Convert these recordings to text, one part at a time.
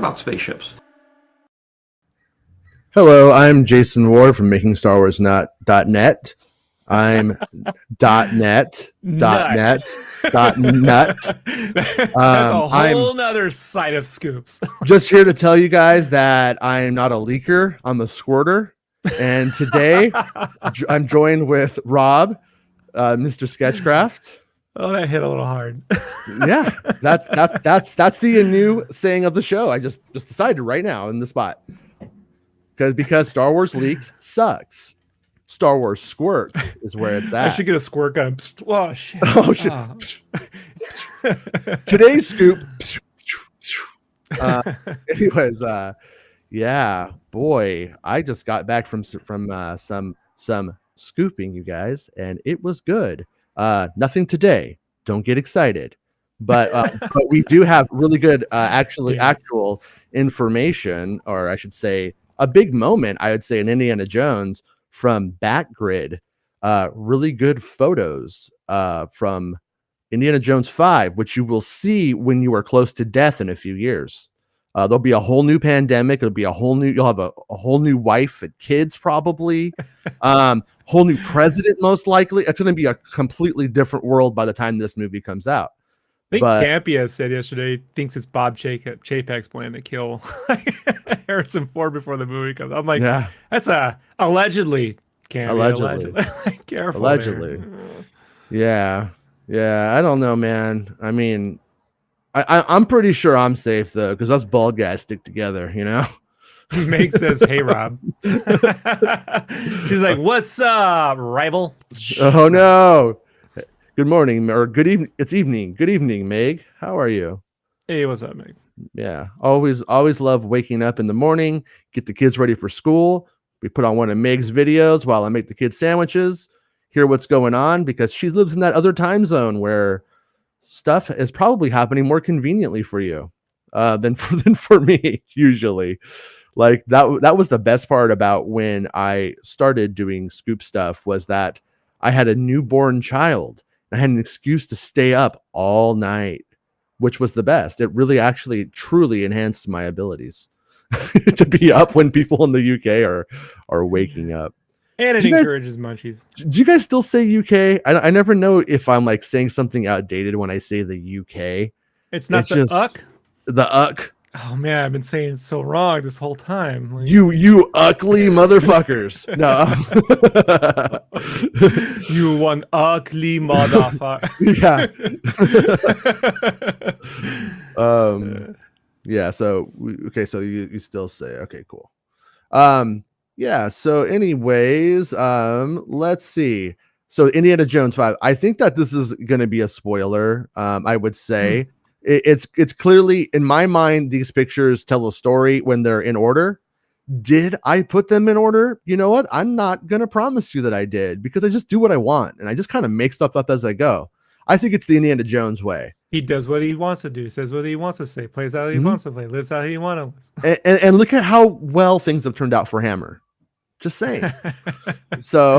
about spaceships. Hello, I'm Jason Ward from MakingStarWars.net. I'm .net. Nut. That's a whole nother side of scoops. Just here to tell you guys that I am not a leaker. I'm a squirter. And today I'm joined with Rob, Mr. Sketchcraft. Oh, that hit a little hard. Yeah, that's the new saying of the show. I just decided right now in the spot. Because Star Wars leaks sucks. Star Wars squirts is where it's at. I should get a squirt gun. Oh shit! Oh shit! Today's scoop. Anyways, yeah, boy, I just got back from some scooping, you guys, and it was good. Nothing today. Don't get excited, but we do have really good actual information, or I should say, a big moment, I would say, in Indiana Jones from Backgrid. Really good photos from Indiana Jones 5, which you will see when you are close to death in a few years. There'll be a whole new pandemic. You'll have a whole new wife and kids, probably. Whole new president, most likely. It's going to be a completely different world by the time this movie comes out. I think Campia said yesterday thinks it's Bob Chapek's plan to kill Harrison Ford before the movie comes. I'm like, yeah. That's allegedly, Campia. Allegedly. Careful. Allegedly. Yeah. I don't know, man. I mean, I'm pretty sure I'm safe though, because us bald guys stick together, you know. Meg says, "Hey, Rob." She's like, "What's up, rival?" Oh no. Good morning or good evening. It's evening. Good evening, Meg. How are you? Hey, what's up, Meg? Yeah, always love waking up in the morning, get the kids ready for school. We put on one of Meg's videos while I make the kids sandwiches, hear what's going on, because she lives in that other time zone where stuff is probably happening more conveniently for you than for me usually. Like that was the best part about when I started doing scoop stuff, was that I had a newborn child. I had an excuse to stay up all night, which was the best. It really actually truly enhanced my abilities to be up when people in the UK are waking up. And it encourages munchies. Do you guys still say UK? I never know if I'm like saying something outdated when I say the UK. It's not the uck? The uck. Oh man, I've been saying it so wrong this whole time. Like, you ugly motherfuckers. No. You one ugly motherfucker. Yeah. Yeah, so so you still say, okay, cool. Yeah, so anyways, let's see. So Indiana Jones 5. I think that this is going to be a spoiler. I would say it's clearly, in my mind, these pictures tell a story when they're in order. Did I put them in order? You know what? I'm not going to promise you that I did, because I just do what I want and I just kind of make stuff up as I go. I think it's the Indiana Jones way. He does what he wants to do, says what he wants to say, plays how he wants to play, lives how he wants to live. And look at how well things have turned out for Hammer. Just saying. So,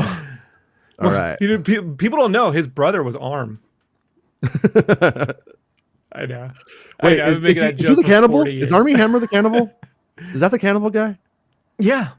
all right. You know, people don't know his brother was Arm. I know. Wait, is he the cannibal? Is Armie Hammer the cannibal? Is that the cannibal guy? Yeah.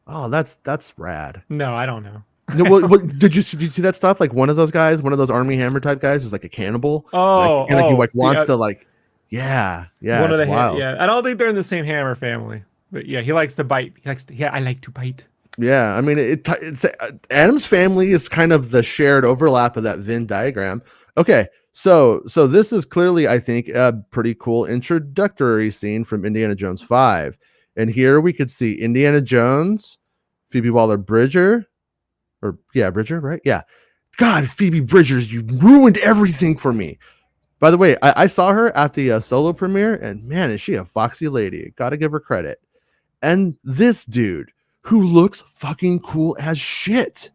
Oh, that's rad. No, I don't know. No, did you see that stuff? Like one of those guys, one of those Armie Hammer type guys, is like a cannibal. Oh, he wants to like, yeah. One of the wild. Yeah, I don't think they're in the same Hammer family, but yeah, he likes to bite. I like to bite. Yeah, I mean, it's Adam's family is kind of the shared overlap of that Venn diagram. Okay, so this is clearly, I think, a pretty cool introductory scene from Indiana Jones 5. And here we could see Indiana Jones, Phoebe Waller-Bridger, Bridger, right? Yeah. God, Phoebe Bridgers, you ruined everything for me. By the way, I saw her at the solo premiere, and man, is she a foxy lady. Gotta give her credit. And this dude, who looks fucking cool as shit.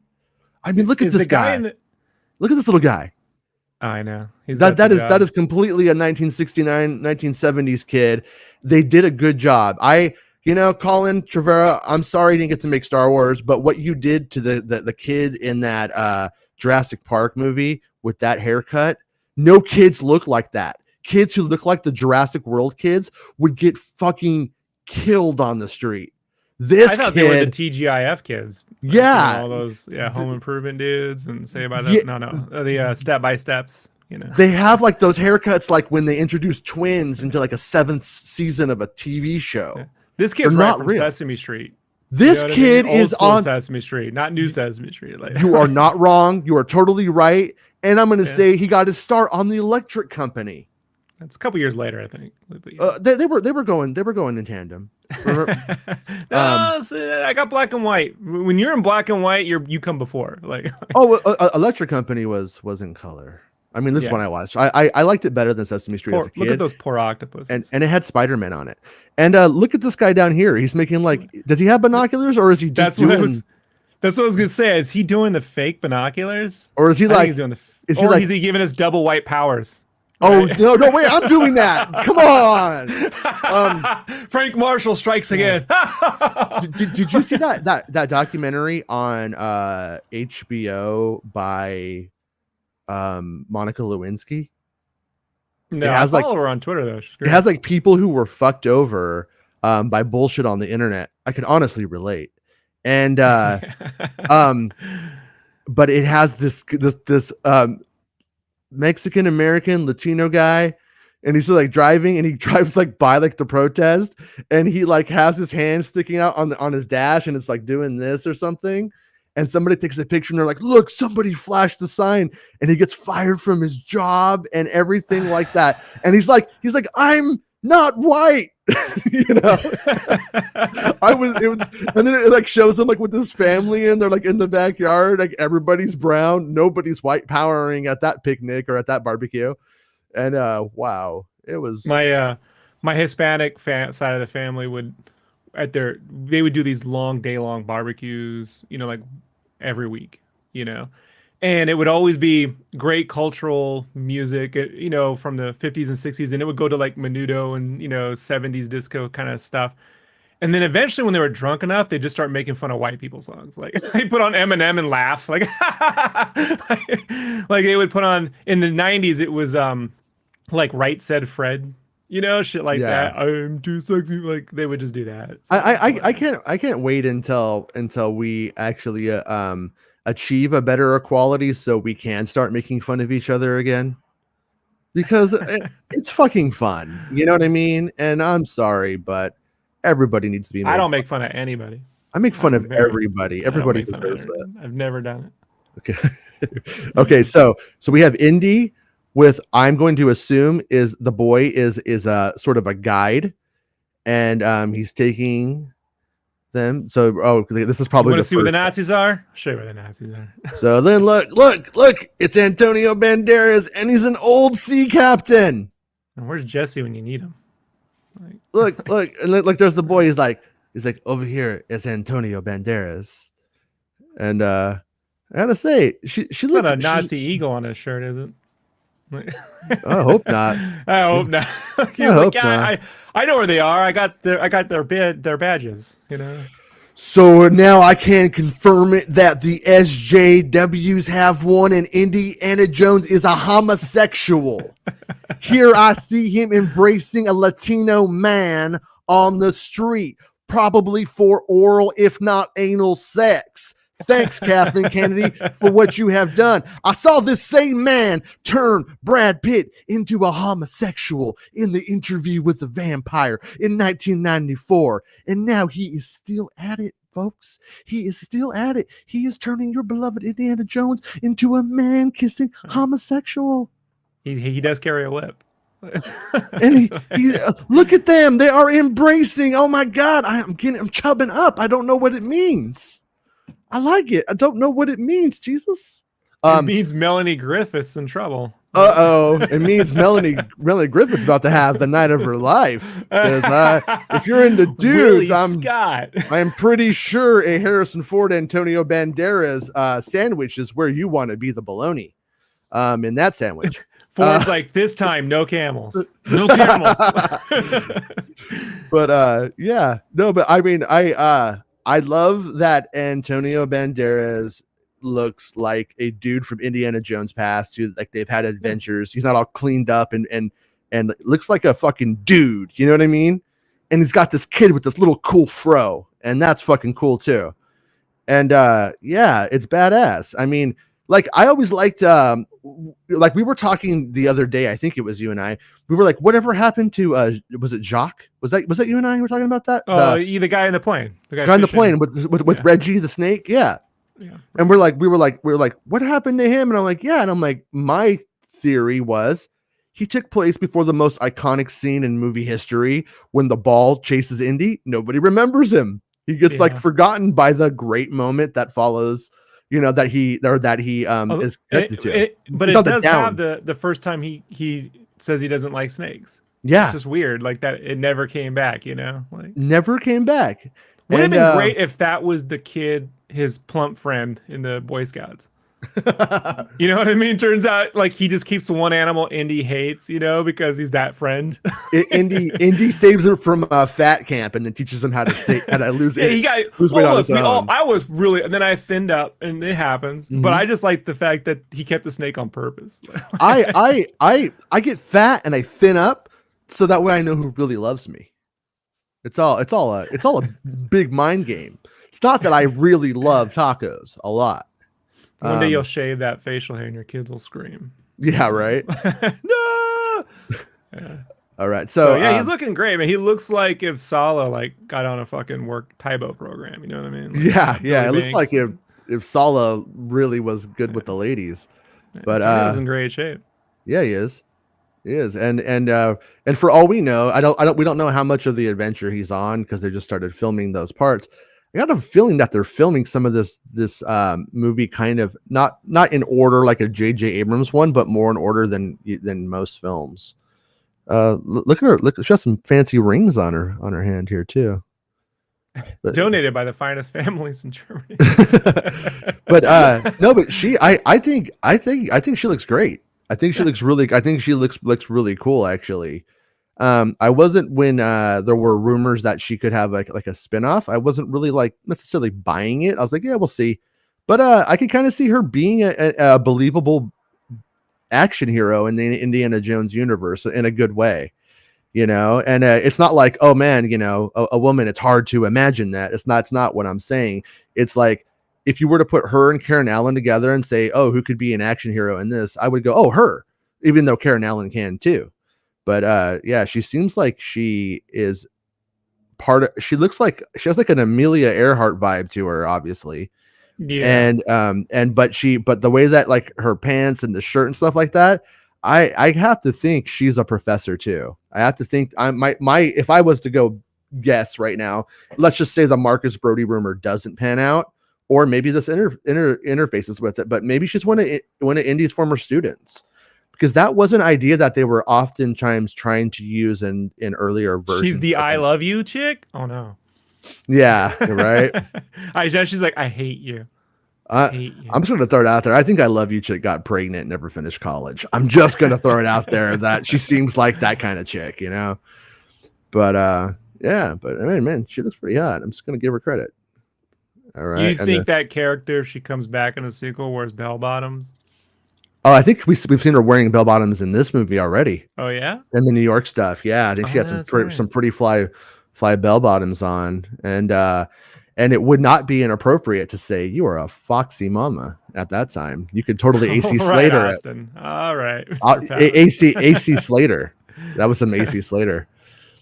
I mean, look at this guy. Look at this little guy. I know. That is completely a 1969, 1970s kid. They did a good job. Colin Trevorrow, I'm sorry you didn't get to make Star Wars, but what you did to the kid in that Jurassic Park movie with that haircut, no kids look like that. kids who look like the Jurassic World kids would get fucking killed on the street. I thought they were the TGIF kids. Yeah. All those Home Improvement dudes and Say by the the Step by Steps. They have like those haircuts like when they introduced twins into like a 7th season of a TV show. Yeah. This kid's not from Sesame Street. This kid is on Sesame Street, not New Sesame Street. Like, you are not wrong. You are totally right. And I'm going to say he got his start on the Electric Company. That's a couple years later, I think. They were going in tandem. I got Black and White. When you're in Black and White, you come before. Like Electric Company was in color. I mean, this one I watched. I liked it better than Sesame Street as a kid. Look at those poor octopuses. And it had Spider-Man on it. And look at this guy down here. He's making like, does he have binoculars or is he just doing? That's what I was gonna say. Is he doing the fake binoculars, or is he like he's doing is he giving us double white powers? Oh right? no! Wait, I'm doing that. Come on. Frank Marshall strikes again. Did you see that documentary on HBO by Monica Lewinsky? No, I follow her on Twitter though. It has like people who were fucked over by bullshit on the internet. I can honestly relate. And but it has this Mexican American Latino guy, and he's like driving, and he drives like by like the protest, and he like has his hand sticking out on his dash, and it's like doing this or something. And somebody takes a picture and they're like, look, somebody flashed the sign, and he gets fired from his job and everything like that. And he's like, I'm not white. And then it like shows him like with his family, and they're like in the backyard, like everybody's brown, nobody's white powering at that picnic or at that barbecue. And wow, it was my Hispanic side of the family would do these day-long barbecues, like every week, and it would always be great cultural music, from the 50s and 60s, and it would go to like Menudo and 70s disco kind of stuff. And then eventually, when they were drunk enough, they just start making fun of white people songs. Like they put on Eminem and laugh, like like they would put on in the 90s. It was like Right Said Fred. Shit like that. I'm too sexy. Like they would just do that. So, I can't wait until we actually achieve a better equality, so we can start making fun of each other again, because it's fucking fun. You know what I mean? And I'm sorry, but everybody needs to be. I don't make fun of anybody. I make fun of everybody. Everybody deserves that. I've never done it. Okay. Okay. So we have Indy with, I'm going to assume is the boy is a sort of a guide, and he's taking them. So this is probably. You want to see where the Nazis are? I'll show you where the Nazis are. So then look, it's Antonio Banderas, and he's an old sea captain. And where's Jesse when you need him? Look, there's the boy. He's like over here is Antonio Banderas, and I gotta say, she looks not a Nazi eagle on his shirt, is it? I hope not. I hope not. He's like, yeah, I know where they are. I got their badges. So now I can confirm it that the SJWs have one, and Indiana Jones is a homosexual. Here I see him embracing a Latino man on the street, probably for oral, if not anal sex. Thanks, Kathleen Kennedy, for what you have done. I saw this same man turn Brad Pitt into a homosexual in the Interview with the Vampire in 1994. And now he is still at it, folks. He is still at it. He is turning your beloved Indiana Jones into a man-kissing homosexual. He does carry a whip. And he look at them. They are embracing. Oh, my God. I'm chubbing up. I don't know what it means. I like it. I don't know what it means. Jesus. It means Melanie Griffith's in trouble. It means Melanie Griffith's about to have the night of her life. Because if you're into dudes, I'm pretty sure a Harrison Ford Antonio Banderas sandwich is where you want to be the bologna in that sandwich. Ford's like, this time, no camels. No camels. But yeah, no, but I mean, I love that Antonio Banderas looks like a dude from Indiana Jones past, who like they've had adventures. He's not all cleaned up and and looks like a fucking dude. You know what I mean? And he's got this kid with this little cool fro, and that's fucking cool too. And yeah, it's badass. I mean, like I always liked like we were talking the other day, I think it was you and I. We were like, whatever happened to was it Jacques? Was that you and I were talking about that? Oh, the guy in the plane. The guy in the plane with Reggie the snake, yeah. Yeah. And we were like, what happened to him? And I'm like, yeah, and I'm like, my theory was he took place before the most iconic scene in movie history when the ball chases Indy. Nobody remembers him. He gets like forgotten by the great moment that follows, you know, that he is connected to. But it does have the first time he says he doesn't like snakes. Yeah. It's just weird. Like that it never came back, you know? Like never came back. Would have been great if that was the kid, his plump friend in the Boy Scouts. You know what I mean? Turns out like he just keeps the one animal Indy hates, you know, because he's that friend. Indy saves him from fat camp and then teaches him how to lose weight on his own. I was really, and then I thinned up, and it happens. Mm-hmm. But I just like the fact that he kept the snake on purpose. I get fat and I thin up so that way I know who really loves me. It's all a big mind game. It's not that I really love tacos a lot. One day you'll shave that facial hair and your kids will scream. Yeah, right. No. Yeah. All right. So yeah, he's looking great, man. He looks like if Sala like got on a fucking work Tybo program. You know what I mean? Like, yeah. It looks like if Sala really was good with the ladies. But he's in great shape. Yeah, he is. He is. And for all we know, we don't know how much of the adventure he's on because they just started filming those parts. I got a feeling that they're filming some of this movie kind of not in order like a J.J. Abrams one, but more in order than most films. Look at her! She has some fancy rings on her hand here too. But, donated by the finest families in Germany. But no, but I think she looks great. I think she looks really cool actually. I wasn't when there were rumors that she could have like a spinoff. I wasn't really like necessarily buying it. I was like, yeah, we'll see. But I could kind of see her being a believable action hero in the Indiana Jones universe in a good way, you know. And it's not like, oh man, you know, a woman. It's hard to imagine that. It's not what I'm saying. It's like if you were to put her and Karen Allen together and say, oh, who could be an action hero in this? I would go, oh, her, even though Karen Allen can too. But yeah, she seems like she is she looks like she has like an Amelia Earhart vibe to her, obviously. Yeah. But the way that like her pants and the shirt and stuff like that, I have to think she's a professor too. I have to think if I was to go guess right now, let's just say the Marcus Brody rumor doesn't pan out, or maybe this interfaces with it, but maybe she's one of Indy's former students. Because that was an idea that they were oftentimes trying to use in earlier versions. She's the I love you chick? Oh, no. Yeah, right? She's like, I hate you. I'm just going to throw it out there. I think I love you chick got pregnant and never finished college. I'm just going to throw it out there that she seems like that kind of chick, you know? But, yeah. But, I mean, man, she looks pretty hot. I'm just going to give her credit. All right. You think that character, if she comes back in a sequel, wears bell bottoms? Oh, I think we've seen her wearing bell bottoms in this movie already. Oh yeah, and the New York stuff. Yeah, I think she had some pretty fly bell bottoms on, and it would not be inappropriate to say you are a foxy mama at that time. You could totally AC Slater. Right, Austin. All right, AC Slater. That was some AC Slater.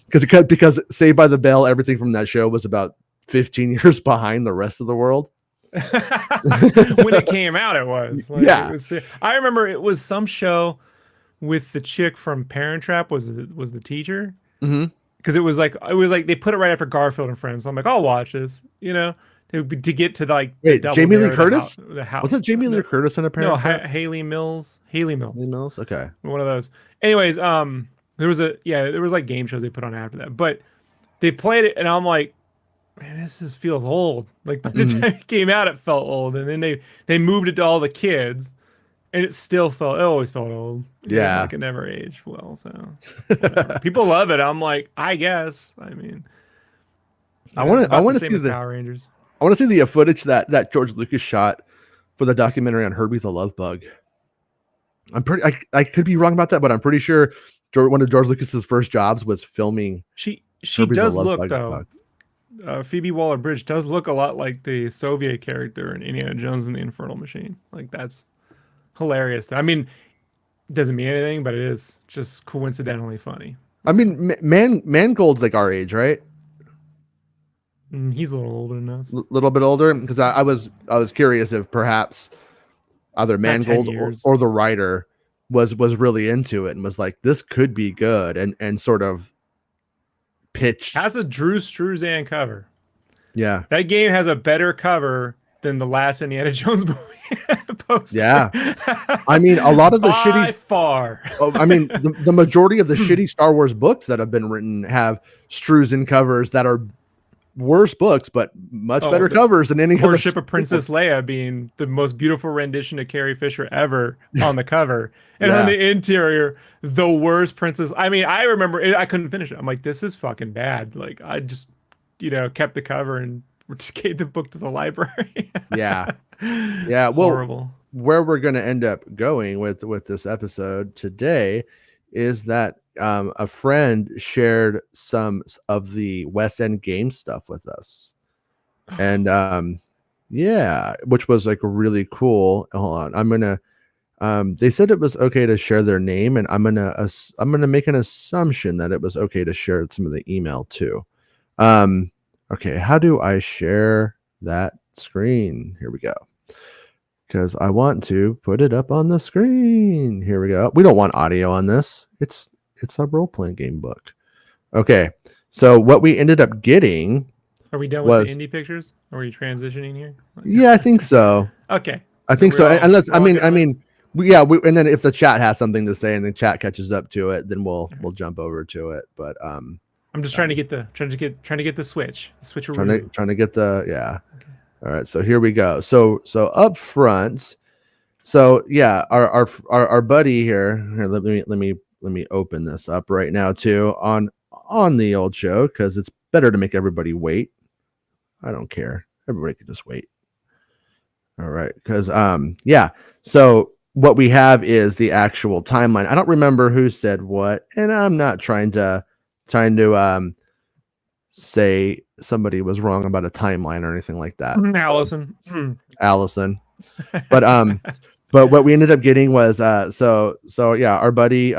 Because Saved by the Bell, everything from that show was about 15 years behind the rest of the world. When it came out, it was like, yeah. I remember it was some show with the chick from Parent Trap was the teacher, because it was like they put it right after Garfield and Friends. So I'm like, I'll watch this, you know, to get to like Jamie Lee Curtis. The house. Was it Jamie Lee Curtis in a Parent Trap? No, Haley Mills. Okay, one of those. Anyways, there was like game shows they put on after that, but they played it, and I'm like, man, this just feels old. Like by the time it came out, it felt old, and then they moved it to all the kids, and it always felt old. Yeah, like it never aged well. So people love it. I'm like, I guess. I mean, I want to see the Power Rangers. I want to see the footage that George Lucas shot for the documentary on Herbie the Love Bug. I could be wrong about that, but I'm pretty sure one of George Lucas's first jobs was filming She Herbie the does Love look Bug. though. Phoebe Waller-Bridge does look a lot like the Soviet character in Indiana Jones and the Infernal Machine. Like that's hilarious. I mean, it doesn't mean anything, but it is just coincidentally funny. I mean, Mangold's like our age, right? He's a little older than us. Little bit older, because I was curious if perhaps either Mangold or the writer was really into it and was like, this could be good, and sort of pitched. Has a Drew Struzan cover. Yeah, that game has a better cover than the last Indiana Jones movie poster. Yeah, I mean, a lot of the by far. I mean, the majority of the shitty Star Wars books that have been written have Struzan covers that are worse books, but much better covers than any other. Ship of Princess Leia being the most beautiful rendition of Carrie Fisher ever on the cover, and on the interior, the worst princess. I mean, I remember I couldn't finish it. I'm like, this is fucking bad. Like, I just, kept the cover and just gave the book to the library. Yeah. Well, horrible. Where we're going to end up going with this episode today is that a friend shared some of the West End game stuff with us, and which was like really cool. Hold on, I'm gonna they said it was okay to share their name, and I'm gonna make an assumption that it was okay to share some of the email too. Okay, how do I share that screen? Here we go. Because I want to put it up on the screen. Here we go. We don't want audio on this. It's a role-playing game book. Okay, so what we ended up getting. Are we done with the Indy pictures? Are we transitioning here? Yeah, I think so. Okay. I think so. Unless and then if the chat has something to say and the chat catches up to it, then we'll jump over to it. But I'm just trying to get the switch. Trying to get the Okay. All right, so here we go. So up front, our buddy here. Let me open this up right now too on the old show, because it's better to make everybody wait. I don't care. Everybody can just wait. All right, because So what we have is the actual timeline. I don't remember who said what, and I'm not trying to say somebody was wrong about a timeline or anything like that. Allison. But what we ended up getting was our buddy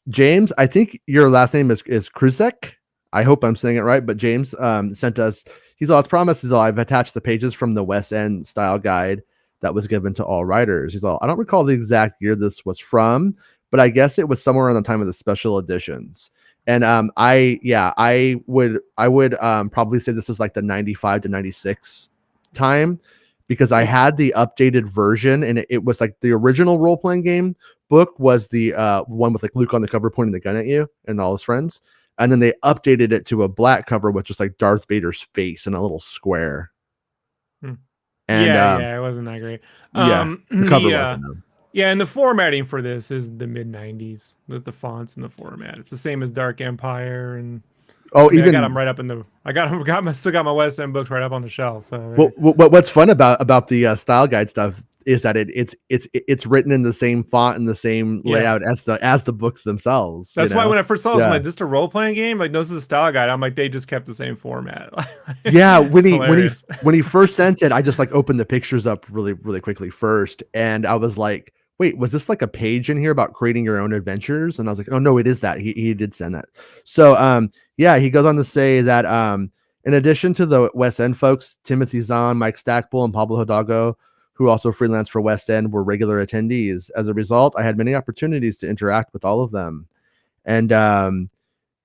James, I think your last name is Krusek. I hope I'm saying it right, but James sent us, he's all, as promised, I've attached the pages from the West End style guide that was given to all writers. He's all, I don't recall the exact year this was from, but I guess it was somewhere around the time of the special editions. And I would probably say this is like the 95 to 96 time, because I had the updated version, and it was like the original role-playing game book was the one with like Luke on the cover pointing the gun at you and all his friends. And then they updated it to a black cover with just like Darth Vader's face in a little square. And it wasn't that great. The cover wasn't. Yeah, and the formatting for this is the mid 90s. The fonts and the format. It's the same as Dark Empire, and I got them right up in the. Still got my West End books right up on the shelf. So what's fun about the style guide stuff is that it's written in the same font and the same layout as the books themselves. That's why when I first saw this, I'm like, just a role playing game. Like, this is a style guide. I'm like, they just kept the same format. When he first sent it, I just like opened the pictures up really really quickly first, and I was like, wait, was this like a page in here about creating your own adventures? And I was like, oh no, it is that. He did send that. So he goes on to say that in addition to the West End folks, Timothy Zahn, Mike Stackpole, and Pablo Hidalgo, who also freelance for West End, were regular attendees. As a result, I had many opportunities to interact with all of them. And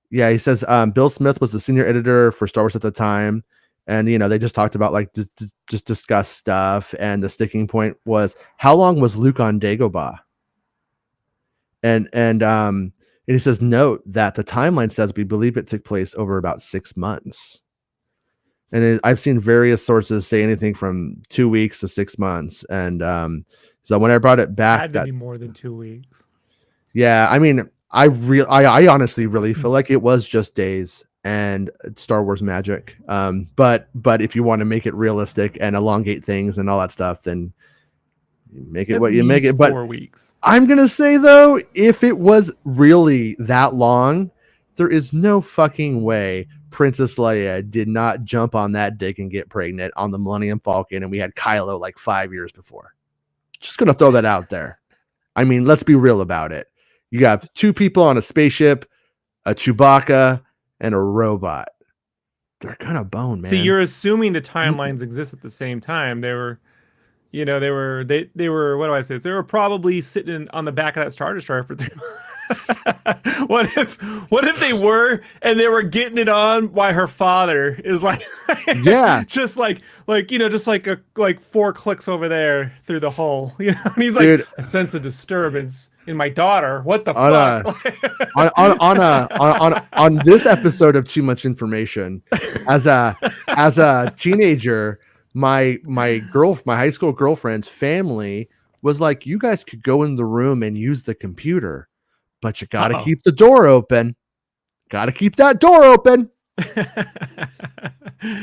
he says Bill Smith was the senior editor for Star Wars at the time. And, they just talked about like just discuss stuff. And the sticking point was, how long was Luke on Dagobah? And he says, note that the timeline says we believe it took place over about 6 months. And I've seen various sources say anything from 2 weeks to 6 months. And so when I brought it back, it had to be more than 2 weeks. Yeah, I mean, I honestly really feel like it was just days and Star Wars magic. But if you want to make it realistic and elongate things and all that stuff, then You make it At what you make least it. But 4 weeks. I'm going to say, though, if it was really that long, there is no fucking way Princess Leia did not jump on that dick and get pregnant on the Millennium Falcon, and we had Kylo like 5 years before. Just going to throw that out there. I mean, let's be real about it. You have two people on a spaceship, a Chewbacca, and a robot. They're going to bone, man. See, you're assuming the timelines exist at the same time. They were, they were, what do I say? They were probably sitting on the back of that Star Destroyer for 3 what if they were, and they were getting it on while her father is like, just like 4 clicks over there through the hole, and he's like, I sense a disturbance in my daughter. What the fuck? On this episode of Too Much Information, as a teenager, my high school girlfriend's family was like, you guys could go in the room and use the computer, but you got to keep the door open. Got to keep that door open.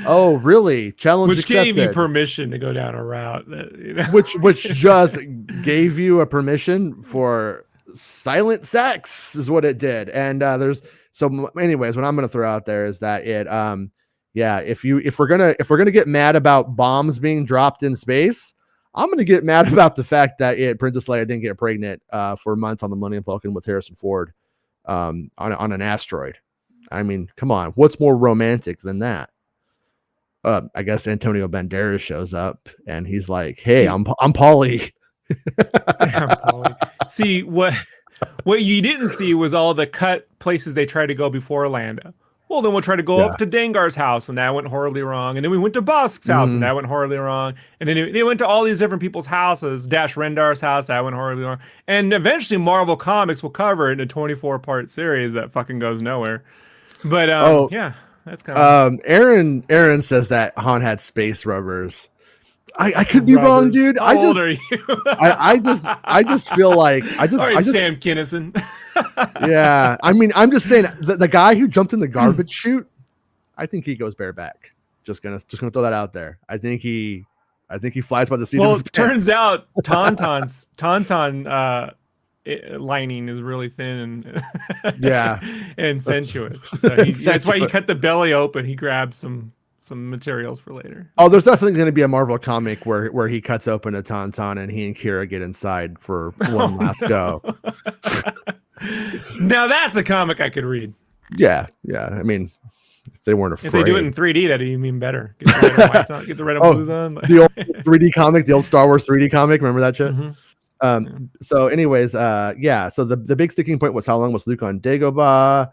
Oh, really? Challenge which accepted. Gave you permission to go down a route that, which just gave you a permission for silent sex is what it did. And anyways, what I'm going to throw out there is that if we're going to get mad about bombs being dropped in space, I'm going to get mad about the fact that Princess Leia didn't get pregnant for months on the Millennium Falcon with Harrison Ford on an asteroid. I mean, come on. What's more romantic than that? I guess Antonio Banderas shows up and he's like, hey, I'm Paulie. See, what you didn't see was all the cut places they tried to go before Orlando. Well, then we'll try to go up to Dengar's house, and that went horribly wrong. And then we went to Bosk's house, and that went horribly wrong. And then they went to all these different people's houses. Dash Rendar's house, that went horribly wrong. And eventually Marvel Comics will cover it in a 24-part series that fucking goes nowhere. But yeah, that's kind of Aaron says that Han had space rubbers. I could be wrong, dude. How old are you? I just feel like Sam Kinison. Yeah, I mean, I'm just saying the guy who jumped in the garbage chute, I think he goes bareback. Just gonna throw that out there. I think he flies by the seat. Well, of his it turns out Tauntaun lining is really thin and and sensuous. So that's why he cut the belly open. He grabbed some materials for later. Oh, there's definitely going to be a Marvel comic where he cuts open a Tauntaun and he and Kira get inside for one last go. Now that's a comic I could read. Yeah. I mean, if they weren't afraid. If they do it in 3D, that'd even better. Get the red and whites on. Get the red and blues on. The old 3D comic, the old Star Wars 3D comic. Remember that shit? Mm-hmm. So anyways, so the big sticking point was how long was Luke on Dagobah?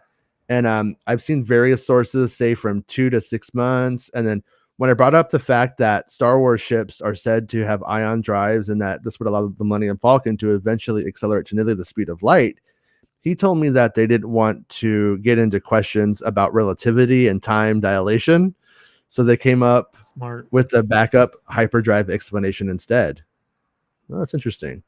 And I've seen various sources say from 2 to 6 months. And then when I brought up the fact that Star Wars ships are said to have ion drives and that this would allow the Millennium Falcon to eventually accelerate to nearly the speed of light, he told me that they didn't want to get into questions about relativity and time dilation. So they came up with the backup hyperdrive explanation instead. Oh, that's interesting.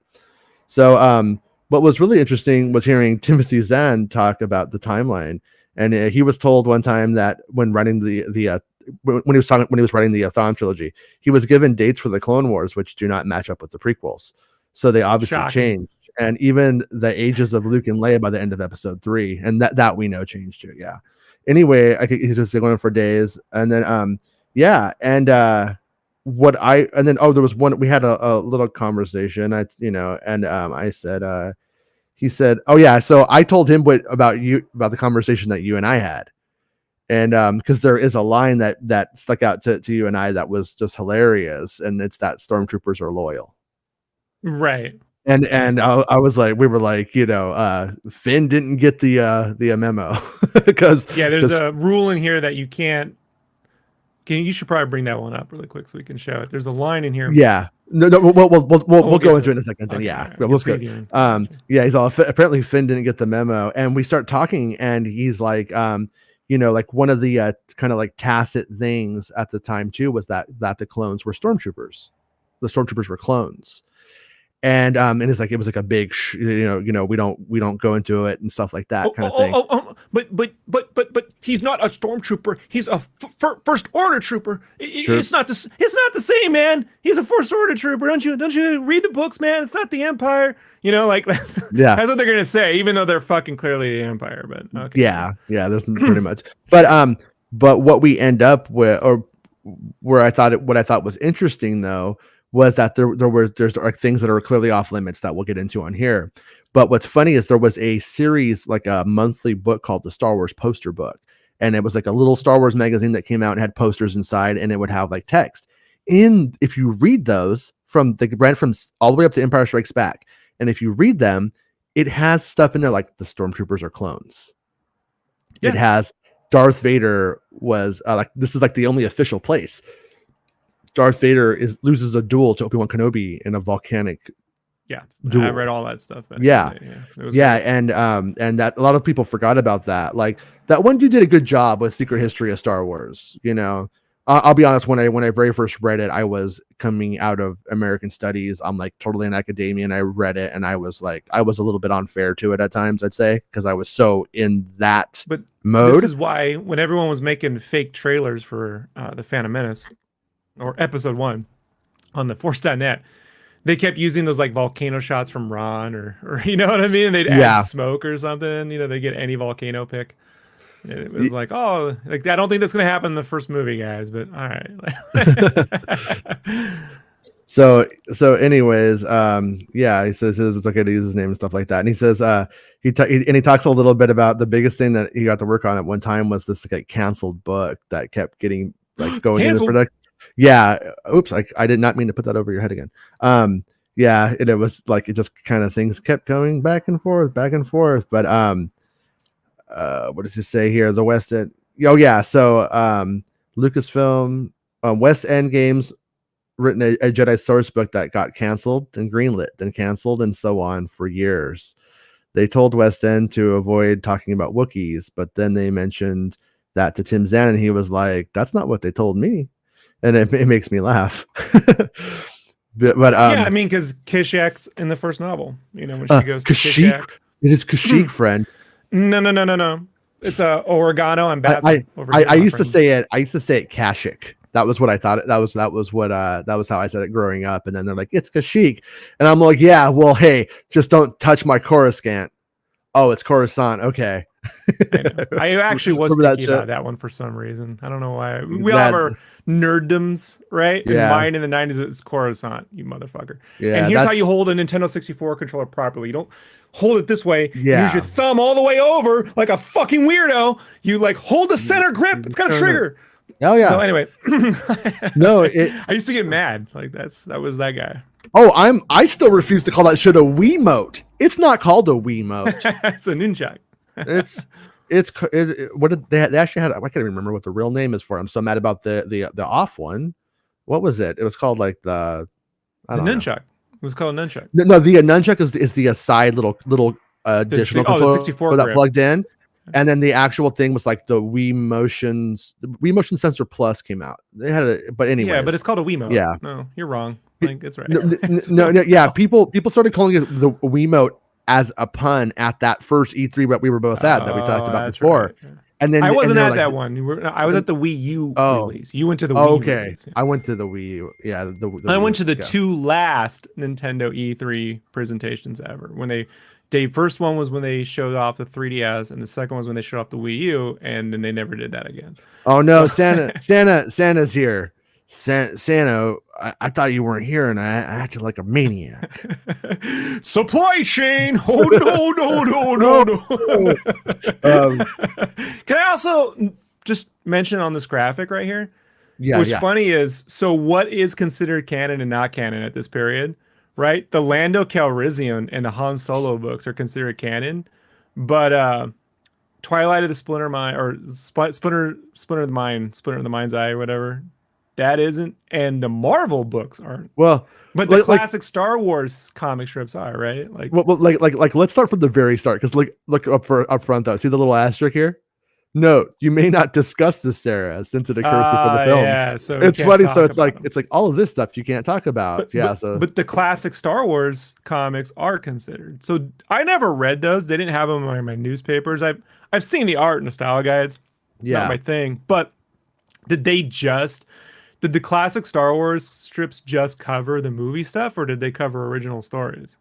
So what was really interesting was hearing Timothy Zahn talk about the timeline, and he was told one time that when writing when he was writing the Thrawn trilogy, he was given dates for the Clone Wars which do not match up with the prequels, so they obviously changed, and even the ages of Luke and Leia by the end of Episode 3, and that we know changed too. Yeah. Anyway, he's just going for days, and then there was one, we had a little conversation. I said, he said, oh yeah. So I told him about the conversation that you and I had. And because there is a line that stuck out to you and I that was just hilarious. And it's that stormtroopers are loyal. Right. And I was like, we were like, Finn didn't get the memo because there's a rule in here that you can't. You should probably bring that one up really quick so we can show it. There's a line in here. Yeah. No, we'll go into it in a second. Then, okay, right. Let's go. He's all, apparently Finn didn't get the memo, and we start talking, and he's like, like one of the kind of like tacit things at the time too was that the clones were stormtroopers. The stormtroopers were clones, and it's like it was like a big we don't go into it and stuff like that kind of thing. But he's not a stormtrooper. He's a first order trooper. Sure. It's not the same, man. He's a first order trooper. Don't you read the books, man? It's not the Empire. Like that's what they're gonna say, even though they're fucking clearly the Empire. But okay. Yeah, there's pretty much. But what we end up with, or what I thought was interesting though, was that there's like things that are clearly off limits that we'll get into on here. But what's funny is there was a series, like a monthly book called the Star Wars Poster Book, and it was like a little Star Wars magazine that came out and had posters inside, and it would have like text. If you read those from all the way up to Empire Strikes Back, and if you read them, it has stuff in there like the stormtroopers are clones. Yeah. It has Darth Vader was like, this is like the only official place. Darth Vader loses a duel to Obi-Wan Kenobi in a volcanic. Yeah, duel. I read all that stuff. Yeah, and that a lot of people forgot about that. Like that one dude did a good job with Secret History of Star Wars. I'll be honest, when I very first read it, I was coming out of American Studies. I'm like totally an academia, and I read it, and I was a little bit unfair to it at times, I'd say, because I was so in that mode. This is why when everyone was making fake trailers for The Phantom Menace or Episode 1 on the Force.net, they kept using those like volcano shots from Ron or you know what I mean? And they'd add smoke or something. They get any volcano pic. And it was like, I don't think that's going to happen in the first movie, guys, but all right. So anyways, he says it's okay to use his name and stuff like that. And he says, he talks a little bit about the biggest thing that he got to work on at one time was this like canceled book that kept getting like going into production. Yeah. Oops. I did not mean to put that over your head again. It was like, it just kind of things kept going back and forth. But, what does he say here? The West End. Oh yeah. So Lucasfilm, West End Games written a Jedi source book that got canceled and greenlit, then canceled, and so on for years. They told West End to avoid talking about Wookiees, but then they mentioned that to Tim Zahn, and he was like, "That's not what they told me," and it makes me laugh. but I mean, because Kashak's in the first novel, when she goes to Kashyyyk. It is Kashyyyk, friend. No. It's oregano and basil. I used to say it Kashyyyk. That was what I thought. That was how I said it growing up. And then they're like, it's Kashyyyk, and I'm like, yeah, well, hey, just don't touch my Coruscant. Oh, it's Coruscant. Okay. I actually was picky about that one for some reason. I don't know why. We all have our nerddoms, right? Yeah. And mine in the 90s was Coruscant, you motherfucker. Yeah, and here's how you hold a Nintendo 64 controller properly. You don't hold it this way. Yeah. Use your thumb all the way over like a fucking weirdo. You like hold the center grip. It's got a trigger. Oh yeah. So anyway, no, I used to get mad. Like that was that guy. Oh, I still refuse to call that shit a Wiimote. It's not called a Wiimote. It's a nunchuck. What did they actually had? I can't even remember what the real name is for. I'm so mad about the off one. What was it? It was called like the nunchuck. It was called a nunchuck. No, the nunchuck is the aside little additional controller the 64 that plugged in. And then the actual thing was like the Wii Motion Sensor Plus came out. They had a, but anyway. Yeah, but it's called a Wiimote. Yeah. No, you're wrong. Like it's right. No, yeah. People started calling it the Wiimote as a pun at that first E3 that we were both at that we talked about before. Right. Yeah. And then I wasn't at that one. I was at the Wii U release. You went to the Wii release. Yeah. I went to the Wii U. Yeah, I went to the two last Nintendo E3 presentations ever. When the first one was when they showed off the 3DS, and the second one was when they showed off the Wii U, and then they never did that again. Oh no, Santa's here. Santa, I thought you weren't here, and I acted like a maniac. Supply chain. Oh no. Can I also just mention on this graphic right here? Yeah. What's funny is, so what is considered canon and not canon at this period? Right, the Lando Calrissian and the Han Solo books are considered canon, but Twilight of the Splinter Mind or Splinter of the Mind's Eye or whatever, that isn't, and the Marvel books aren't. Well, but the classic Star Wars comic strips are, right? Like, like let's start from the very start, because look up front though. See the little asterisk here? Note, you may not discuss this, Sarah, since it occurs before the films. Yeah, so we It's can't funny. So talk about them. it's like all of this stuff you can't talk But about. Yeah. but So but the classic Star Wars comics are considered. So I never read those. They didn't have them in my newspapers. I've seen the art and the style guides. Not yeah. my thing. But did they just did the classic Star Wars strips just cover the movie stuff, or did they cover original stories?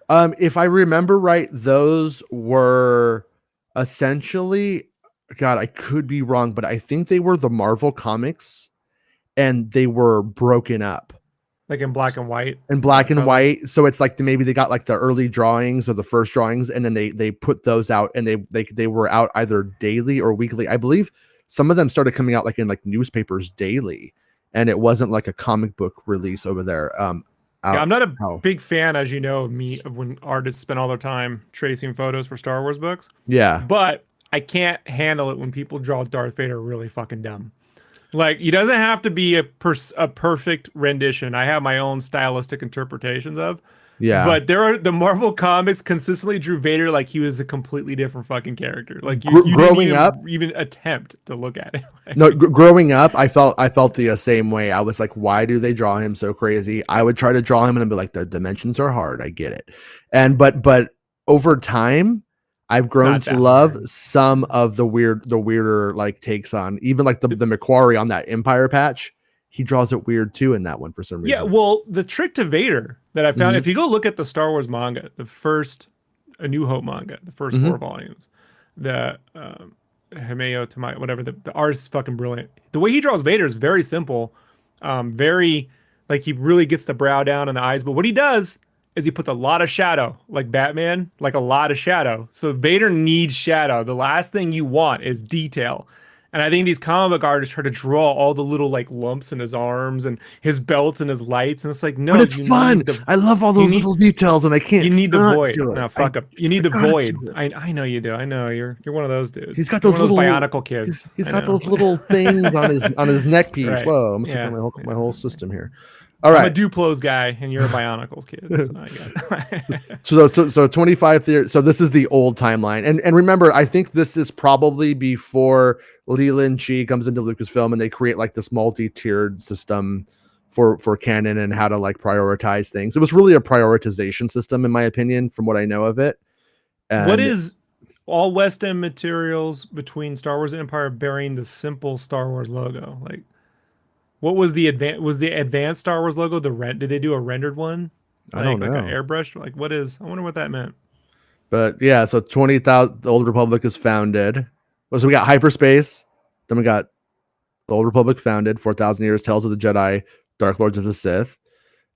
If I remember right, those were essentially, God, I could be wrong, but I think they were the Marvel comics and they were broken up. Like in black and white? In black and Color? white. So it's like maybe they got like the early drawings or the first drawings, and then they put those out, and they were out either daily or weekly. I believe some of them started coming out like in like newspapers daily, and it wasn't like a comic book release over there. Yeah, I'm not a big fan, as you know, of when artists spend all their time tracing photos for Star Wars books. Yeah. But I can't handle it when people draw Darth Vader really fucking dumb. Like, he doesn't have to be a perfect rendition. I have my own stylistic interpretations of. Yeah. But the Marvel comics consistently drew Vader like he was a completely different fucking character. Like you growing didn't up, even attempt to look at it. No, growing up, I felt the same way. I was like, why do they draw him so crazy? I would try to draw him and I'd be like, the dimensions are hard. I get it. And but over time, I've grown to love some of the weirder like takes on even like the Macquarie on that Empire patch. He draws it weird too in that one for some reason. Yeah, well, the trick to Vader that I found, if you go look at the Star Wars manga, the first A New Hope manga, the first 4 volumes, the Himeo Tamai, whatever, the art is fucking brilliant. The way he draws Vader is very simple, very like he really gets the brow down and the eyes. But what he does is he puts a lot of shadow, like Batman, like a lot of shadow. So Vader needs shadow. The last thing you want is detail. And I think these comic book artists try to draw all the little like lumps in his arms and his belts and his lights, and it's like, no, but it's fun. I love all those little details, and I can't. You need the void. No, fuck up. You need the void. I know you do. I know you're one of those dudes. He's got those little bionicle kids. He's got those little things on his neck piece. Right. Whoa, I'm taking my whole system here. All right. I'm a Duplo's guy, and you're a Bionicles kid. So 25 theory. So this is the old timeline, and remember, I think this is probably before Leland Chi comes into Lucasfilm, and they create like this multi-tiered system for Canon and how to like prioritize things. It was really a prioritization system, in my opinion, from what I know of it. And what is all West End materials between Star Wars and Empire bearing the simple Star Wars logo? Like, what was the advanced Star Wars logo? Did they do a rendered one? Like, I don't know. Like an airbrush? Like, what is? I wonder what that meant. But yeah, so 20,000. The Old Republic is founded. So we got hyperspace. Then we got the Old Republic founded. 4,000 years. Tales of the Jedi. Dark Lords of the Sith.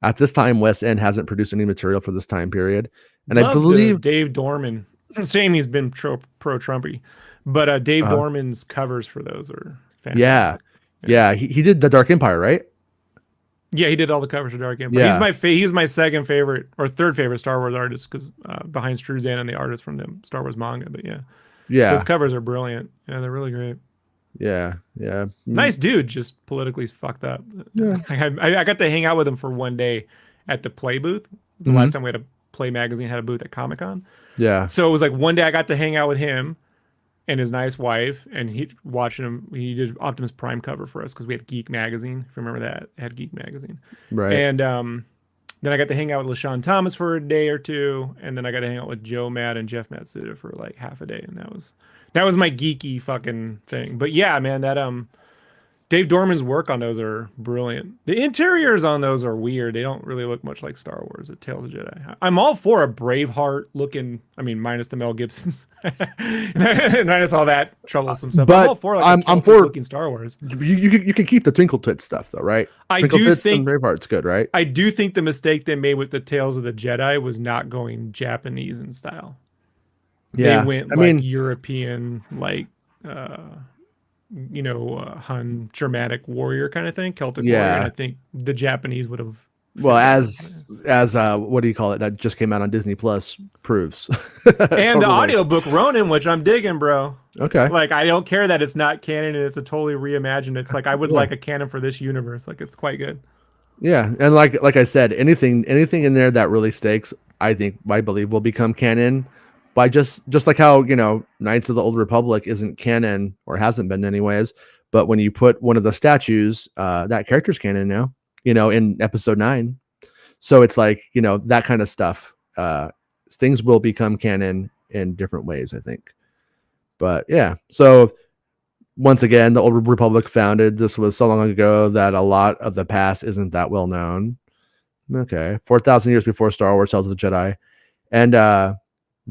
At this time, West End hasn't produced any material for this time period, and I believe Dave Dorman. Shame he's been pro-Trumpy, but Dave Dorman's covers for those are fantastic. Yeah, he did the Dark Empire, right? Yeah, he did all the covers for Dark Empire. Yeah. He's my second favorite or third favorite Star Wars artist, because behind Struzan and the artist from the Star Wars manga. But yeah, those covers are brilliant. Yeah, they're really great. Yeah. Nice dude, just politically fucked up. Yeah, I got to hang out with him for one day at the Play booth. The last time we had a Play magazine had a booth at Comic-Con. Yeah. So it was like one day I got to hang out with him and his nice wife, and he did Optimus Prime cover for us because we had Geek Magazine. If you remember that, it had Geek Magazine. Right. And then I got to hang out with LaShawn Thomas for a day or two, and then I got to hang out with Joe Mad and Jeff Matsuda for like half a day, and that was my geeky fucking thing. But yeah, man, that Dave Dorman's work on those are brilliant. The interiors on those are weird. They don't really look much like Star Wars, Tales of the Jedi. I'm all for a Braveheart looking, I mean, minus the Mel Gibsons. minus all that troublesome stuff. But I'm all for like I'm for looking Star Wars. You can keep the Twinkle Twits stuff though, right? I do think Braveheart's good, right? I do think the mistake they made with the Tales of the Jedi was not going Japanese in style. Yeah. They went European, like Hun Germanic warrior kind of thing, Celtic warrior. And I think the Japanese would have. Well, as what do you call it? That just came out on Disney Plus proves. And totally. The audiobook Ronin, which I'm digging, bro. Okay. Like, I don't care that it's not canon and it's a totally reimagined. It's like I would like a canon for this universe. Like, it's quite good. Yeah, and like I said, anything in there that really stakes, I believe will become canon. by just like how, Knights of the Old Republic isn't canon, or hasn't been anyways, but when you put one of the statues, that character's canon now, in episode 9. So it's like, that kind of stuff. Things will become canon in different ways, I think. But yeah, so once again, the Old Republic founded. This was so long ago that a lot of the past isn't that well known. Okay, 4,000 years before Star Wars tells the Jedi, and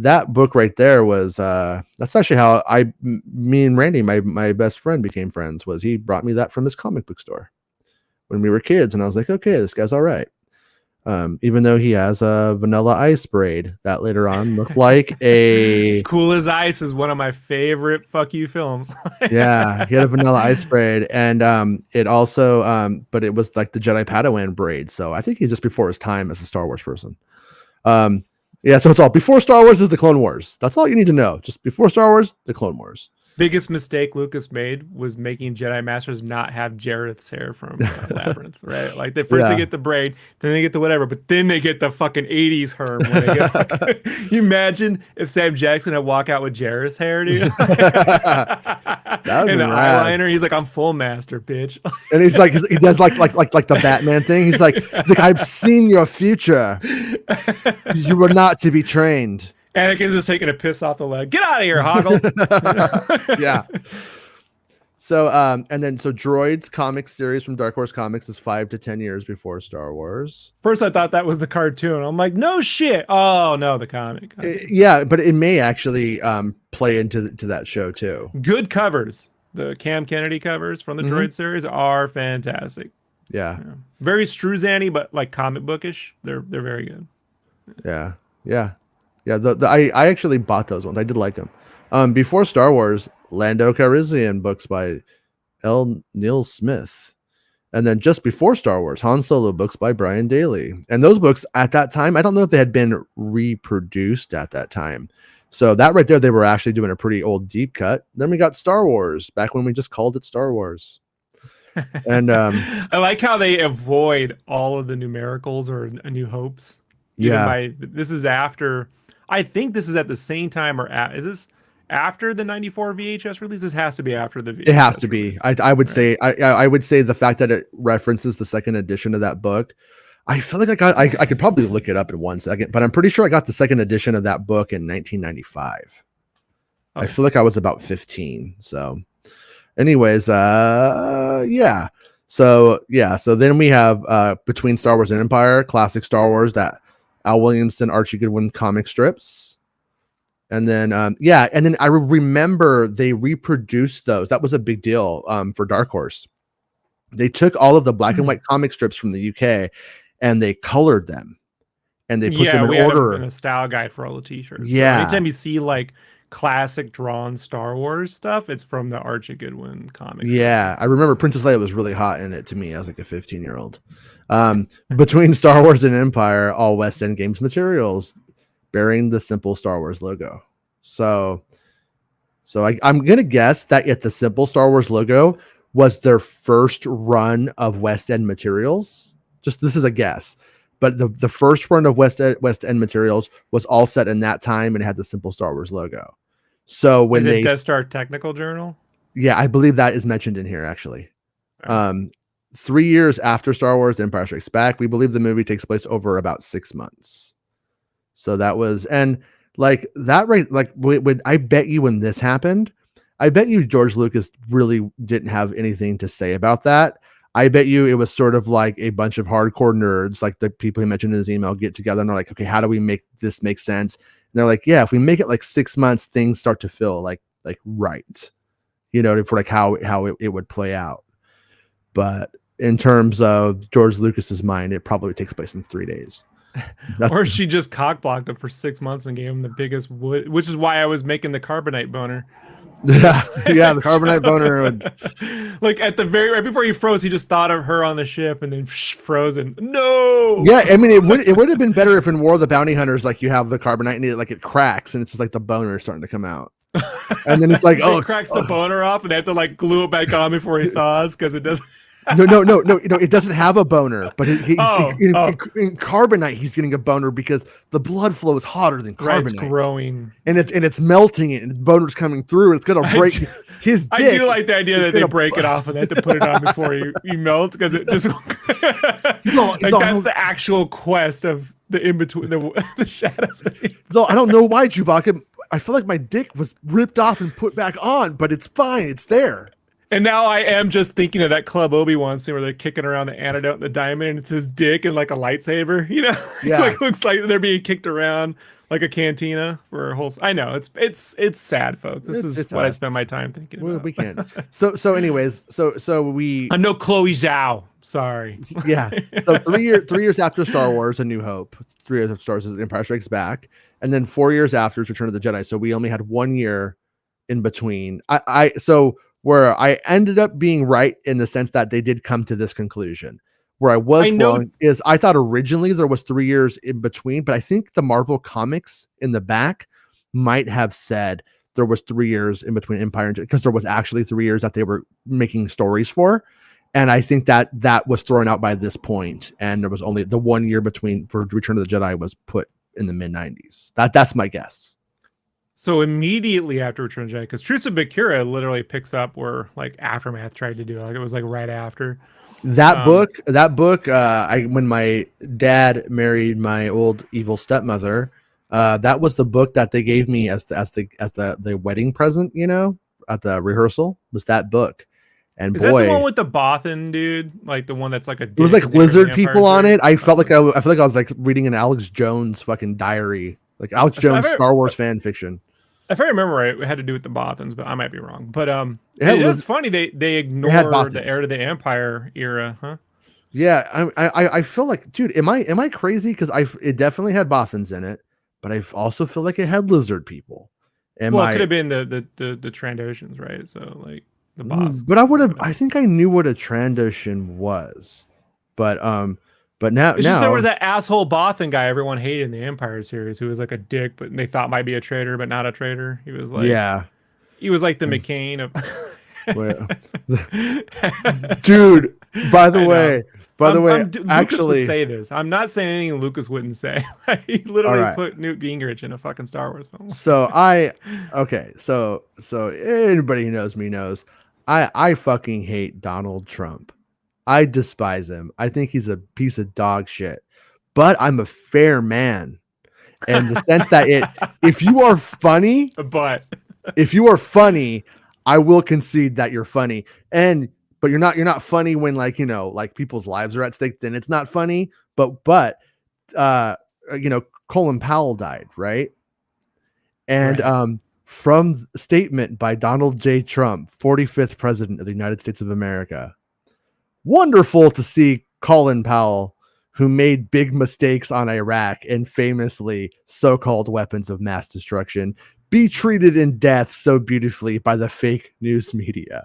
that book right there was that's actually how me and Randy, my best friend, became friends. Was he brought me that from his comic book store when we were kids, and I was like, okay, this guy's all right. Even though he has a Vanilla Ice braid that later on looked like a Cool as Ice is one of my favorite fuck you films. Yeah, he had a Vanilla Ice braid, and it also but it was like the Jedi Padawan braid. So I think he's just before his time as a Star Wars person. Yeah, so it's all before Star Wars is the Clone Wars. That's all you need to know. Just before Star Wars, the Clone Wars. Biggest mistake Lucas made was making Jedi Masters not have Jareth's hair from Labyrinth, right? Like they first they get the braid, then they get the whatever, but then they get the fucking 80s Herm. When they get you imagine if Sam Jackson had walk out with Jareth's hair, dude? And the eyeliner, he's like, I'm full master, bitch. And he's like, he does like the Batman thing. He's like, I've seen your future. You were not to be trained. Anakin's just taking a piss off the leg. Get out of here, Hoggle. Yeah. So, and then Droids comic series from Dark Horse Comics is 5 to 10 years before Star Wars. First, I thought that was the cartoon. I'm like, no shit. Oh no, the comic. Yeah, but it may actually play into that show too. Good covers. The Cam Kennedy covers from the Droid series are fantastic. Yeah. Very Struzan-y, but like comic bookish. They're very good. Yeah. I actually bought those ones. I did like them. Before Star Wars, Lando Calrissian books by L. Neil Smith, and then just before Star Wars, Han Solo books by Brian Daley. And those books at that time, I don't know if they had been reproduced at that time. So that right there, they were actually doing a pretty old deep cut. Then we got Star Wars back when we just called it Star Wars. And I like how they avoid all of the numericals or A New Hopes. This is after. I think this is at the same time, or is this after the 94 VHS release? This has to be after the VHS. It has to be. I would say I would say the fact that it references the second edition of that book. I feel like I could probably look it up in 1 second, but I'm pretty sure I got the second edition of that book in 1995. Okay. I feel like I was about 15. So anyways, yeah. So then we have between Star Wars and Empire, classic Star Wars, that Al Williamson, Archie Goodwin comic strips. And then, and then I remember they reproduced those. That was a big deal for Dark Horse. They took all of the black and white comic strips from the UK and they colored them. And they put them in order. In a style guide for all the t-shirts. Yeah. So anytime you see like classic drawn Star Wars stuff, it's from the Archie Goodwin comic. Yeah. I remember Princess Leia was really hot in it to me. I was like a 15-year-old. Between Star Wars and Empire, all West End Games materials bearing the simple Star Wars logo. So I'm gonna guess that the simple Star Wars logo was their first run of West End materials. Just this is a guess, but the first run of West End materials was all set in that time and had the simple Star Wars logo. So when they Death Star Technical Journal, I believe that is mentioned in here actually. 3 years after Star Wars Empire Strikes Back, we believe the movie takes place over about 6 months. So that was, and like that, right? Like when I bet you when this happened, I bet you George Lucas really didn't have anything to say about that. I bet you it was sort of like a bunch of hardcore nerds, like the people he mentioned in his email, get together and they're like, okay, how do we make this make sense? And they're like, yeah, if we make it like 6 months, things start to feel like right, for like how it would play out. But in terms of George Lucas's mind, it probably takes place in 3 days. Or she just cockblocked him for 6 months and gave him the biggest wood, which is why I was making the carbonite boner. Yeah, the carbonite boner would... Like at the right before he froze, he just thought of her on the ship and then frozen. No. Yeah, I mean it would have been better if in War of the Bounty Hunters, like you have the carbonite and it cracks and it's just like the boner starting to come out. And then it's like, it cracks the boner off and they have to like glue it back on before he thaws because it doesn't. No. It doesn't have a boner, but he's in carbonite. He's getting a boner because the blood flow is hotter than carbonite. Right, it's growing, and it's melting it, and the boner's coming through, and it's gonna break his dick. I do like the idea that they break it off and they have to put it on before you melt, because it just that's the actual quest of the in between the shadows. So I don't know why, Chewbacca. I feel like my dick was ripped off and put back on, but it's fine. It's there. And now I am just thinking of that Club Obi-Wan scene where they're kicking around the antidote and the diamond, and it's his dick and like a lightsaber, you know? Yeah. Like, looks like they're being kicked around like a cantina for a whole. I know it's sad, folks. This is what I spend my time thinking about. We can't. So anyways, so we. I'm no Chloe Zhao. Sorry. Yeah. So 3 years after Star Wars: A New Hope, 3 years after Star Wars: Empire Strikes Back, and then 4 years after Return of the Jedi. So we only had 1 year in between. So where I ended up being right in the sense that they did come to this conclusion. Where I was wrong is I thought originally there was 3 years in between, but I think the Marvel comics in the back might have said there was 3 years in between Empire and Jedi, because there was actually 3 years that they were making stories for. And I think that was thrown out by this point, and there was only the 1 year between for Return of the Jedi was put in the mid-90s. That's my guess. So immediately after Return of the Jedi, because Truths of Bakura literally picks up where like Aftermath tried to do. Like it was like right after. That book, when my dad married my old evil stepmother, that was the book that they gave me as the wedding present, you know, at the rehearsal, was that book. And is that the one with the Bothan dude? Like the one that's like a it was like lizard people on it. I felt like I feel like I was like reading an Alex Jones fucking diary, like Alex Jones Star Wars fan fiction. If I remember right, it had to do with the Bothans, but I might be wrong. But it is funny they ignored the Heir to the Empire era, huh? Yeah, I feel like, dude, am I crazy? Because it definitely had Bothans in it, but I also feel like it had lizard people. It could have been the Trandoshans, right? So like the boss. But I think I knew what a Trandoshan was, but now it's just there was that asshole Bothan guy everyone hated in the Empire series who was like a dick, but they thought might be a traitor, but not a traitor. He was like, he was like the McCain of. Dude, by the way, Lucas would say this. I'm not saying anything Lucas wouldn't say. He literally put Newt Gingrich in a fucking Star Wars film. So anybody who knows me knows I fucking hate Donald Trump. I despise him. I think he's a piece of dog shit. But I'm a fair man. In the sense that if you are funny, I will concede that you're funny. But you're not funny when, like, you know, like people's lives are at stake, then it's not funny. But you know, Colin Powell died, right? And from a statement by Donald J. Trump, 45th president of the United States of America. Wonderful to see Colin Powell, who made big mistakes on Iraq and famously so-called weapons of mass destruction, be treated in death so beautifully by the fake news media.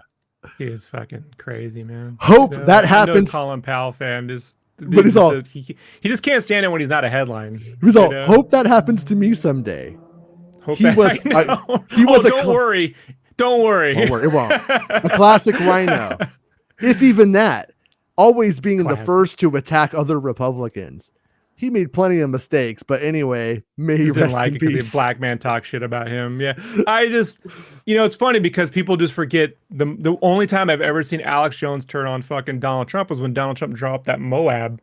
He is fucking crazy, man. Hope that happens. Colin Powell fan but he's all, he just can't stand it when he's not a headline. He's all, hope that happens to me someday. Don't worry. It won't. A classic rhino. If even that. Always being the first to attack other Republicans. He made plenty of mistakes, but anyway, may he didn't like it because a black man talk shit about him. Yeah, I just, you know, it's funny because people just forget the only time I've ever seen Alex Jones turn on fucking Donald Trump was when Donald Trump dropped that Moab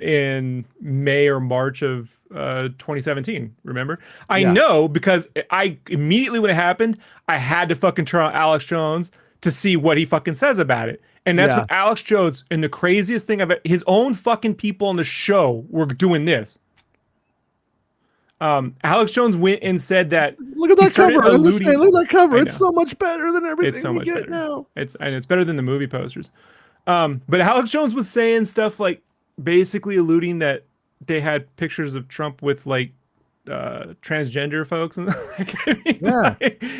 in May or March of 2017. Remember? I know because I immediately when it happened, I had to fucking turn on Alex Jones to see what he fucking says about it. And that's when Alex Jones, and the craziest thing of it, his own fucking people on the show were doing this. Alex Jones went and said that. Look at that cover. Look at that cover. It's so much better than everything we get now. It's better than the movie posters. But Alex Jones was saying stuff like basically alluding that they had pictures of Trump with like transgender folks, and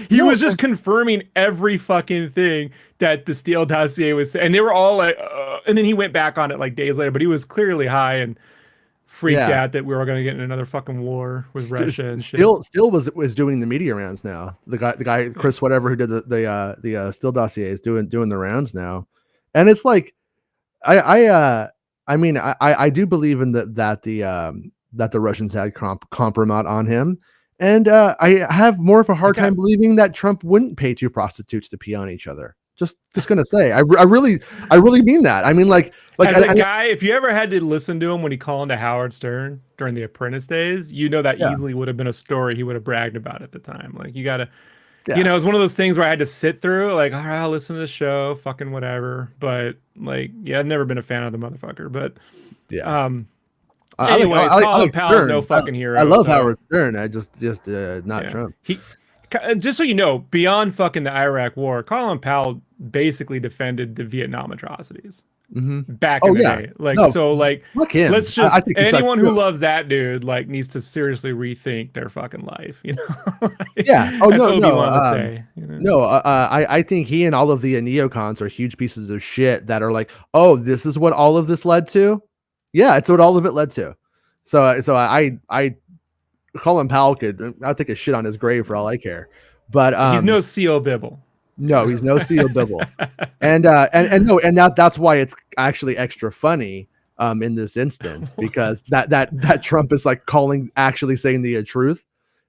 he was just confirming every fucking thing that the Steele dossier was saying, and they were all like and then he went back on it like days later, but he was clearly high and freaked out that we were going to get in another fucking war with Russia and shit. Steele was doing the media rounds now. The guy Chris whatever who did the Steele dossier is doing the rounds now, and it's like I mean, I do believe in that the Russians had compromise on him, and I have more of a hard time believing that Trump wouldn't pay two prostitutes to pee on each other. Just gonna say, I really mean that. I mean, like as a guy, if you ever had to listen to him when he called into Howard Stern during the Apprentice days, you know that easily would have been a story he would have bragged about at the time. Like you gotta. Yeah. You know, it's one of those things where I had to sit through, like, all right, I'll listen to the show, fucking whatever. But like, yeah, I've never been a fan of the motherfucker. But yeah. Anyways, Colin Powell's no fucking hero. I love Howard Stern. I just not Trump. He just so you know, beyond fucking the Iraq War, Colin Powell basically defended the Vietnam atrocities. Back in the day, like let's just anyone who loves that dude like needs to seriously rethink their fucking life, you know. Yeah. Oh no. I think he and all of the neocons are huge pieces of shit that are like, oh, this is what all of this led to. Yeah, it's what all of it led to. So I Colin Powell I'll take a shit on his grave for all I care, but he's no C.O. Bibble. No, he's no C.O. Bibble. And that's why it's actually extra funny in this instance, because that Trump is like actually saying the truth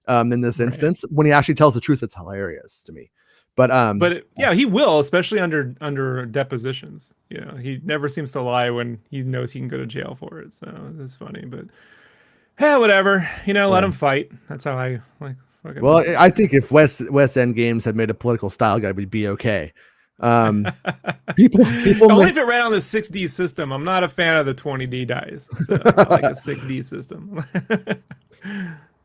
in this instance. When he actually tells the truth, it's hilarious to me. But he will, especially under depositions. You know, he never seems to lie when he knows he can go to jail for it. So it's funny, but whatever. You know, let him fight. That's how I like. Well, I think if West End Games had made a political style guide, we'd be okay. People only if it ran on the 6D system. I'm not a fan of the 20D dice. So I like a 6D system.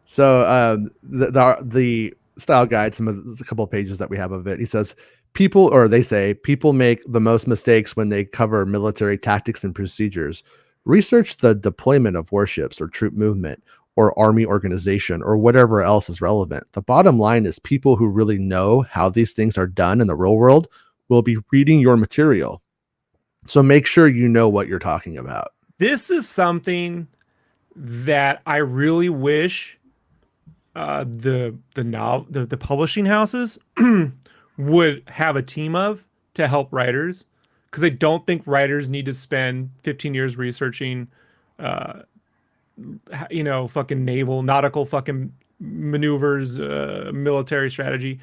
So the style guide, a couple of pages that we have of it. He says they say people make the most mistakes when they cover military tactics and procedures. Research the deployment of warships or troop movement or army organization or whatever else is relevant. The bottom line is people who really know how these things are done in the real world will be reading your material. So make sure you know what you're talking about. This is something that I really wish the publishing houses would have a team of to help writers, because I don't think writers need to spend 15 years researching fucking nautical fucking maneuvers, military strategy.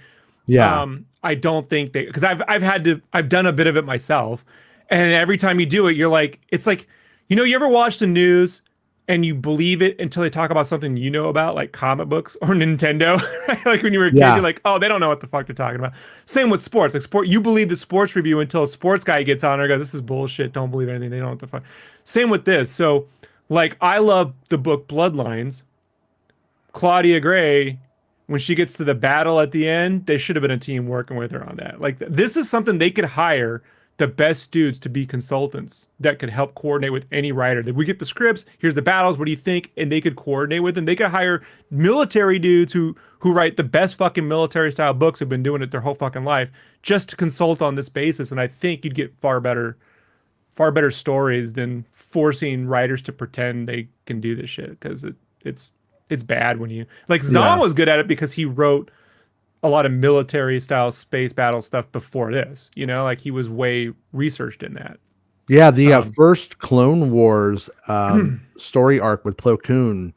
Yeah. I don't think because I've done a bit of it myself, and every time you do it, you're like, it's like, you ever watch the news and you believe it until they talk about something you know about, like comic books or Nintendo. Like when you were a kid, you're like, oh, they don't know what the fuck they're talking about. Same with sports. Like you believe the sports review until a sports guy gets on and goes, this is bullshit. Don't believe anything. They don't know what the fuck. Same with this. So like, I love the book Bloodlines. Claudia Gray, when she gets to the battle at the end, there should have been a team working with her on that. Like, this is something they could hire the best dudes to be consultants that could help coordinate with any writer. That we get the scripts, here's the battles, what do you think? And they could coordinate with them. They could hire military dudes who write the best fucking military style books, who've been doing it their whole fucking life, just to consult on this basis. And I think you'd get far better stories than forcing writers to pretend they can do this shit, because it's bad when you like. Zahn was good at it because he wrote a lot of military style space battle stuff before this, like he was way researched in that. Yeah, the first Clone Wars story arc with Plo Koon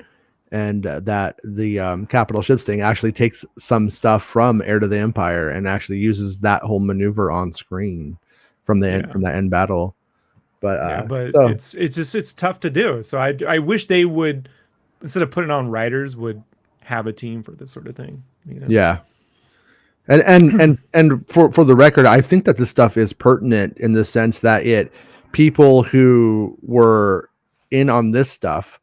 and that the capital ships thing actually takes some stuff from Heir to the Empire and actually uses that whole maneuver on screen from that end battle. But it's tough to do. So I wish they would, instead of putting on writers, would have a team for this sort of thing. Yeah. And for the record, I think that this stuff is pertinent in the sense that people who were in on this stuff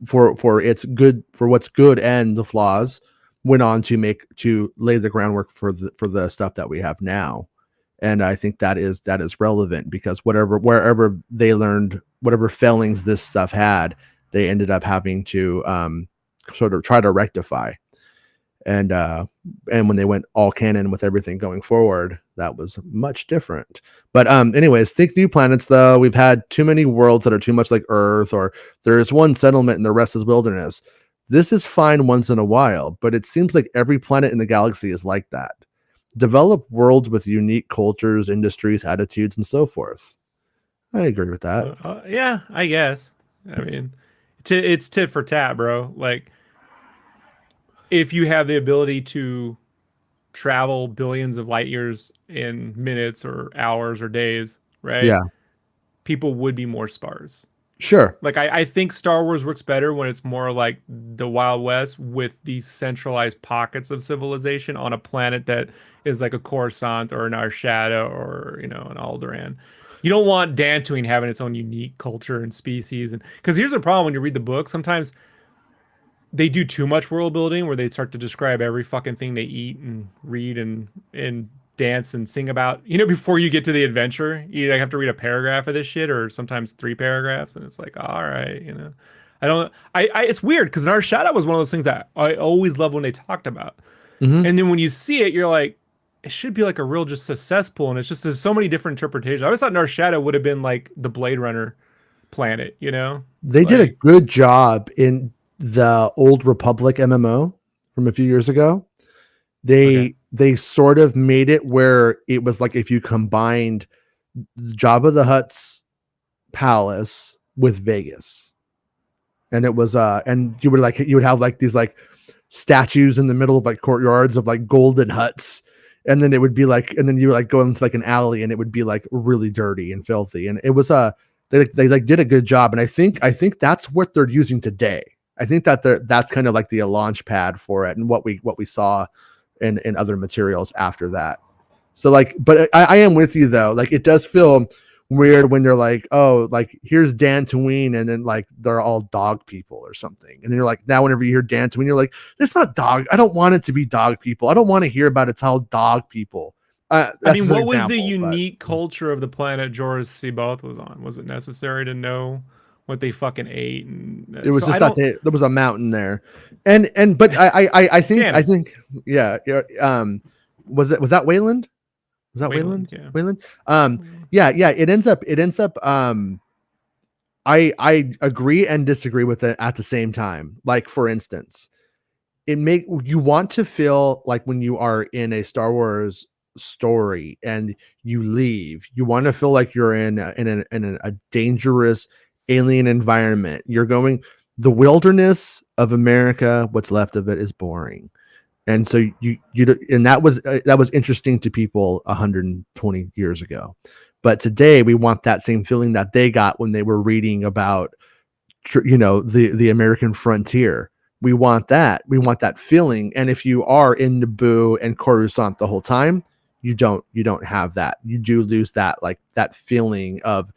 for its good, for what's good and the flaws, went on to lay the groundwork for the stuff that we have now. And I think that is relevant, because wherever they learned, whatever failings this stuff had, they ended up having to sort of try to rectify. And when they went all canon with everything going forward, that was much different. But anyways, think new planets, though. We've had too many worlds that are too much like Earth, or there is one settlement and the rest is wilderness. This is fine once in a while, but it seems like every planet in the galaxy is like that. Develop worlds with unique cultures, industries, attitudes, and so forth. I agree with that. Yeah, I guess. I mean, it's tit for tat, bro. Like, if you have the ability to travel billions of light years in minutes or hours or days, right? Yeah, People would be more sparse. sure. Like, I think Star Wars works better when it's more like the Wild West with these centralized pockets of civilization on a planet that is like a Coruscant or an Arshada or, an Alderaan. You don't want Dantooine having its own unique culture and species. And because here's the problem when you read the book, sometimes they do too much world building where they start to describe every fucking thing they eat and read and dance and sing about. Before you get to the adventure, you like have to read a paragraph of this shit or sometimes 3 paragraphs, and it's like, all right. I don't. It's weird because our shout out was one of those things that I always loved when they talked about, Hmm. and then when you see it, you're like, it should be like a real just a cesspool, and it's just there's so many different interpretations. I always thought Nar Shadow would have been like the Blade Runner planet, They did a like good job in the Old Republic MMO from a few years ago. okay. They sort of made it where it was like if you combined Jabba the Hutt's palace with Vegas, and it was and you would have like these like statues in the middle of like courtyards of like golden huts, and then it would be like, and then you would like go into like an alley and it would be like really dirty and filthy, and it was they like did a good job, and I think that's what they're using today. I think that that's kind of like the launch pad for it, and what we saw in other materials after that. So like, but I am with you though. Like it does feel weird when they're like, oh, like here's Dantooine, and then like they're all dog people or something. And then you're like, now whenever you hear Dantooine, you're like, it's not dog. I don't want it to be dog people. I don't want to hear about it's all dog people. I That's mean, just an what was the example, but unique culture of the planet Jorah's C'baoth was on? Was it necessary to know what they fucking ate? And it was so I just that don't. there was a mountain there, and but I Tannis. think yeah, was that Wayland? Was that Wayland, Wayland? yeah. Wayland? Wayland. Yeah. It ends up. I agree and disagree with it at the same time. Like for instance, you want to feel like when you are in a Star Wars story and you leave, you want to feel like you're in a dangerous alien environment. You're going the wilderness of America. What's left of it is boring, and so and that was interesting to people 120 years ago, but today we want that same feeling that they got when they were reading about the American frontier. We want that feeling, and if you are in Naboo and Coruscant the whole time, you don't have that. You do lose that, like that feeling of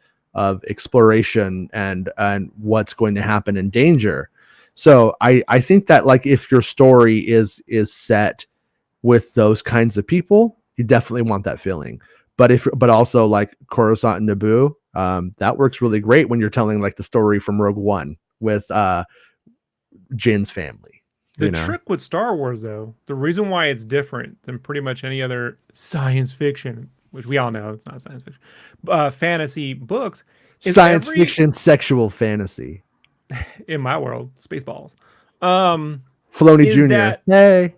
exploration and what's going to happen in danger. So I think that like if your story is set with those kinds of people, you definitely want that feeling. But also like Coruscant and Naboo, that works really great when you're telling like the story from Rogue One with Jin's family. The You know, trick with Star Wars, though, the reason why it's different than pretty much any other science fiction, which we all know it's not science fiction, fantasy books, is science fiction, sexual fantasy. in my world, Spaceballs, um, Filoni is Jr. that Hey,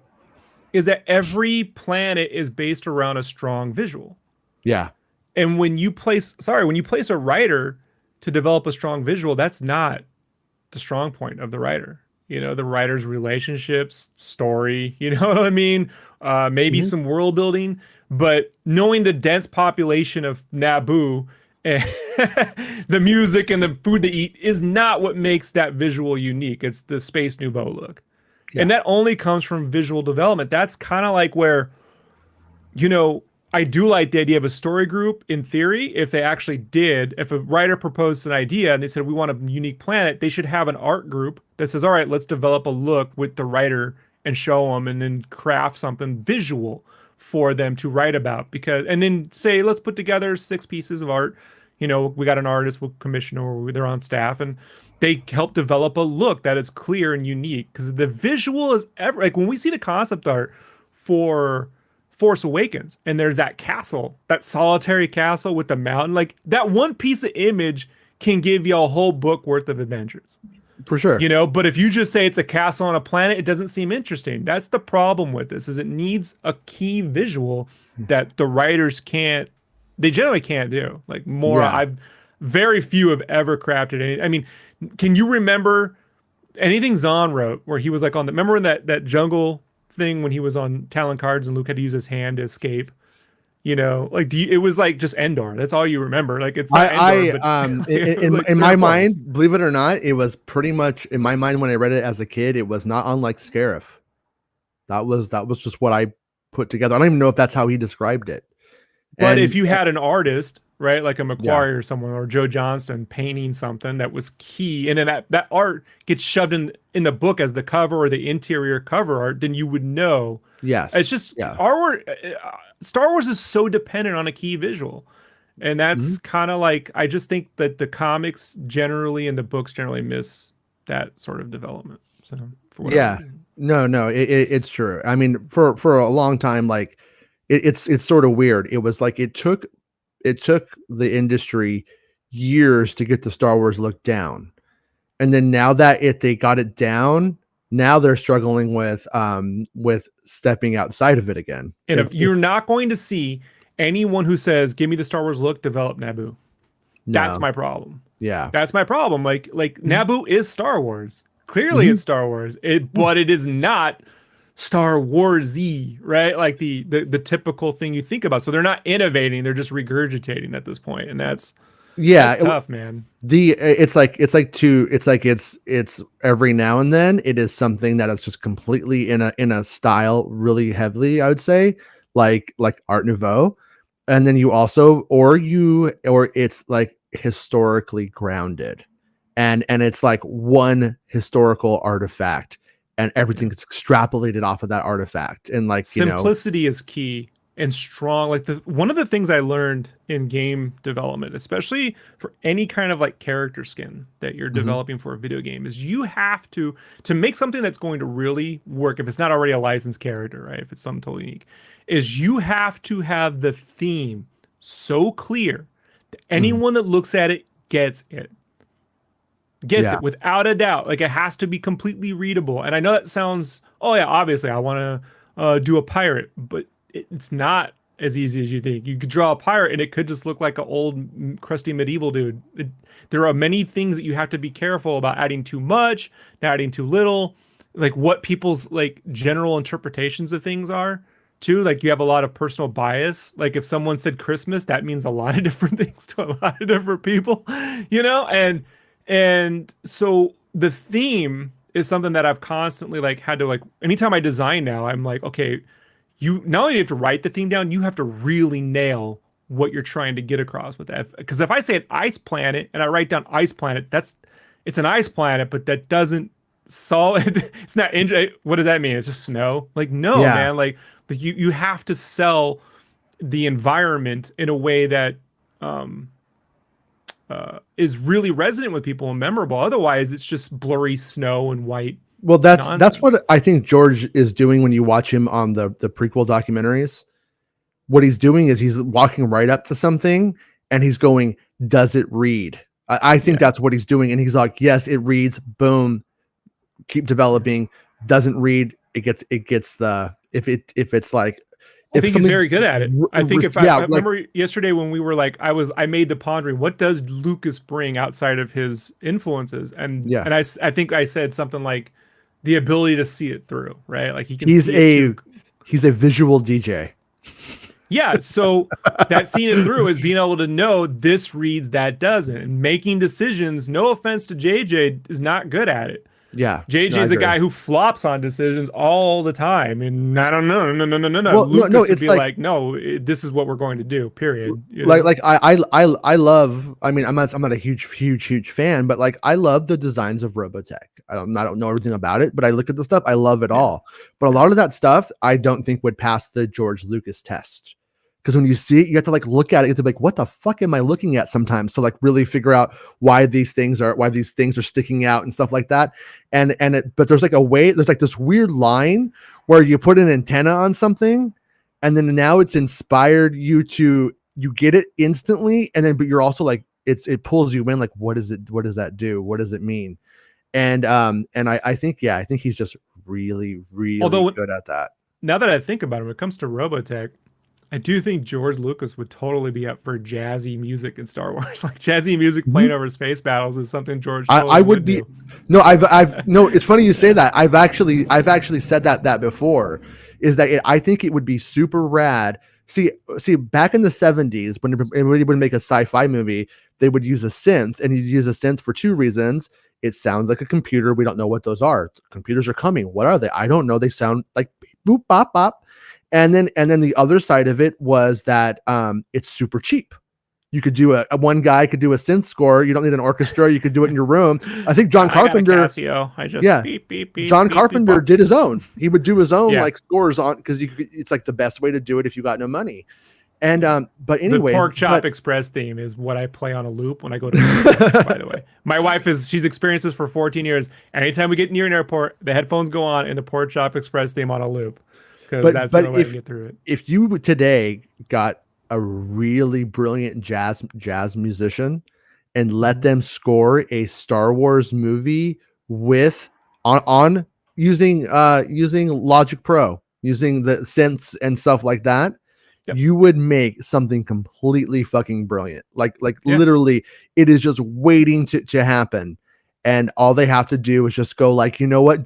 is that every planet is based around a strong visual. yeah, And when you place a writer to develop a strong visual, that's not the strong point of the writer. The writer's relationships, story, you know what I mean? Maybe mhm, some world building, but knowing the dense population of Naboo and the music and the food they eat is not what makes that visual unique. It's the Space Nouveau look. And yeah, that only comes from visual development. That's kind of like where you know, I do like the idea of a story group in theory. If they actually did, if a writer proposed an idea and they said, we want a unique planet, they should have an art group that says, all right, let's develop a look with the writer and show them and then craft something visual for them to write about. And then say, let's put together 6 pieces of art. We got an artist we'll commission or they're on staff and they help develop a look that is clear and unique because the visual is like when we see the concept art for Force Awakens, and there's that castle, that solitary castle with the mountain. Like that one piece of image can give you a whole book worth of adventures. for sure. But if you just say it's a castle on a planet, it doesn't seem interesting. That's the problem with this, is it needs a key visual that the writers can't, they generally can't do. Like more, Yeah, very few have ever crafted any. I mean, can you remember anything Zahn wrote where he was like on the, remember in that jungle thing when he was on Talon Cards and Luke had to use his hand to escape? You know, like it was like just Endor. That's all you remember. Like it's not Endor, but it was like in my very close. mind, believe it or not, it was pretty much in my mind when I read it as a kid. It was not unlike Scarif. That was just what I put together. I don't even know if that's how he described it. But And if you had an artist, right, like a yeah, Macquarie or someone or Joe Johnston painting something that was key, and then that art gets shoved in the book as the cover or the interior cover art, then you would know. It's yes, just yeah, our Star Wars is so dependent on a key visual. And mhm. that's kind of like I just think that the comics generally and the books generally miss that sort of development. So for whatever Yeah. reason. No, it's true. I mean, for a long time, like it's sort of weird. It was like it took the industry years to get the Star Wars look down. And then now that they got it down, now they're struggling with stepping outside of it again. And if you're It's not going to see anyone who says, "Give me the Star Wars look," develop Naboo. That's no. my problem. Yeah. That's my problem. Like Mhm. Naboo is Star Wars. Clearly, Mhm. it's Star Wars. Yeah. But it is not Star Warsy, right? Like the typical thing you think about. So they're not innovating; they're just regurgitating at this point, and that's Yeah, tough, man. it's every now and then it is something that is just completely in a style really heavily, I would say, like Art Nouveau. And then you also or it's like historically grounded, and it's like one historical artifact, and everything Yeah. gets extrapolated off of that artifact, and Simplicity is key and strong. Like the one of the things I learned in game development, especially for any kind of like character skin that you're mhm, developing for a video game, is you have to make something that's going to really work. If it's not already a licensed character, right? If it's something totally unique, is you have to have the theme so clear that mhm, anyone that looks at it gets it. Gets yeah, it without a doubt. Like it has to be completely readable. And I know that sounds, oh yeah, obviously I want to do a pirate, but it's not as easy as you think. You could draw a pirate and it could just look like an old crusty medieval dude. There are many things that you have to be careful about adding too much, not adding too little, like what people's like general interpretations of things are too. Like you have a lot of personal bias. Like if someone said Christmas, that means a lot of different things to a lot of different people, you know? And so the theme is something that I've constantly like had to like anytime I design now, I'm like, okay, you not only have to write the theme down, you have to really nail what you're trying to get across with that. Because if I say an ice planet and I write down ice planet, it's an ice planet, but that doesn't solve it. It's not what does that mean? It's just snow. Like, no, yeah. man. Like you have to sell the environment in a way that um is really resonant with people and memorable. Otherwise, it's just blurry snow and white Well, that's nonsense. what I think George is doing when you watch him on the prequel documentaries. What he's doing is he's walking right up to something and he's going, "Does it read?" I think Yeah. that's what he's doing, and he's like, "Yes, it reads." Boom, keep Yeah. developing. Doesn't read, it gets the if it's like I if think he's something's very good at it. I think if yeah, I like remember yesterday when we were like, I made the pondering, what does Lucas bring outside of his influences? yeah, I think I said something like the ability to see it through, right? Like he can he's see it to a the he's a visual DJ. yeah. So that seeing it through is being able to know this reads, that doesn't, and making decisions. No offense to JJ, is not good at it. Yeah, no, I JJ's a agree. guy who flops on decisions all the time, and I don't know, no. Well, no, Lucas would it's be like like, no, this is what we're going to do. Period. You like know? like I love. I mean, I'm not a huge fan, but like I love the designs of Robotech. I don't know everything about it, but I look at the stuff. I love it Yeah, all. But a yeah. lot of that stuff I don't think would pass the George Lucas test. Because when you see it, you have to like look at it. You have to be like, what the fuck am I looking at sometimes to like really figure out why these things are sticking out and stuff like that. But there's like there's like this weird line where you put an antenna on something, and then now it's inspired you get it instantly, and then but you're also like it pulls you in like what does that do, what does it mean? And I think I think he's just really Although good at that. now that I think about it, when it comes to Robotech, I do think George Lucas would totally be up for jazzy music in Star Wars. Like jazzy music playing Mhm. over space battles is something George I totally would would be do. no, I've no. It's funny you say that. I've actually said that before. Is that I think it would be super rad. See, back in the '70s, when anybody would make a sci-fi movie, they would use a synth, and you'd use a synth for two reasons. It sounds like a computer. We don't know what those are. Computers are coming. What are they? I don't know. They sound like beep, boop, bop, bop. And then the other side of it was that it's super cheap. You could do a one guy could do a synth score. You don't need an orchestra. You could do it in your room. I think John I got a Carpenter, Casio. I just yeah, beep beep beep John beep beep Carpenter bop. did his own. He would do his own Yeah. like scores on because it's like the best way to do it if you got no money. And but The anyways, Pork Chop but Express theme is what I play on a loop when I go to the airport, by the way. My wife she's experienced this for 14 years. Anytime we get near an airport, the headphones go on and the Pork Chop Express theme on a loop. Because that's the only way I can get through it. if you today got a really brilliant jazz musician and let them score a Star Wars movie with on using Logic Pro, using the synths and stuff like that, Yep. you would make something completely fucking brilliant. Like Yeah. literally, it is just waiting to happen, and all they have to do is just go like, you know what,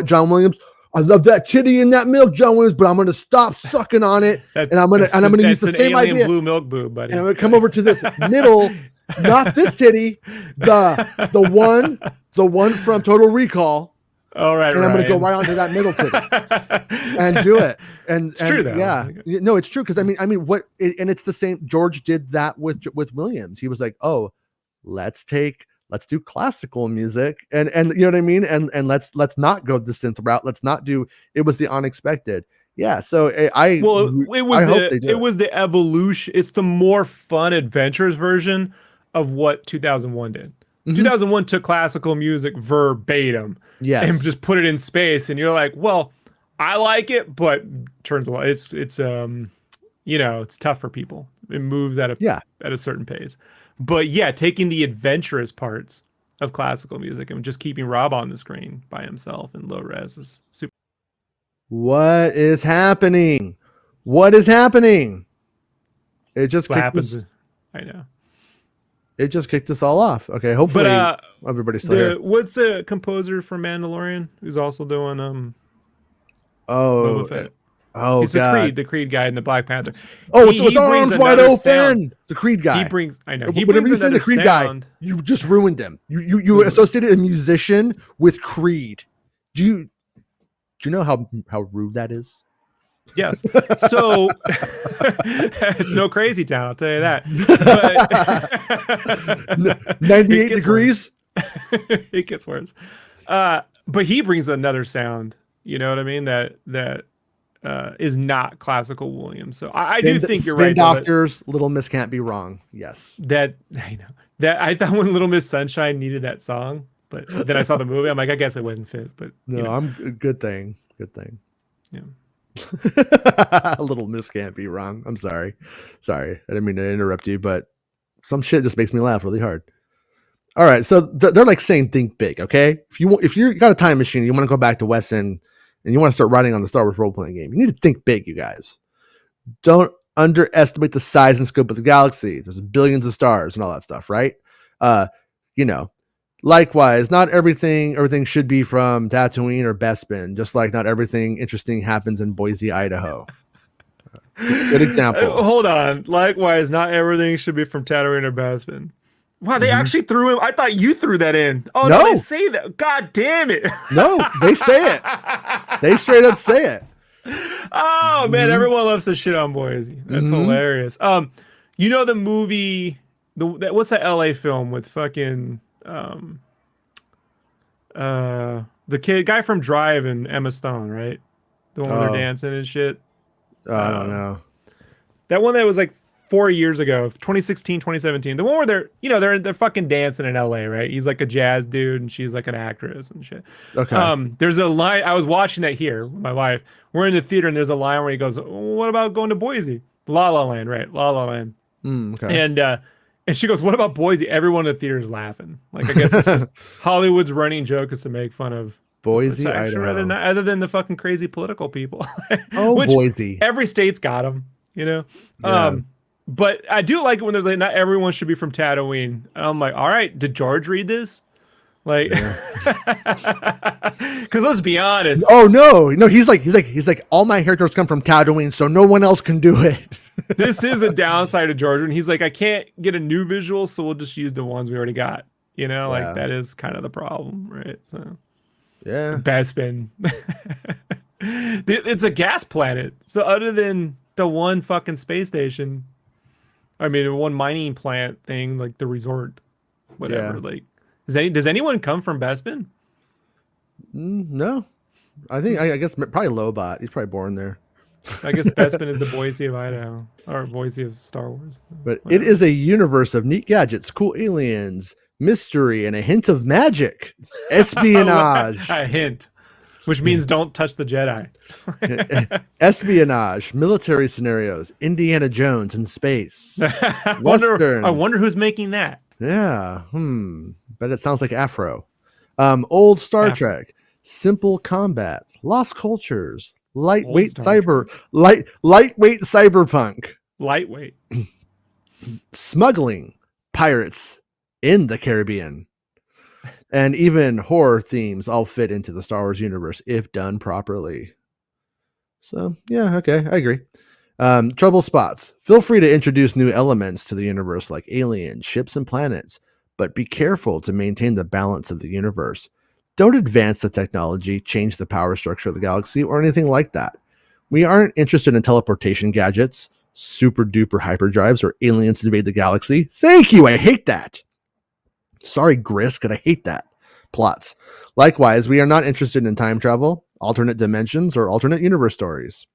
John Williams. I love that titty in that milk, John Williams, but I'm gonna stop sucking on it, and I'm gonna use the same idea. Blue milk boob, buddy. And I'm gonna come over to this middle, not this titty, the one from Total Recall. All right, and I'm gonna go right onto that middle titty and do it. And it's true though. Yeah, no, it's true because I mean, what? And it's the same. George did that with Williams. He was like, oh, let's do classical music and you know what I mean, and let's not go the synth route. Let's not do. It was the unexpected. Yeah, so it was the evolution. It's the more fun, adventurous version of what 2001 did. Mm-hmm. 2001 took classical music verbatim, yes, and just put it in space, and you're like, well, I like it, but turns a lot. It's it's tough for people. It moves at a certain pace. But yeah, taking the adventurous parts of classical music and just keeping Rob on the screen by himself in low res is super. What is happening? What is happening? It just I know. It just kicked us all off. Okay, hopefully everybody's still here. What's the composer from Mandalorian who's also doing Boba Fett? Oh, he's God. the Creed guy in the Black Panther. With arms wide open. The Creed guy. He brings Whenever you say the Creed guy, you just ruined him. You associated a musician with Creed. Do you know how rude that is? Yes. So it's no crazy town, I'll tell you that. But 98 degrees. It gets worse. But he brings another sound, you know what I mean? That is not classical Williams. So I do think you're right. Doctors, Little Miss Can't Be Wrong. Yes. That I know. That I thought when Little Miss Sunshine needed that song, but then I saw the movie. I'm like, I guess it wouldn't fit. But no, I'm good thing. Yeah. Little Miss Can't Be Wrong. I'm sorry. I didn't mean to interrupt you, but some shit just makes me laugh really hard. All right, so they're like saying think big, okay? If you got a time machine, you want to go back to Wesson and you want to start writing on the Star Wars role playing game, you need to think big, you guys. Don't underestimate the size and scope of the galaxy. There's billions of stars and all that stuff, right? Likewise, not everything should be from Tatooine or Bespin, just like not everything interesting happens in Boise, Idaho. Good example. Hold on. Likewise, not everything should be from Tatooine or Bespin. Wow, they actually threw him. I thought you threw that in. Oh, no, they say that. God damn it. No, they say it. They straight up say it. Oh, man, everyone loves to shit on Boise. That's hilarious. You know the movie, what's that LA film with fucking... the guy from Drive and Emma Stone, right? The one where they're dancing and shit. I don't know. That one that was like 4 years ago, 2016, 2017. The one where they're fucking dancing in LA, right? He's like a jazz dude and she's like an actress and shit. Okay. There's a line, I was watching that here with my wife. We're in the theater and there's a line where he goes, what about going to Boise? La La Land, right? La La Land. Okay. And she goes, what about Boise? Everyone in the theater is laughing. Like, I guess it's just Hollywood's running joke is to make fun of Boise, Idaho. Other than the fucking crazy political people. Boise. Every state's got them. you know? Yeah. But I do like it when they're like, not everyone should be from Tatooine. And I'm like, all right, did George read this? Like, Yeah. because let's be honest, Oh no, he's like all my characters come from Tatooine, so no one else can do it. this is a downside of George. And he's like, I can't get a new visual, so we'll just use the ones we already got. You know, like Yeah. that is kind of the problem, right? So Yeah. Bespin. It's a gas planet. So other than the one fucking space station, I mean, one mining plant thing, like the resort, whatever. Yeah. Like, does anyone come from Bespin? No. I guess probably Lobot. He's probably born there. I guess Bespin is the Boise of Idaho, or Boise of Star Wars. But Whatever. it is a universe of neat gadgets, cool aliens, mystery, and a hint of magic. Espionage. A hint, which means don't touch the Jedi. Espionage, military scenarios, Indiana Jones in space. I Westerns. wonder who's making that. Yeah. But it sounds like Afro. Old Star Trek, simple combat, lost cultures, lightweight cyberpunk. Lightweight. Smuggling, pirates in the Caribbean. And even horror themes all fit into the Star Wars universe if done properly. So, yeah, okay, I agree. Trouble spots. Feel free to introduce new elements to the universe like aliens, ships, and planets, but be careful to maintain the balance of the universe. Don't advance the technology, change the power structure of the galaxy, or anything like that. We aren't interested in teleportation gadgets, super duper hyperdrives, or aliens invade the galaxy. Thank you, I hate that. Sorry, Grisk, but I hate that. Plots. Likewise, we are not interested in time travel, alternate dimensions, or alternate universe stories.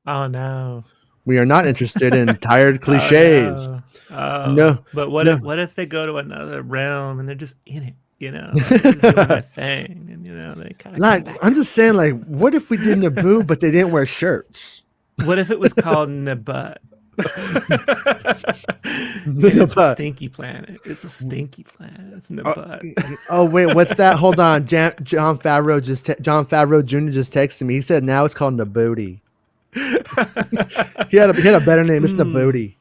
Oh no. We are not interested in tired cliches. No. But what if they go to another realm and they're just in it? You know, they're just doing their thing, and you know they kind of like. I'm just saying, like, what if we did Naboo, but they didn't wear shirts? What if it was called Nabut? It's a stinky planet. It's a stinky planet. It's Nabut. Oh wait, what's that? Hold on, John Favreau Jr. just texted me. He said now it's called Nabooty. he had a better name. It's Nabooty.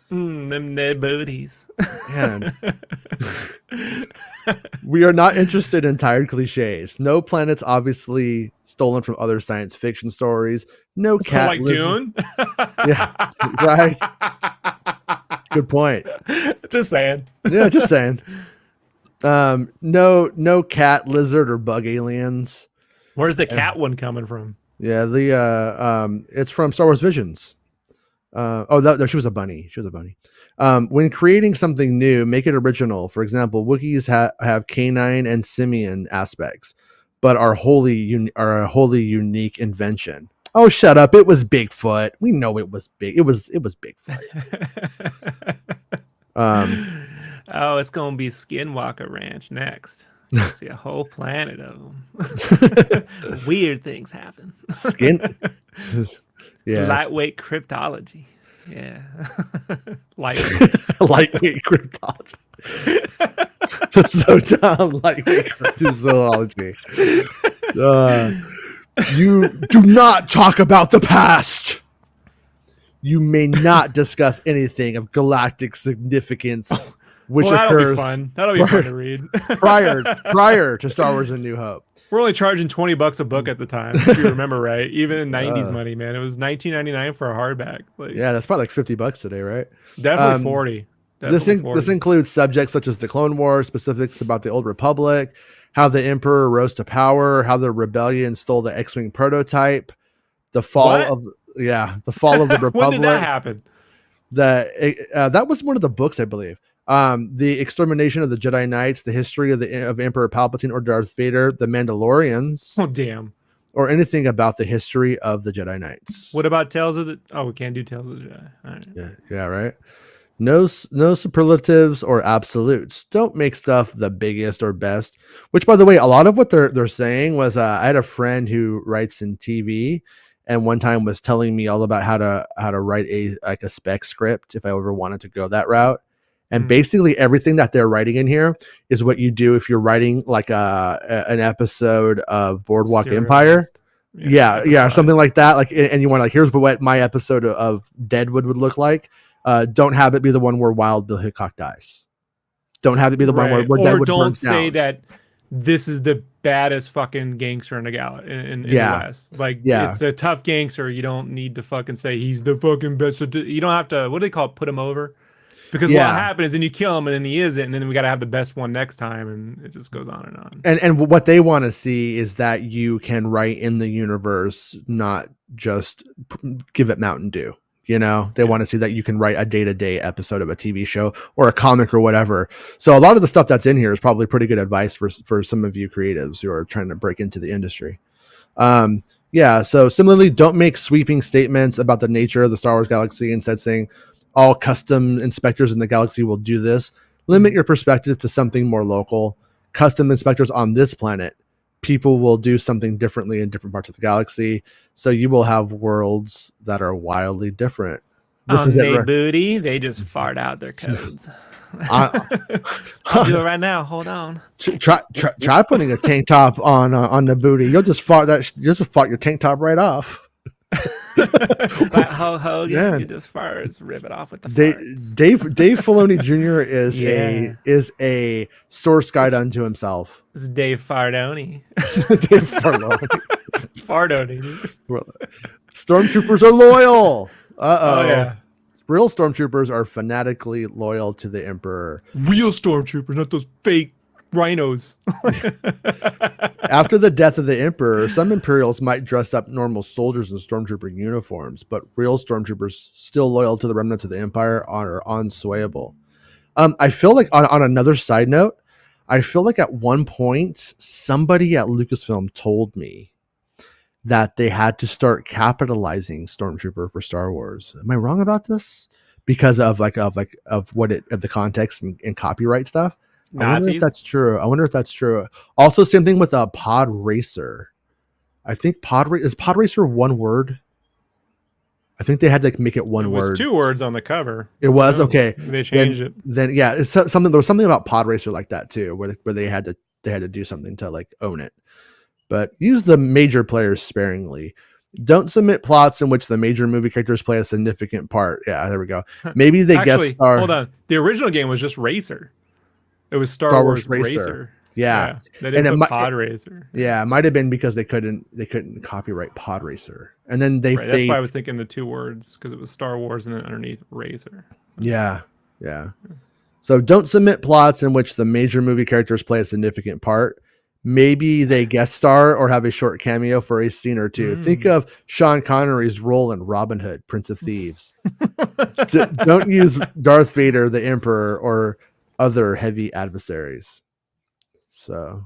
Them Nabooties. Man. We are not interested in tired cliches. No planets obviously stolen from other science fiction stories. No cat like Dune. Yeah, right. Good point. Just saying. Yeah, just saying. No cat, lizard, or bug aliens. Where's the cat one coming from? Yeah, it's from Star Wars Visions. No, she was a bunny. She was a bunny. When creating something new, make it original. For example, Wookiees have canine and simian aspects, but are a wholly unique invention. Oh, shut up! It was Bigfoot. We know it was big. It was Bigfoot. It's gonna be Skinwalker Ranch next. You see a whole planet of them. Weird things happen. It's lightweight cryptology. Yeah. Lightweight cryptology. That's so dumb. Lightweight cryptozoology. You do not talk about the past. You may not discuss anything of galactic significance, which occurs. That'll be fun to read. prior to Star Wars: A New Hope. We're only charging $20 a book at the time, if you remember right. Even in 90s money, man. It was $19.99 for a hardback. Yeah, that's probably like $50 today, right? Definitely 40. This includes subjects such as the Clone Wars, specifics about the Old Republic, how the Emperor rose to power, how the rebellion stole the X-Wing prototype, the fall of the fall of the Republic. When did that happen? That was one of the books, I believe. The extermination of the Jedi Knights, the history of Emperor Palpatine or Darth Vader, the Mandalorians. Oh, damn. Or anything about the history of the Jedi Knights. What about Tales of the... Oh, we can't do Tales of the Jedi. All right. Yeah, right. No superlatives or absolutes. Don't make stuff the biggest or best. Which, by the way, a lot of what they're saying was, I had a friend who writes in TV, and one time was telling me all about how to write a spec script if I ever wanted to go that route. And basically everything that they're writing in here is what you do if you're writing like an episode of Boardwalk Empire. Yeah, something like that. Like, and you want like, here's what my episode of Deadwood would look like. Don't have it be the one where Wild Bill Hickok dies. Don't have it be the one where or Deadwood don't burns say down. that this is the baddest fucking gangster in the West. Like, Yeah. it's a tough gangster. You don't need to fucking say he's the fucking best. You don't have to, what do they call it? Put him over. Because what happens is then you kill him and then he isn't, and then we got to have the best one next time, and it just goes on and on. And what they want to see is that you can write in the universe, not just give it Mountain Dew. You know, they want to see that you can write a day-to-day episode of a TV show or a comic or whatever. So a lot of the stuff that's in here is probably pretty good advice for some of you creatives who are trying to break into the industry. Yeah. So similarly, don't make sweeping statements about the nature of the Star Wars galaxy. Instead, saying all custom inspectors in the galaxy will do this. Limit your perspective to something more local. Custom inspectors on this planet, people will do something differently in different parts of the galaxy. So you will have worlds that are wildly different. This is it. Booty, they just fart out their codes. I'll do it right now. Hold on. Try putting a tank top on the booty. You'll just fart your tank top right off. Like Hogan, you just farts, rip it off with the farts. Dave Filoni Jr. is a source guide unto himself. This is Dave Fardoni. Dave Fardoni. Fardoni. Stormtroopers are loyal. Oh yeah. Real stormtroopers are fanatically loyal to the Emperor. Real stormtroopers, not those fake rhinos. After the death of the Emperor, some Imperials might dress up normal soldiers in stormtrooper uniforms, but real stormtroopers still loyal to the remnants of the Empire are unswayable. I feel like on another side note, I feel like at one point somebody at Lucasfilm told me that they had to start capitalizing Stormtrooper for Star Wars. Am I wrong about this? Because of the context and copyright stuff. Nazis? I wonder if that's true. Also, same thing with a pod racer. I think is pod racer one word. I think they had to make it one word. It was 2 words on the cover. It was okay. They changed it. Then yeah, it's something. There was something about pod racer like that too, where they had to do something to like own it. But use the major players sparingly. Don't submit plots in which the major movie characters play a significant part. Yeah, there we go. Maybe they guest star. Hold on. The original game was just Racer. It was Star Wars Racer. Yeah. They didn't put Pod Racer. Yeah, it might have been because they couldn't copyright Pod Racer. And then that's why I was thinking the 2 words, because it was Star Wars and then underneath Racer. Yeah. So don't submit plots in which the major movie characters play a significant part. Maybe they guest star or have a short cameo for a scene or two. Think of Sean Connery's role in Robin Hood, Prince of Thieves. Don't use Darth Vader, the Emperor, or other heavy adversaries. So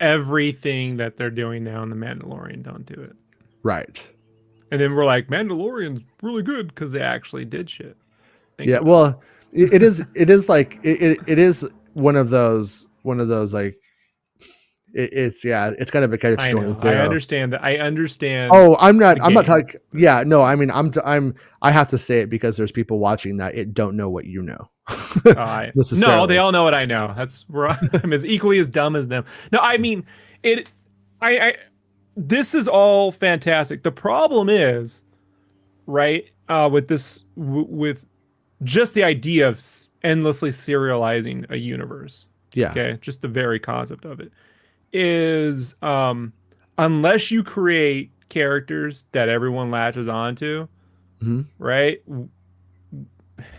everything that they're doing now in The Mandalorian, don't do it. Right. And then we're like, Mandalorian's really good because they actually did shit. Well, it is like it is one of those like it's kind of a catch. I understand that. I understand. Oh, I'm not talking. Yeah, no, I mean, I have to say it because there's people watching that don't know what you know. No, they all know what I know. I'm as equally as dumb as them. No, I mean it. This is all fantastic. The problem is, right, with this, with just the idea of endlessly serializing a universe. Yeah. Okay. Just the very concept of it is, unless you create characters that everyone latches onto, right?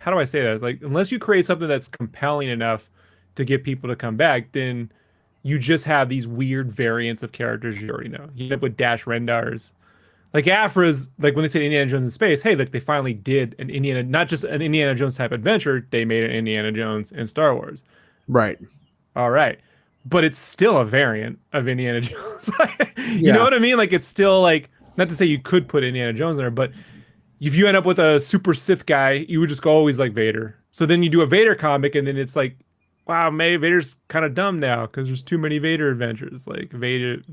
How do I say that? Like, unless you create something that's compelling enough to get people to come back, then you just have these weird variants of characters you already know. You end up with Dash Rendar's. Like Afra's, like when they say Indiana Jones in space, hey, look, they finally did not just an Indiana Jones type adventure, they made an Indiana Jones in Star Wars. Right. All right. But it's still a variant of Indiana Jones. You know what I mean? Like, it's still like, not to say you could put Indiana Jones in there, but if you end up with a super Sith guy, you would just go always like Vader. So then you do a Vader comic, and then it's like, wow, maybe Vader's kind of dumb now because there's too many Vader adventures, like Vader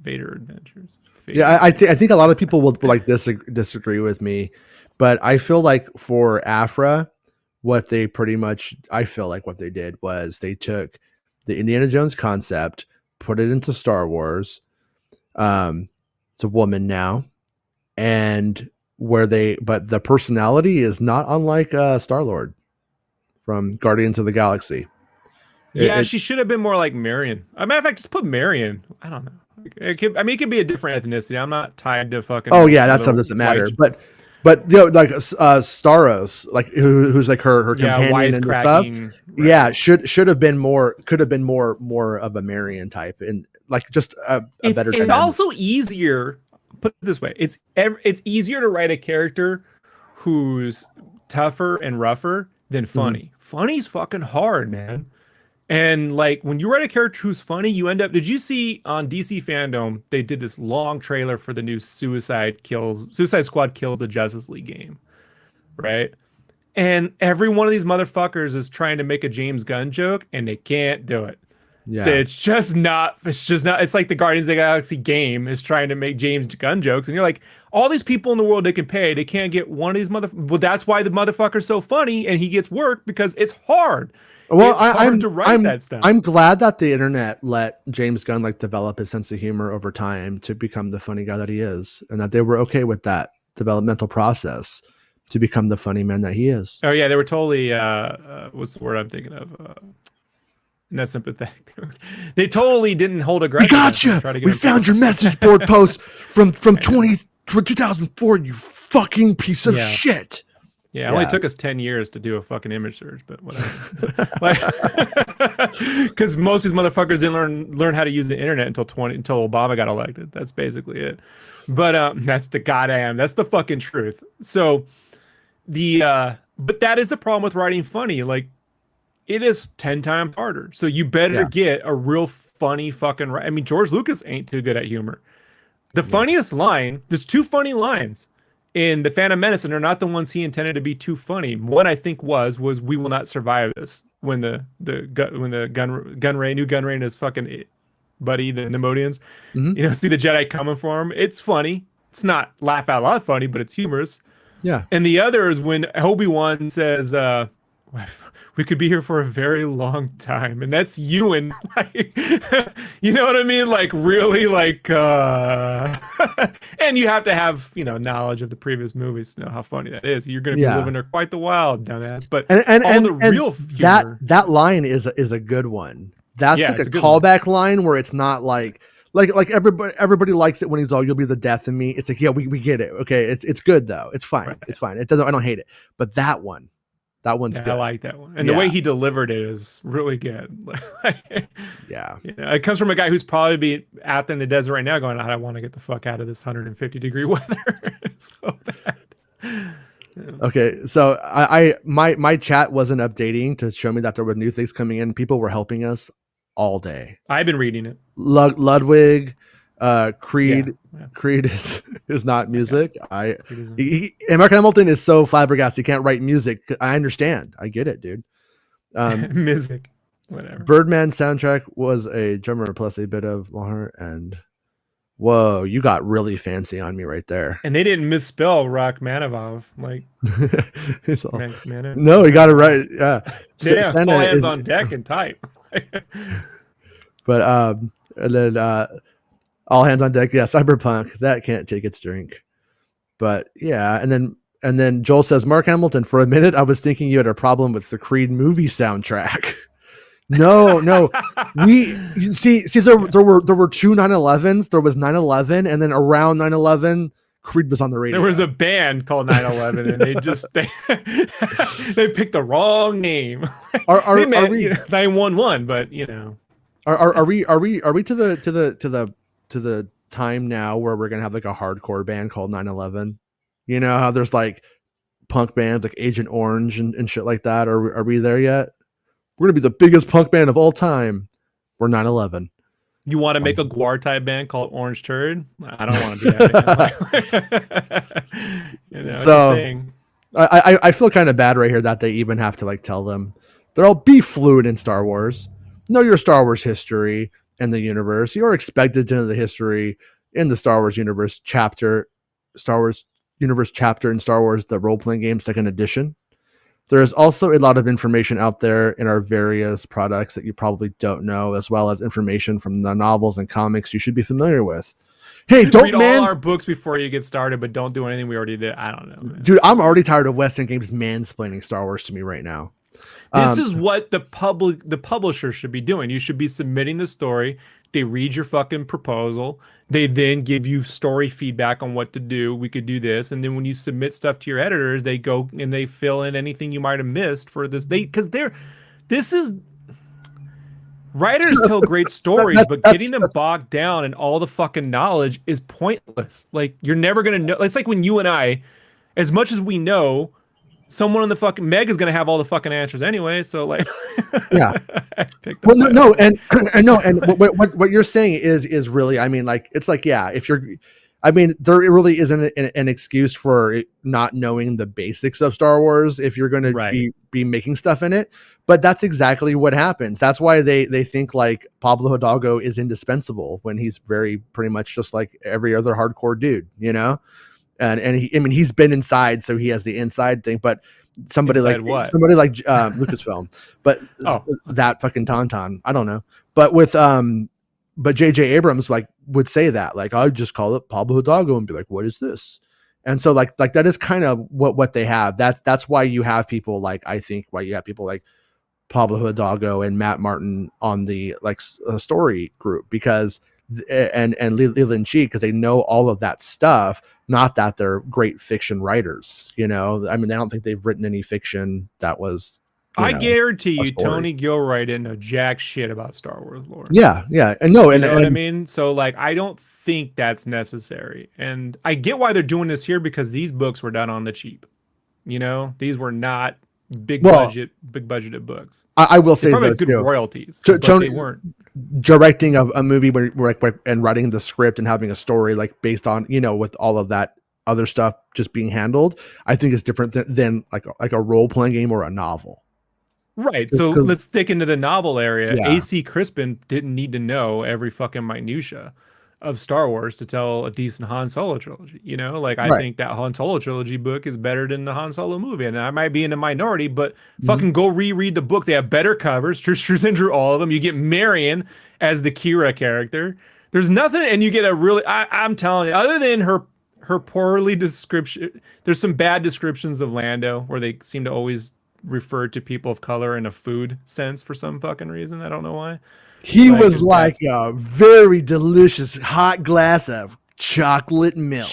adventures. Yeah, I think a lot of people will like disagree with me, but I feel like for Afra, what they did was they took the Indiana Jones concept, put it into Star Wars, It's a woman now, and but the personality is not unlike Star-Lord from Guardians of the Galaxy. Yeah, she should have been more like Marion. As a matter of fact, just put Marion. I don't know. It could be a different ethnicity. I'm not tied to Oh fucking yeah, that stuff doesn't matter. But like Staros, like who's like her companion and stuff. Right. Yeah, should have been more. Could have been more of a Marion type, and like just a better. It's also easier. Put it this way: it's easier to write a character who's tougher and rougher than funny. Mm-hmm. Funny's fucking hard, man. And like when you write a character who's funny, you end up. Did you see on DC Fandom they did this long trailer for the new Suicide Squad kills the Justice League game, right? And every one of these motherfuckers is trying to make a James Gunn joke, and they can't do it. Yeah, it's just not. It's like the Guardians of the Galaxy game is trying to make James Gunn jokes, and you're like, all these people in the world they can pay, they can't get one of these Well, that's why the motherfucker's so funny, and he gets work because it's hard. Well, I'm glad that the internet let James Gunn like develop his sense of humor over time to become the funny guy that he is, and that they were okay with that developmental process to become the funny man that he is. Oh yeah, they were totally what's the word I'm thinking of? Not sympathetic. They totally didn't hold a grudge. We got you. We found your message board post from 2004. You fucking piece of shit. Yeah, it only took us 10 years to do a fucking image search, but whatever. Because most of these motherfuckers didn't learn how to use the internet until Obama got elected. That's basically it. But that's the fucking truth. So but that is the problem with writing funny. Like, it is 10 times harder. So you better get a real funny fucking. I mean, George Lucas ain't too good at humor. The funniest line. There's two funny lines in The Phantom Menace, and they're not the ones he intended to be too funny. One I think was "We will not survive this." When the new Gunray and his fucking buddy, the Nemodians, see the Jedi coming for him. It's funny. It's not laugh out loud funny, but it's humorous. Yeah. And the other is when Obi-Wan says, "We could be here for a very long time," and that's Ewan. Like, you know what I mean? Like, really, like, and you have to have knowledge of the previous movies to know how funny that is. You're going to be living there quite the wild, dumbass. But real humor, that line is a good one. That's like a callback line where it's not like everybody likes it when he's all, "You'll be the death of me." It's like, yeah, we get it. Okay, it's good though. It's fine. Right. It's fine. I don't hate it. But that one's good. I like that one. And the way he delivered it is really good. Yeah. It comes from a guy who's probably out in the desert right now going, "I want to get the fuck out of this 150-degree weather." It's so bad. Yeah. Okay, so my chat wasn't updating to show me that there were new things coming in. People were helping us all day. I've been reading it. Ludwig, Creed. Yeah. Creed is not music. Mark Hamilton is so flabbergasted he can't write music. I understand. I get it, dude. Music, whatever. Birdman soundtrack was a drummer plus a bit of Maher, and whoa, you got really fancy on me right there. And they didn't misspell Rachmaninoff. Like, no, he got it right. Yeah, all hands on deck and type. But and then all hands on deck. Yeah, Cyberpunk that can't take its drink. But yeah, and then Joel says, "Mark Hamilton, for a minute I was thinking you had a problem with the Creed movie soundtrack." No. You see there were two 9/11s. There was 9/11, and then around 9/11, Creed was on the radio. There was a band called 9/11, and they picked the wrong name. Are we 911? But are we to the time now where we're gonna have like a hardcore band called 9/11? You know how there's like punk bands like Agent Orange and shit like that. Are we there yet? We're gonna be the biggest punk band of all time. We're 9/11. You want to make a Guar type band called Orange Turd? I don't want to be that. So I feel kind of bad right here that they even have to like tell them they're all be fluid in Star Wars. Know your Star Wars history and the universe. You're expected to know the history in the Star Wars universe chapter, Star Wars universe chapter in Star Wars, the role-playing game 2nd edition. There is also a lot of information out there in our various products that you probably don't know, as well as information from the novels and comics you should be familiar with. Hey, don't Read all man, our books before you get started, but don't do anything we already did. I don't know, man. dude. I'm already tired of West End Games mansplaining Star Wars to me right now. This is what the publisher should be doing. You should be submitting the story. They read your fucking proposal. They then give you story feedback on what to do. We could do this, and then when you submit stuff to your editors, they go and they fill in anything you might have missed for this. This is writers tell great stories, but getting them bogged down in all the fucking knowledge is pointless. Like you're never gonna know. It's like when you and I, as much as we know, someone on the fucking Meg is gonna have all the fucking answers anyway. So like, yeah. Well, no, and no, and what you're saying is really, I mean, like it's like, yeah, if you're, I mean, there really isn't an excuse for not knowing the basics of Star Wars if you're going to be making stuff in it. But that's exactly what happens. That's why they think like Pablo Hidalgo is indispensable when he's pretty much just like every other hardcore dude, you know. And he, I mean, he's been inside, so he has the inside thing. But somebody like Lucasfilm, but that fucking Tauntaun, I don't know. But with but J.J. Abrams like would say that, like, I just call it Pablo Hidalgo and be like, what is this? And so like that is kind of what they have. That's why you have people like, I think why you have people like Pablo Hidalgo and Matt Martin on the like story group, because and Leland Cheek, because they know all of that stuff. Not that they're great fiction writers, you know. I mean, I don't think they've written any fiction that was. I guarantee you, Tony Gilroy didn't know jack shit about Star Wars lore. Yeah, and no, you know what I mean. So like, I don't think that's necessary, and I get why they're doing this here because these books were done on the cheap. You know, these were not big budgeted books. I will say probably good royalties, but they weren't. Directing a movie and writing the script and having a story like based on, you know, with all of that other stuff just being handled, I think is different than like a role playing game or a novel. Right. So let's stick into the novel area. Yeah. A.C. Crispin didn't need to know every fucking minutia of Star Wars to tell a decent Han Solo trilogy. You know, like I think that Han Solo trilogy book is better than the Han Solo movie. And I might be in the minority, but fucking go reread the book. They have better covers. Trish drew all of them. You get Marion as the Kira character. There's nothing, and you get a really, I'm telling you, other than her poorly description, there's some bad descriptions of Lando where they seem to always refer to people of color in a food sense for some fucking reason. I don't know why. He was like a very delicious hot glass of chocolate milk.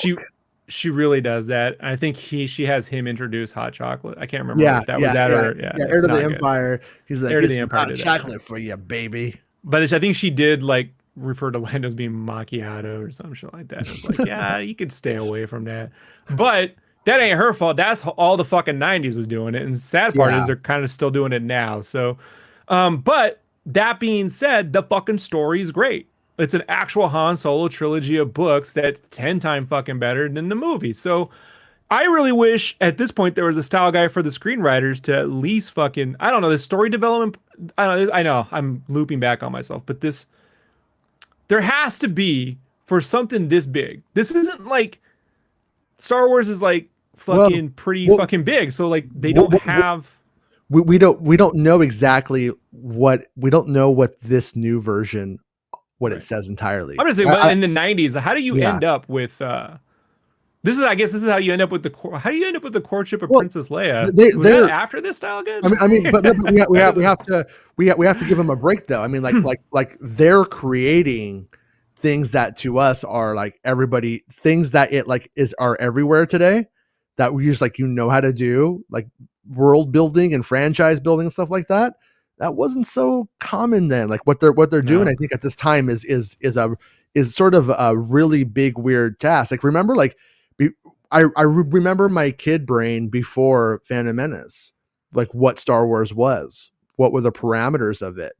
She really does that. I think she has him introduce hot chocolate. I can't remember if that was that or Heir to the Empire. He's like, Heir to the Empire hot chocolate for you, baby. But I think she did like refer to Lando as being macchiato or some shit like that. It's like, yeah, you could stay away from that. But that ain't her fault. That's all the fucking 90s was doing it. And the sad part is they're kind of still doing it now. So, but that being said, the fucking story is great. It's an actual Han Solo trilogy of books that's 10 times fucking better than the movie. So I really wish at this point there was a style guide for the screenwriters to at least fucking, I don't know, the story development. I know I'm looping back on myself, but there has to be for something this big. This isn't like Star Wars is like fucking fucking big. So like they don't have. We don't know exactly what this new version, it says entirely. I'm gonna say in the 90s, how do you end up with this is how you end up with the courtship of Princess Leia. Was that after this style again? I mean, but we have to give them a break though. I mean, like they're creating things that to us are like things that it like are everywhere today that we just like, you know how to do, like world building and franchise building and stuff like that. That wasn't so common then. Like what they're doing, I think at this time is sort of a really big weird task. Like remember, like I remember my kid brain before Phantom Menace, like what Star Wars was, what were the parameters of it,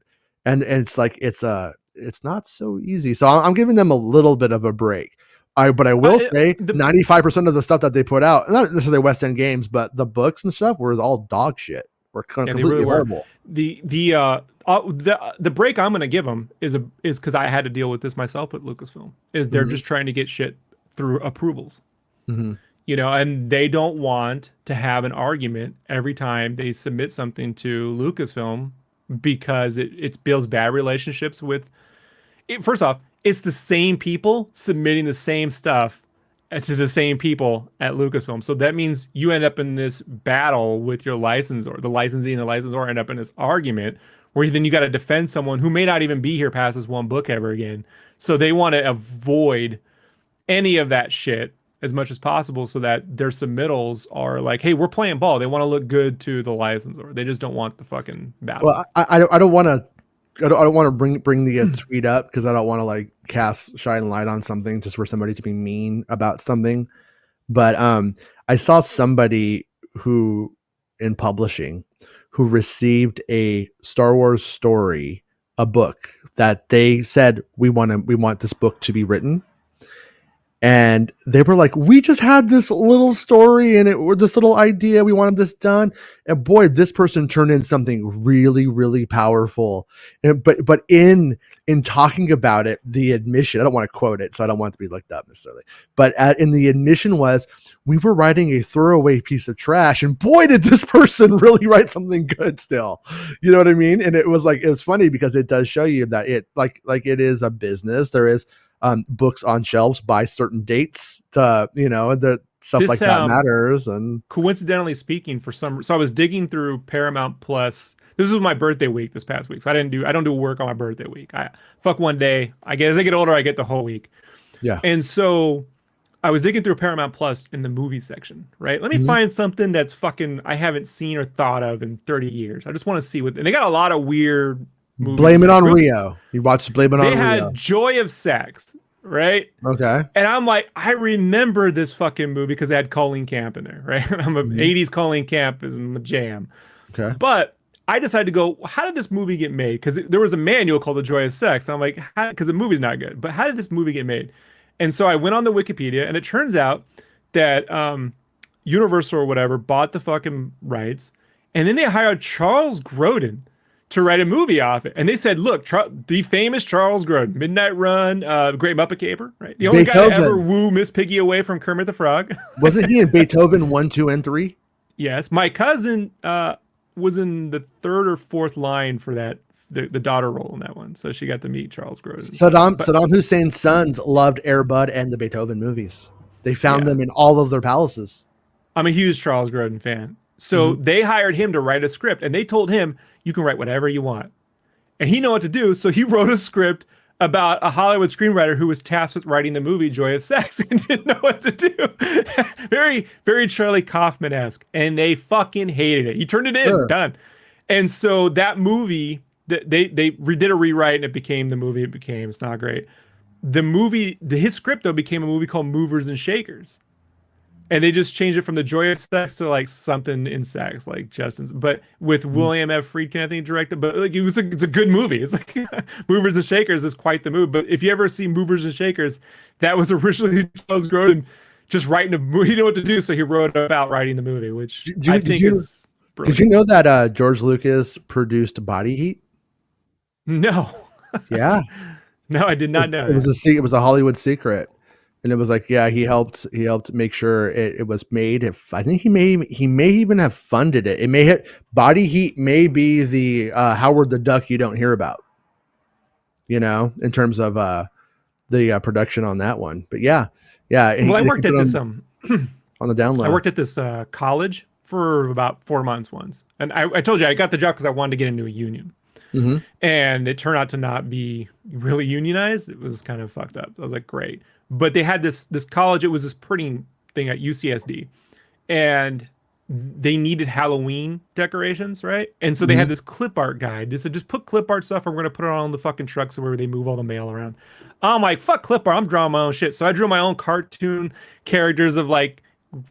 and it's like it's not so easy. So I'm giving them a little bit of a break. But I will say 95% of the stuff that they put out, not necessarily West End Games, but the books and stuff were all dog shit. Were completely horrible. The break I'm going to give them is because I had to deal with this myself with Lucasfilm. Is they're just trying to get shit through approvals, you know, and they don't want to have an argument every time they submit something to Lucasfilm because it builds bad relationships with. First off, it's the same people submitting the same stuff to the same people at Lucasfilm. So that means you end up in this battle with your licensor, the licensee and the licensor end up in this argument where then you got to defend someone who may not even be here past this one book ever again. So they want to avoid any of that shit as much as possible so that their submittals are like, hey, we're playing ball. They want to look good to the licensor. They just don't want the fucking battle. Well, I don't want to. I don't want to bring the tweet up because I don't want to like shine light on something just for somebody to be mean about something. But I saw somebody who in publishing who received a Star Wars story, a book that they said we want this book to be written. And they were like, we just had this little story and or this little idea. We wanted this done. And boy, this person turned in something really, really powerful. And, but in talking about it, the admission, I don't want to quote it, so I don't want it to be looked up necessarily. But in the admission was, we were writing a throwaway piece of trash. And boy, did this person really write something good still. You know what I mean? And it was funny because it does show you that it like it is a business. There is books on shelves by certain dates to, the stuff like that matters. And coincidentally speaking, so I was digging through Paramount Plus. This was my birthday week this past week. So I don't do work on my birthday week. I fuck one day. As I get older, I get the whole week. Yeah. And so I was digging through Paramount Plus in the movie section, right? Let me find something that's fucking I haven't seen or thought of in 30 years. I just want to see and they got a lot of weird movies. Blame It on Rio. You watched Blame It on Rio. They had Joy of Sex, right? Okay. And I'm like, I remember this fucking movie because they had Colleen Camp in there, right? I'm a 80s Colleen Camp is my jam. Okay. But I decided to go, how did this movie get made? Because there was a manual called The Joy of Sex. And I'm like, because the movie's not good, but how did this movie get made? And so I went on the Wikipedia, and it turns out that Universal or whatever bought the fucking rights, and then they hired Charles Grodin to write a movie off it. And they said, look, the famous Charles Grodin, Midnight Run, Great Muppet Caper, right? The only guy to ever woo Miss Piggy away from Kermit the Frog. Wasn't he in Beethoven 1, 2, and 3? Yes. My cousin was in the third or fourth line for that, the daughter role in that one. So she got to meet Charles Grodin. Saddam Hussein's sons loved Air Bud and the Beethoven movies. They found them in all of their palaces. I'm a huge Charles Grodin fan. So they hired him to write a script, and they told him, you can write whatever you want. And he knew what to do, so he wrote a script about a Hollywood screenwriter who was tasked with writing the movie Joy of Sex and didn't know what to do. Very, very Charlie Kaufman-esque. And they fucking hated it. He turned it in, done. And so that movie, they did a rewrite, and it became the movie it became. It's not great. The movie, his script, though, became a movie called Movers and Shakers. And they just changed it from The Joy of Sex to like something in sex, like Justin's, but with William F. Friedkin, I think, directed. But like it's a good movie. It's like Movers and Shakers is quite the movie. But if you ever see Movers and Shakers, that was originally Charles Grodin just writing a movie. He knew what to do, so he wrote about writing the movie, which I think is brilliant. Did you know that George Lucas produced Body Heat? No. Yeah. No, I did not know. It was a Hollywood secret. And it was like, yeah, he helped make sure it was made. I think he may even have funded it. It may have Body Heat may be the Howard the Duck you don't hear about, in terms of the production on that one. But yeah. Well, I worked at this on the download. I worked at this college for about 4 months once, and I told you I got the job because I wanted to get into a union. And it turned out to not be really unionized. It was kind of fucked up. I was like, great. But they had this college. It was this printing thing at UCSD, and they needed Halloween decorations, right? And so they had this clip art guide. They said, just put clip art stuff, and we're gonna put it on the fucking trucks where they move all the mail around. I'm like, fuck clip art. I'm drawing my own shit. So I drew my own cartoon characters of like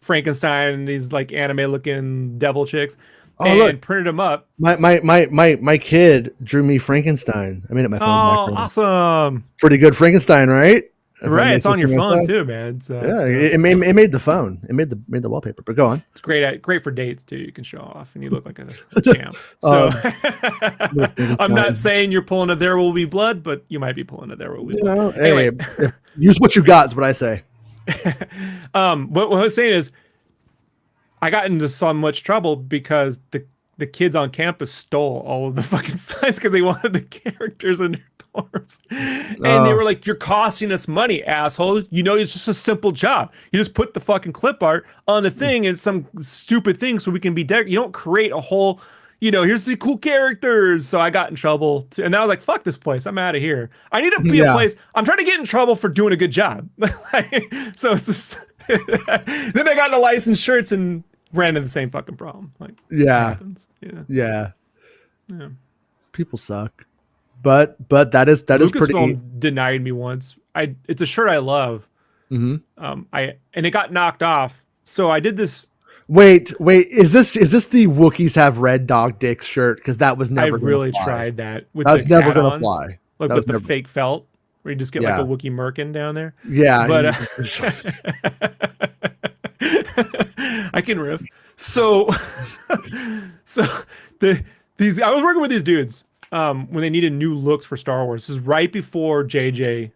Frankenstein and these like anime looking devil chicks. And printed them up. My kid drew me Frankenstein. I made it my phone. Oh, awesome! Pretty good Frankenstein, right? Right, it's on your phone too, man. So it made the phone. It made the wallpaper. But go on. It's great for dates too. You can show off, and you look like a champ. So I'm not saying you're pulling a There Will Be Blood, but you might be pulling a There Will Be Blood. Anyway, use what you got is what I say. What I was saying is, I got into so much trouble because the kids on campus stole all of the fucking signs because they wanted the characters in their storms. And they Oh, were like, "You're costing us money, asshole. You know, it's just a simple job. You just put the fucking clip art on the thing and some stupid thing so we can be You don't create a whole, here's the cool characters." So I got in trouble too, and I was like, "Fuck this place. I'm out of here. I need to be a yeah, place. I'm trying to get in trouble for doing a good job." So it's just then I got into licensed shirts and ran into the same fucking problem. Like, it yeah, happens. Yeah. yeah. Yeah. People suck, but that is pretty. Lucasfilm denied me once. It's a shirt I love. Hmm. And it got knocked off. So I did this. Wait, is this the Wookiees have red dog dicks shirt? Because that was I never gonna really fly. tried that with That was the never gonna add-ons, fly. like That with was the never. fake felt, where you just get like a Yeah, Wookiee merkin down there. yeah. But And I can riff. So, so these I was working with these dudes when they needed new looks for Star Wars. This is right before JJ,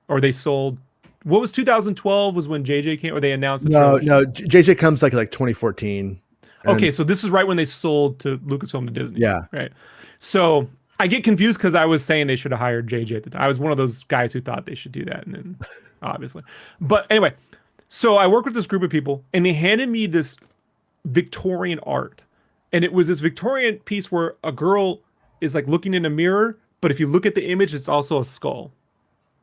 or they sold. What was 2012 was when JJ came, or they announced the no, trilogy. no. JJ comes like 2014, Okay, and so this is right when they sold to Lucasfilm to Disney, yeah. right? So I get confused because I was saying they should have hired JJ at the time. I was one of those guys who thought they should do that, and then obviously, but anyway, so I worked with this group of people, and they handed me this Victorian art, and it was this Victorian piece where a girl is like looking in a mirror, but if you look at the image, it's also a skull.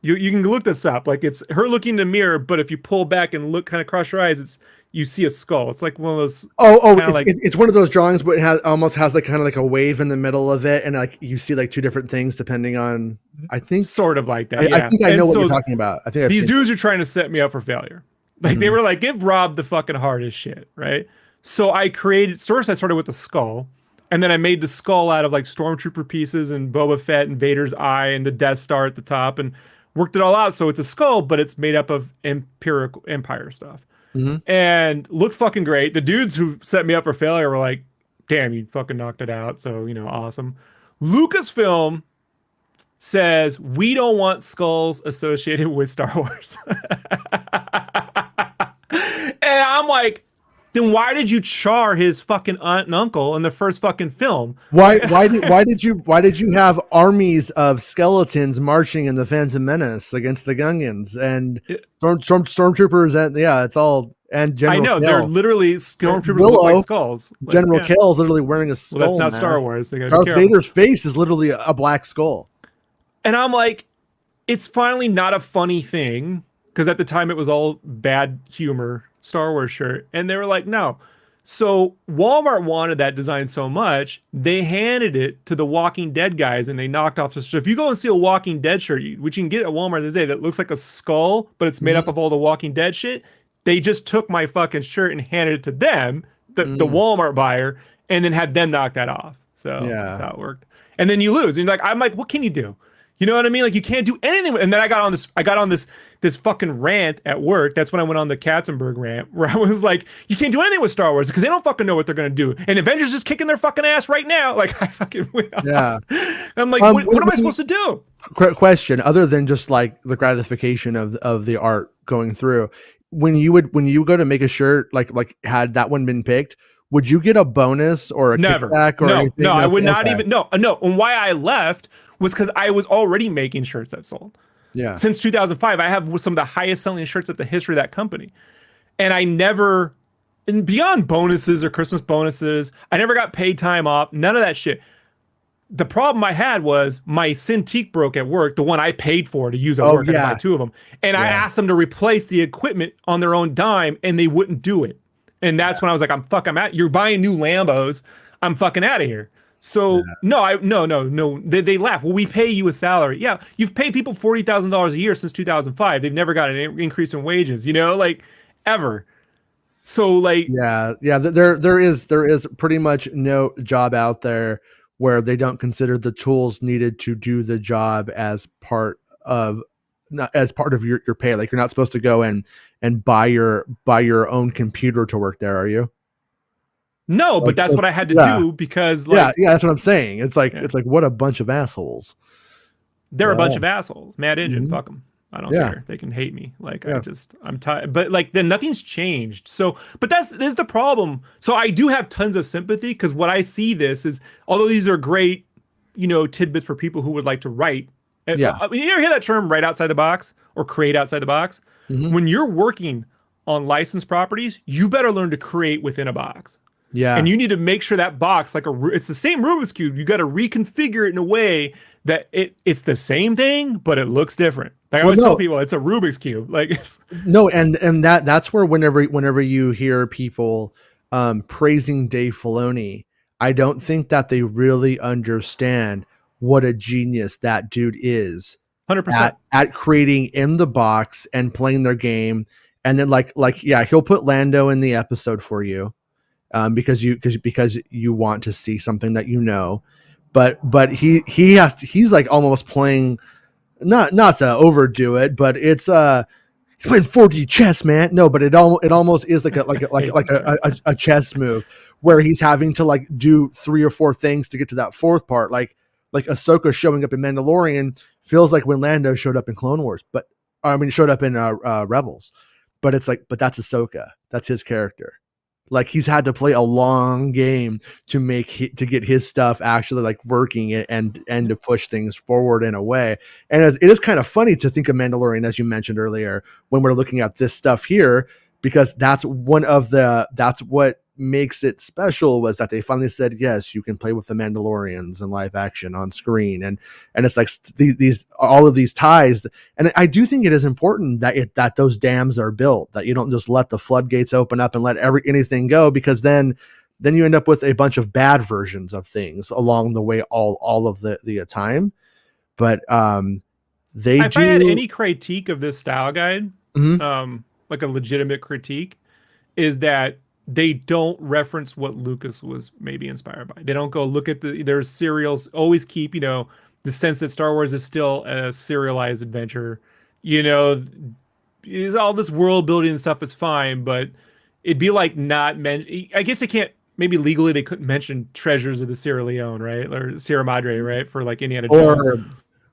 You can look this up. Like it's her looking in the mirror, but if you pull back and look, kind of cross your eyes, you see a skull. It's like one of those Oh, kind of like it's one of those drawings, but it almost has like kind of like a wave in the middle of it, and like you see like two different things depending on. I think sort of like that. I Yeah. think I And know what so you're talking about. I think I've these seen. dudes are trying to set me up for failure. Like they were like, give Rob the fucking hardest shit, right? So I created first I started with the skull, and then I made the skull out of like stormtrooper pieces and Boba Fett and Vader's eye and the Death Star at the top, and worked it all out. So it's a skull, but it's made up of Empire stuff. Hmm. And looked fucking great. The dudes who set me up for failure were like, damn, you fucking knocked it out. So, awesome. Lucasfilm says, we don't want skulls associated with Star Wars. And I'm like, then why did you char his fucking aunt and uncle in the first fucking film? Why did you have armies of skeletons marching in the Phantom Menace against the Gungans and stormtroopers, and yeah, it's all, and I General know, they're Kill. literally stormtroopers look Willow, like skulls. Like, General yeah. Kill is literally wearing a skull. Well, that's not Star mask. Wars. They gotta be Darth careful. Vader's face is literally a black skull. And I'm like, it's finally not a funny thing, because at the time it was all bad humor Star Wars shirt, and they were like, no. So Walmart wanted that design so much, they handed it to the Walking Dead guys, and they knocked off the shirt. If you go and see a Walking Dead shirt, which you can get at Walmart today, that looks like a skull, but it's made up of all the Walking Dead shit, they just took my fucking shirt and handed it to them, the Walmart buyer, and then had them knock that off. So that's how it worked. And then you lose. And I'm like, what can you do? You know what I mean? Like, you can't do anything. And then I got on this fucking rant at work. That's when I went on the Katzenberg rant, where I was like, you can't do anything with Star Wars because they don't fucking know what they're going to do. And Avengers is kicking their fucking ass right now. Like, I fucking went off. Yeah. I'm like, what am I supposed to do? Question, other than just like the gratification of the art going through, when you go to make a shirt, like had that one been picked, would you get a bonus or a Never. kickback or anything? No, I would not even. No. And why I left was because I was already making shirts that sold. Yeah. Since 2005, I have some of the highest selling shirts at the history of that company. And I never, and beyond bonuses or Christmas bonuses, I never got paid time off, none of that shit. The problem I had was my Cintiq broke at work, the one I paid for to use at work. I had to buy two of them. And I asked them to replace the equipment on their own dime, and they wouldn't do it. And that's when I was like, I'm out. You're buying new Lambos. I'm fucking out of here. So no. They laugh. Well, we pay you a salary. Yeah, you've paid people $40,000 a year since 2005. They've never got an increase in wages. Like ever. So like yeah. There is pretty much no job out there where they don't consider the tools needed to do the job as part of your pay. Like, you're not supposed to go and buy your own computer to work there, are you? No, but that's what I had to do because like that's what I'm saying. It's like what a bunch of assholes. They're a bunch of assholes. Mad Engine, fuck them. I don't care. They can hate me. Like I'm tired. But like then nothing's changed. So, but this is the problem. So I do have tons of sympathy because what I see this is, although these are great, tidbits for people who would like to write Yeah. You ever hear that term, right outside the box or create outside the box? Mm-hmm. When you're working on licensed properties, you better learn to create within a box. And Yeah. you need to make sure that box, it's the same Rubik's Cube. You got to reconfigure it in a way that it's the same thing, but it looks different. Like I Well, always tell no, people, it's a Rubik's Cube. Like it's no, and that's where whenever you hear people praising Dave Filoni, I don't think that they really understand what a genius that dude is 100%. at creating in the box and playing their game. And then like yeah, he'll put Lando in the episode for you, because you want to see something that you know, but he's like almost playing, not to overdo it, but he's playing 4D chess, man. No, but it almost is like a chess move where he's having to like do 3 or 4 things to get to that fourth part. Like Ahsoka showing up in Mandalorian feels like when Lando showed up in Clone Wars, but I mean showed up in Rebels. But it's like, but that's Ahsoka. That's his character. Like he's had to play a long game to to get his stuff actually like working and to push things forward in a way. And it is kind of funny to think of Mandalorian, as you mentioned earlier, when we're looking at this stuff here, because that's what makes it special, was that they finally said, yes, you can play with the Mandalorians in live action on screen. And it's like these all of these ties. And I do think it is important that those dams are built, that you don't just let the floodgates open up and let anything go, because then you end up with a bunch of bad versions of things along the way, all of the time. But if I had any critique of this style guide, mm-hmm. like a legitimate critique, is that they don't reference what Lucas was maybe inspired by. They don't go look at their serials, always keep, the sense that Star Wars is still a serialized adventure. Is all this world building and stuff is fine, but it'd be like not I guess they can't, maybe legally they couldn't mention Treasures of the Sierra Leone, right? Or Sierra Madre, right? For like Indiana Jones.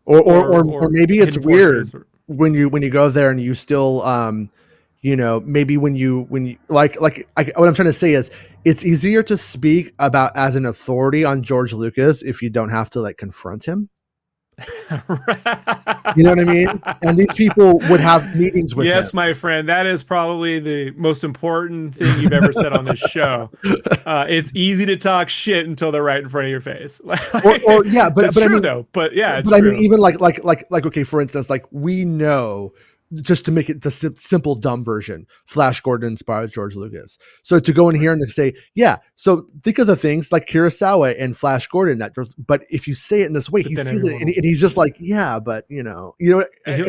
Or maybe it's weird Fortress. when you go there and you still maybe when you what I'm trying to say is, it's easier to speak about as an authority on George Lucas if you don't have to like confront him. You know what I mean? And these people would have meetings with him. Yes, my friend, that is probably the most important thing you've ever said on this show. It's easy to talk shit until they're right in front of your face. or yeah, but true, I mean, though. But yeah, it's but true. I mean, even like okay, for instance, like we know, just to make it the simple dumb version, Flash Gordon inspired George Lucas. So to go in here and to say, yeah, so think of the things like Kurosawa and Flash Gordon, but if you say it in this way, he sees it and he's just like, yeah, but it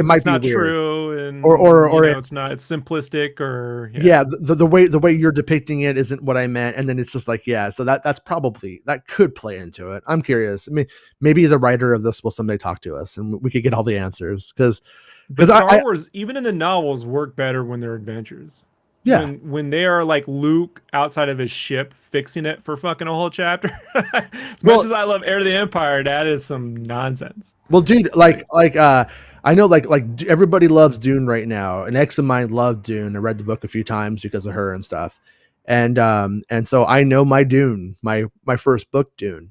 might be not weird. True, and or it's not, it's simplistic, or the way you're depicting it isn't what I meant, and then it's just like, yeah, so that could play into it. I'm curious. I mean, maybe the writer of this will someday talk to us and we could get all the answers, because Star Wars, even in the novels, work better when they're adventures. Yeah. When they are like Luke outside of his ship fixing it for fucking a whole chapter. As much as I love Heir to the Empire, that is some nonsense. Well, dude, I know like everybody loves Dune right now. An ex of mine loved Dune. I read the book a few times because of her and stuff. And so I know my Dune, my first book, Dune.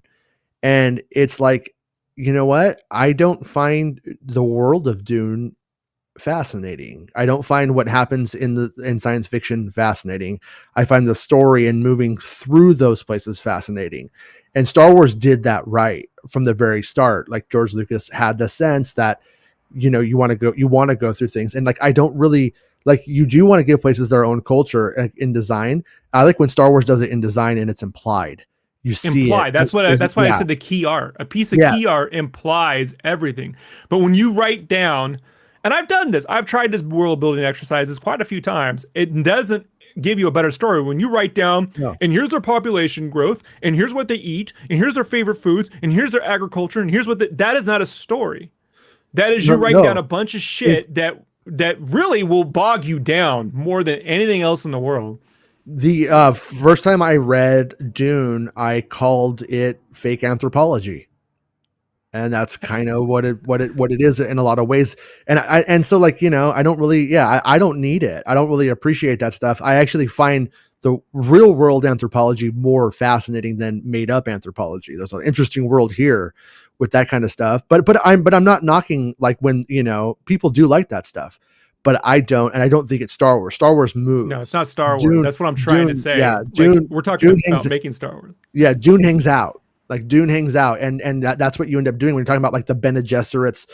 And it's like, you know what? I don't find the world of Dune fascinating. I don't find what happens in science fiction fascinating. I find the story and moving through those places fascinating. And Star Wars did that right from the very start. Like George Lucas had the sense that, you want to go through things. And like, I don't really like, you do want to give places their own culture in design. I like when Star Wars does it in design and it's implied. You see implied. That's why I said the key art. A piece of key art implies everything. But when you write down, and I've done this, I've tried this world building exercises quite a few times, it doesn't give you a better story. When you write down, and here's their population growth, and here's what they eat, and here's their favorite foods, and here's their agriculture, and here's what that is not a story. That is you write down a bunch of shit that really will bog you down more than anything else in the world. The first time I read Dune, I called it fake anthropology. And that's kind of what it is in a lot of ways. And so like, I don't really, I don't need it. I don't really appreciate that stuff. I actually find the real world anthropology more fascinating than made up anthropology. There's an interesting world here with that kind of stuff. But I'm not knocking, like, when, people do like that stuff, but I don't, and I don't think it's Star Wars. Star Wars moves. No, it's not Star Wars. That's what I'm trying to say. Yeah, like, we're talking about making Star Wars. Yeah, Dune hangs out. Like, Dune hangs out, and that's what you end up doing when you're talking about, like, the Bene Gesserit's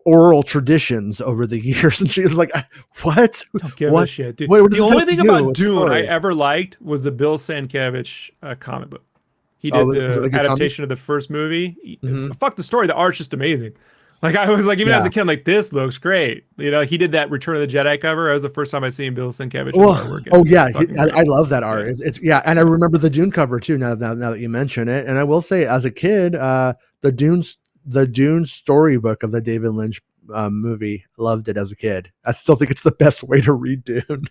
oral traditions over the years. And she was like, "What? Don't give what? a shit, dude." What the only thing about Dune I ever liked was the Bill Sienkiewicz comic book. He did the adaptation of the first movie. Fuck the story. The art's just amazing. Like, I was like, even as a kid, like, this looks great. He did that Return of the Jedi cover. It was the first time I seen Bill Sienkiewicz artwork. Oh yeah, I love that art. It's and I remember the Dune cover too. Now that you mention it, and I will say, as a kid, the Dune storybook of the David Lynch movie, loved it as a kid. I still think it's the best way to read Dune.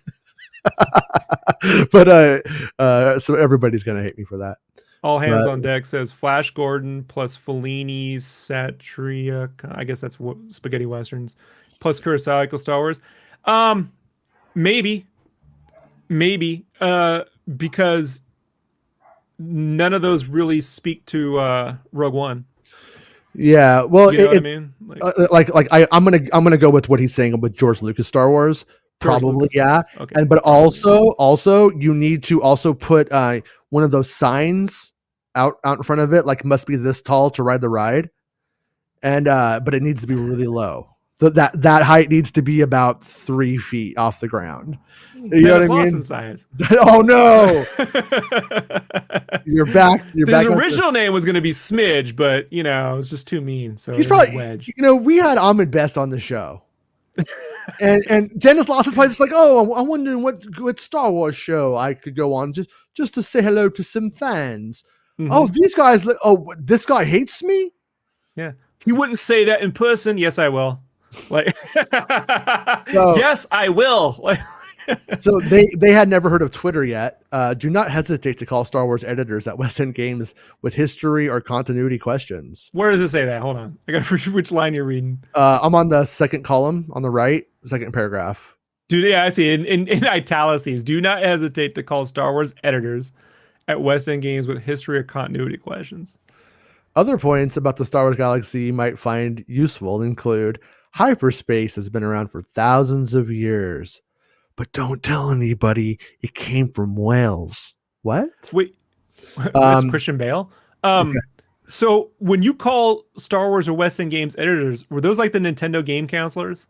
But so everybody's gonna hate me for that. All hands on deck says Flash Gordon plus Fellini, Satria. I guess that's what spaghetti westerns plus Kurosawa equals Star Wars. Maybe, because none of those really speak to Rogue One. Yeah, well, you know what I mean? I'm gonna go with what he's saying with George Lucas Star Wars. Probably, yeah. Okay. But also you need to also put one of those signs out in front of it, like, must be this tall to ride the ride, and but it needs to be really low. So that height needs to be about 3 feet off the ground. You know what I mean? Science. Oh no! You're back. His original name was going to be Smidge, but it's just too mean. So he's probably Wedge. We had Ahmed Best on the show. and Dennis Lawson's probably just like, oh, I'm wondering what Star Wars show I could go on just to say hello to some fans. Oh, these guys! Oh, this guy hates me. Yeah, he wouldn't say that in person. Yes, I will. Like, yes, I will. Like, so they had never heard of Twitter yet. Do not hesitate to call Star Wars editors at West End Games with history or continuity questions. Where does it say that? Hold on, I got which line you're reading. I'm on the second column on the right, second paragraph. Dude, yeah, I see in italics. Do not hesitate to call Star Wars editors at West End Games with history or continuity questions. Other points about the Star Wars galaxy you might find useful include hyperspace has been around for thousands of years, but don't tell anybody it came from Wales. What? Wait, it's Christian Bale. Okay. So when you call Star Wars or West End Games editors, were those like the Nintendo game counselors?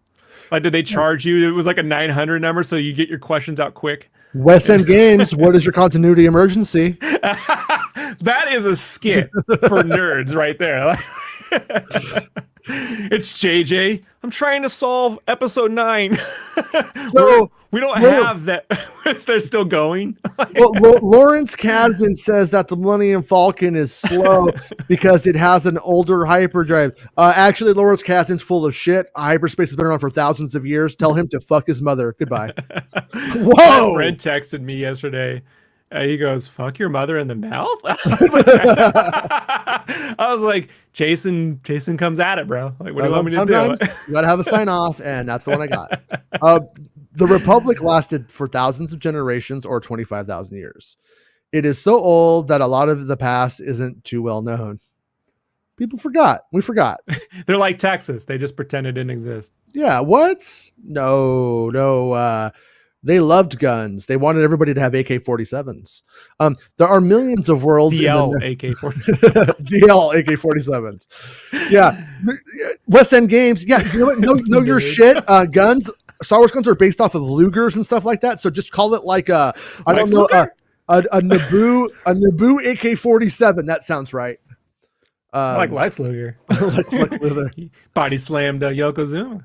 Like, did they charge you? It was like a 900 number, so you get your questions out quick. West End Games, what is your continuity emergency? That is a skit for nerds right there. It's JJ. I'm trying to solve episode 9. So we don't have that. They're still going. Lawrence Kasdan says that the Millennium Falcon is slow because it has an older hyperdrive. Actually, Lawrence Kasdan's full of shit. Hyperspace has been around for thousands of years. Tell him to fuck his mother. Goodbye. Whoa! My friend texted me yesterday. He goes, "Fuck your mother in the mouth." I was like, Jason comes at it, bro. Like, what do you want me to do? You gotta have a sign off, and that's the one I got. The Republic lasted for thousands of generations, or 25,000 years. It is so old that a lot of the past isn't too well known. People forgot. We forgot. They're like Texas. They just pretend it didn't exist. Yeah. What? No. They loved guns. They wanted everybody to have AK-47s. There are millions of worlds. DL AK-47. DL AK-47s. Yeah. West End Games. Yeah. You know your shit. Guns. Star Wars guns are based off of Lugers and stuff like that. So just call it like a Naboo AK-47. That sounds right. Like Lex Luger. Lex Luger. He body slammed Yokozuna.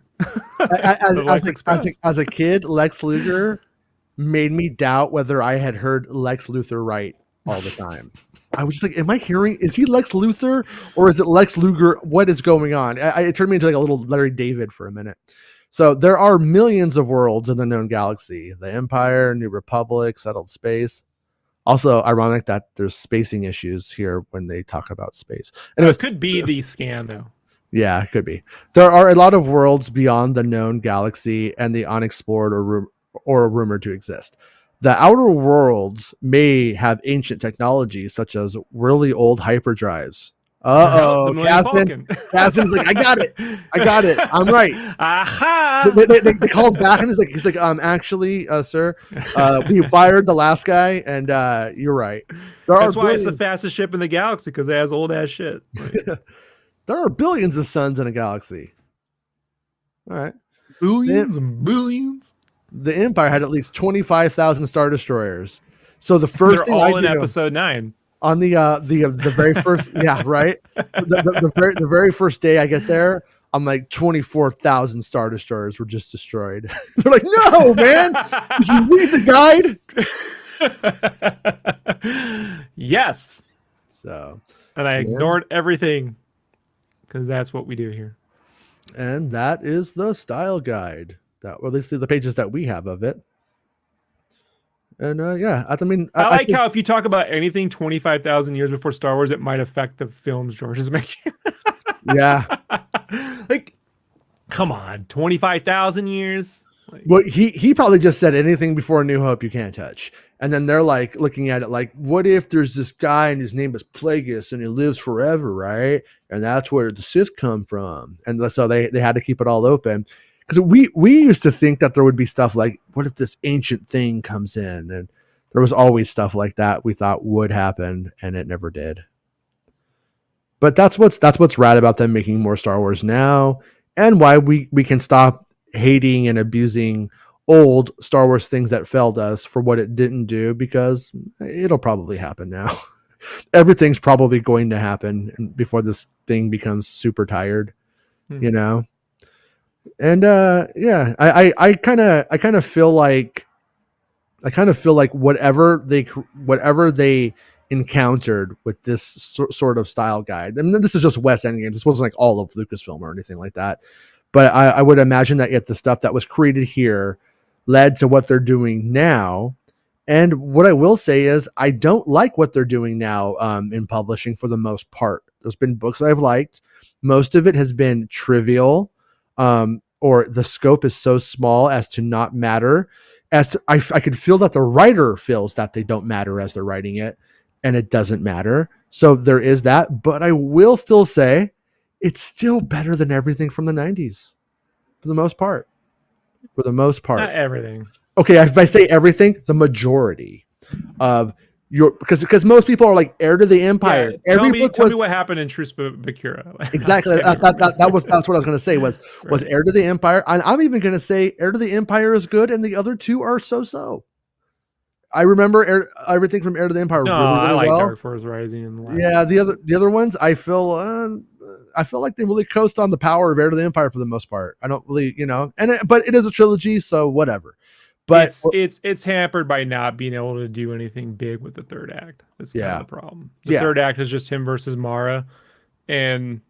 As a kid, Lex Luger made me doubt whether I had heard Lex Luthor right all the time. I was just like, am I hearing, is he Lex Luthor or is it Lex Luger? What is going on? It turned me into like a little Larry David for a minute. So there are millions of worlds in the known galaxy. The Empire, New Republic, settled space. Also ironic that there's spacing issues here when they talk about space. Anyways, it could be the scan though. Yeah, it could be. There are a lot of worlds beyond the known galaxy and the unexplored or rumored to exist. The outer worlds may have ancient technology such as really old hyperdrives No, the Uh-oh, Millennium Falcon. Caston's like, I got it, I'm right. Aha! They called back and he's like, actually, sir, we fired the last guy, and you're right. That's why it's the fastest ship in the galaxy, because it has old ass shit. Like, there are billions of suns in a galaxy. All right, billions and billions. The Empire had at least 25,000 Star Destroyers. So the first thing all in Episode 9. On the very first, yeah, right. The very first day I get there, I'm like 24,000 Star Destroyers were just destroyed. They're like, no, man, did you read the guide? Yes. So, and I ignored everything because that's what we do here. And that is the style guide. That, or at least the pages that we have of it. And yeah, I mean, I like how if you talk about anything 25,000 years before Star Wars, it might affect the films George is making. Yeah. Like, come on, 25,000 years. Like, well, he probably just said anything before A New Hope you can't touch. And then they're like looking at it like, what if there's this guy and his name is Plagueis and he lives forever, right? And that's where the Sith come from. And so they had to keep it all open. Because we used to think that there would be stuff like, what if this ancient thing comes in? And there was always stuff like that we thought would happen, and it never did. But that's what's rad about them making more Star Wars now, and why we can stop hating and abusing old Star Wars things that failed us for what it didn't do, because it'll probably happen now. Everything's probably going to happen before this thing becomes super tired, you know? And yeah, I kind of feel like whatever they encountered with this sort of style guide, and this is just West End Games. This wasn't like all of Lucasfilm or anything like that. But I would imagine that the stuff that was created here led to what they're doing now. And what I will say is I don't like what they're doing now in publishing for the most part. There's been books I've liked. Most of it has been trivial. Or the scope is so small as to not matter. I could feel that the writer feels that they don't matter as they're writing it, and it doesn't matter. So there is that, but I will still say it's still better than everything from the 90s for the most part. Not everything. Okay, if I say everything, the majority of because most people are like Heir to the Empire. Yeah, tell me what happened in Truce Bakura. Exactly. that's what I was going to say was Heir to the Empire. And I'm even going to say Heir to the Empire is good, and the other two are so. I remember everything from Heir to the Empire really I like well. Dark Force Rising and the other ones I feel like they really coast on the power of Heir to the Empire for the most part. I don't really, but it is a trilogy, so whatever. But it's hampered by not being able to do anything big with the third act. That's kind of the problem. The third act is just him versus Mara, and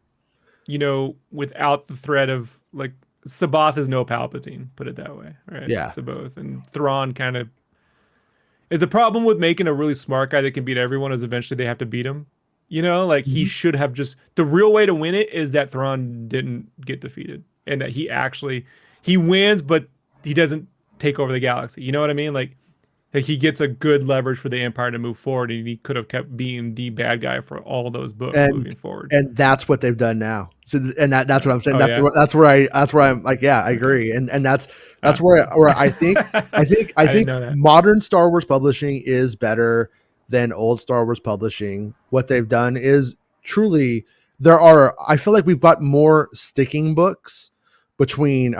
without the threat of like Sabath is no Palpatine, put it that way, right? Yeah, Sabath and Thrawn kind of. The problem with making a really smart guy that can beat everyone is eventually they have to beat him. He should have just. The real way to win it is that Thrawn didn't get defeated, and that he wins, but he doesn't take over the galaxy. You know what I mean? Like he gets a good leverage for the Empire to move forward, and he could have kept being the bad guy for all those books moving forward. And that's what they've done now. So, and that's what I'm saying. That's where I'm like, yeah, I agree. And that's where I think modern Star Wars publishing is better than old Star Wars publishing. What they've done is truly I feel like we've got more sticking books between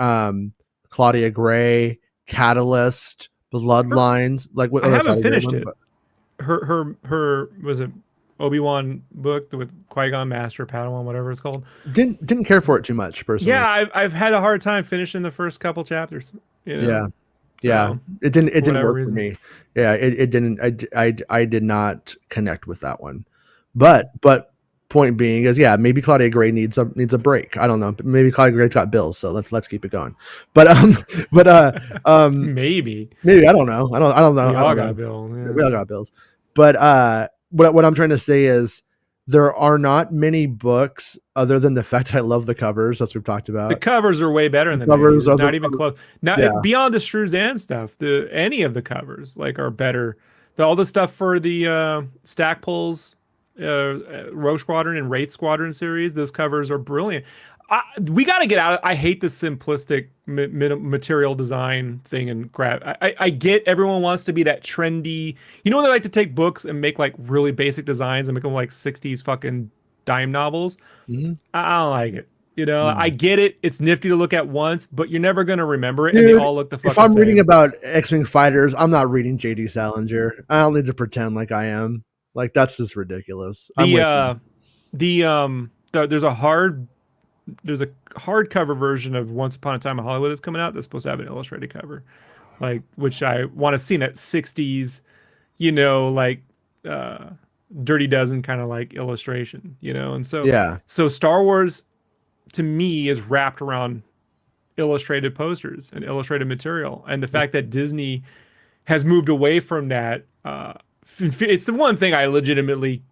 Claudia Gray, Catalyst, Bloodlines. I haven't finished it. Her was it Obi-Wan book with Qui-Gon Master Padawan, whatever it's called. Didn't care for it too much personally. Yeah, I've had a hard time finishing the first couple chapters. Yeah. It didn't work for me. Yeah, it didn't. I did not connect with that one. But point being is, maybe Claudia Gray needs a break. I don't know. Maybe Claudia Gray's got bills, so let's keep it going. But maybe I don't know. I don't know. We all got bills. Yeah. We all got bills. But what I'm trying to say is there are not many books other than the fact that I love the covers. That's what we've talked about. The covers are way better than the covers. It's not even close. Beyond the Struzan stuff, any of the covers are better. All the stuff for the stack pulls Rogue Squadron and Wraith Squadron series. Those covers are brilliant. We got to get out. I hate this simplistic material design thing and grab. I get everyone wants to be that trendy. You know, they like to take books and make like really basic designs and make them like 60s fucking dime novels. Mhm. I don't like it. You know, I Mm. get it. It's nifty to look at once, but you're never gonna remember it, and they Dude, all look the if fucking I'm reading same. about X-Wing fighters, I'm not reading JD Salinger. I don't need to pretend like I am. Like that's just ridiculous. I'm The with you. there's a hardcover version of Once Upon a Time in Hollywood that's coming out that's supposed to have an illustrated cover, like which I want to see in that 60s, you know, like uh Dirty Dozen kind of like illustration, you know. And Yeah. so Star Wars to me is wrapped around illustrated posters and illustrated material, and the fact that Disney has moved away from that, it's the one thing I legitimately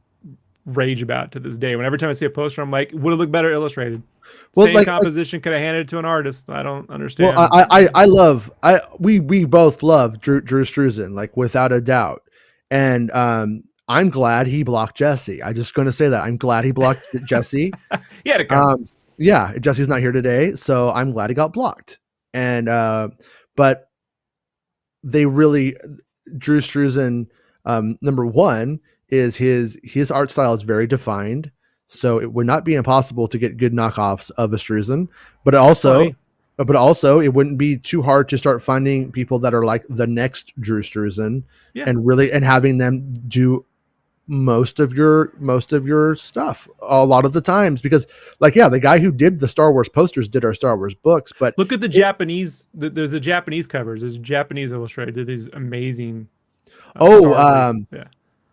rage about to this day. When every time I see a poster, I'm like, would it look better illustrated? Well, Same composition, could have handed it to an artist. I don't well, understand. I love we both love Drew Struzan, like without a doubt, and I'm glad he blocked Jesse. I'm just going to say that I'm glad he blocked Jesse. He had to come. Um, yeah, Jesse's not here today, so I'm glad he got blocked. And but they really Drew Struzan, number one is his art style is very defined, so it would not be impossible to get good knockoffs of a Struzan, but Oh, also hey. it wouldn't be too hard to start finding people that are like the next Drew Struzan Yeah. and really and having them do most of your stuff a lot of the times, because like yeah, the guy who did the Star Wars posters did our Star Wars books, but Look at the it, Japanese. There's a Japanese covers. There's Japanese illustrated. Did these amazing oh Star Wars. Yeah.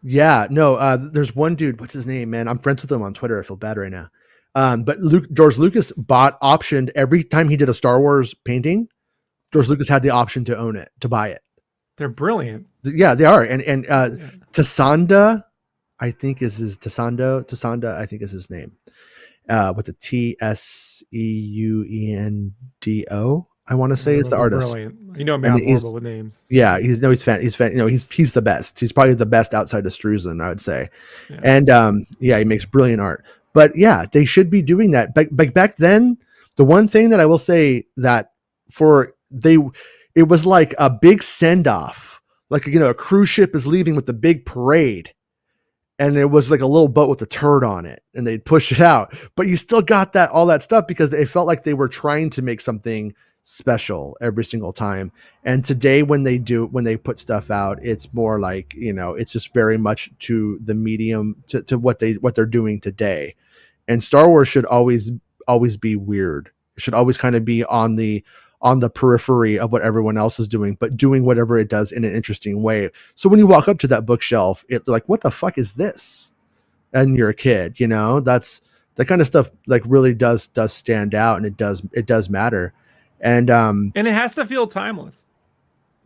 yeah, no, there's one dude, what's his name, man? I'm friends with him on Twitter. I feel bad right now. But George Lucas optioned every time he did a Star Wars painting. George Lucas had the option to own it, to buy it. They're brilliant. Yeah, they are. And Yeah. Tasanda, I think is his Tasanda, I think is his name. With the Tseuendo, I want to say is the They're artist. brilliant. You know me, And I'm horrible he's with names. So. yeah, he's fan, you know, he's the best. He's probably the best outside of Struzan, I would say. Yeah. And yeah, he makes brilliant art. But yeah, they should be doing that. But back then, the one thing that I will say that for they it was like a big send off. Like, you know, a cruise ship is leaving with the big parade, and it was like a little boat with a turd on it, and they'd push it out, but you still got that all that stuff because they felt like they were trying to make something special every single time. And today when they put stuff out, it's more like, you know, it's just very much to the medium, to what they're doing today. And Star Wars should always be weird. It should always kind of be on the periphery of what everyone else is doing, but doing whatever it does in an interesting way. So when you walk up to that bookshelf, it's like, what the fuck is this? And you're a kid, you know, that's that kind of stuff like really does stand out, and it does matter. And And it has to feel timeless.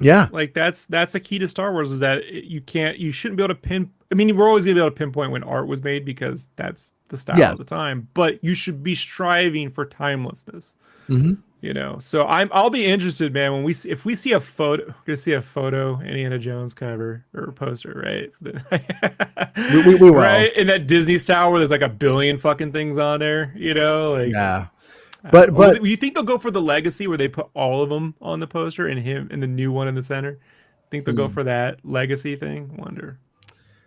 yeah, Like that's a key to Star Wars is that you shouldn't be able to pin. I mean, we're always gonna be able to pinpoint when art was made because that's the style of yes. the time. But you should be striving for timelessness. Mm-hmm. You know, so I'll be interested, man, when if we see a photo, we're gonna see a photo Indiana Jones cover or poster, right? We will. Right in that Disney style where there's like a billion fucking things on there, you know, like Yeah. But you think they'll go for the legacy where they put all of them on the poster and him and the new one in the center? Think they'll go for that legacy thing? Wonder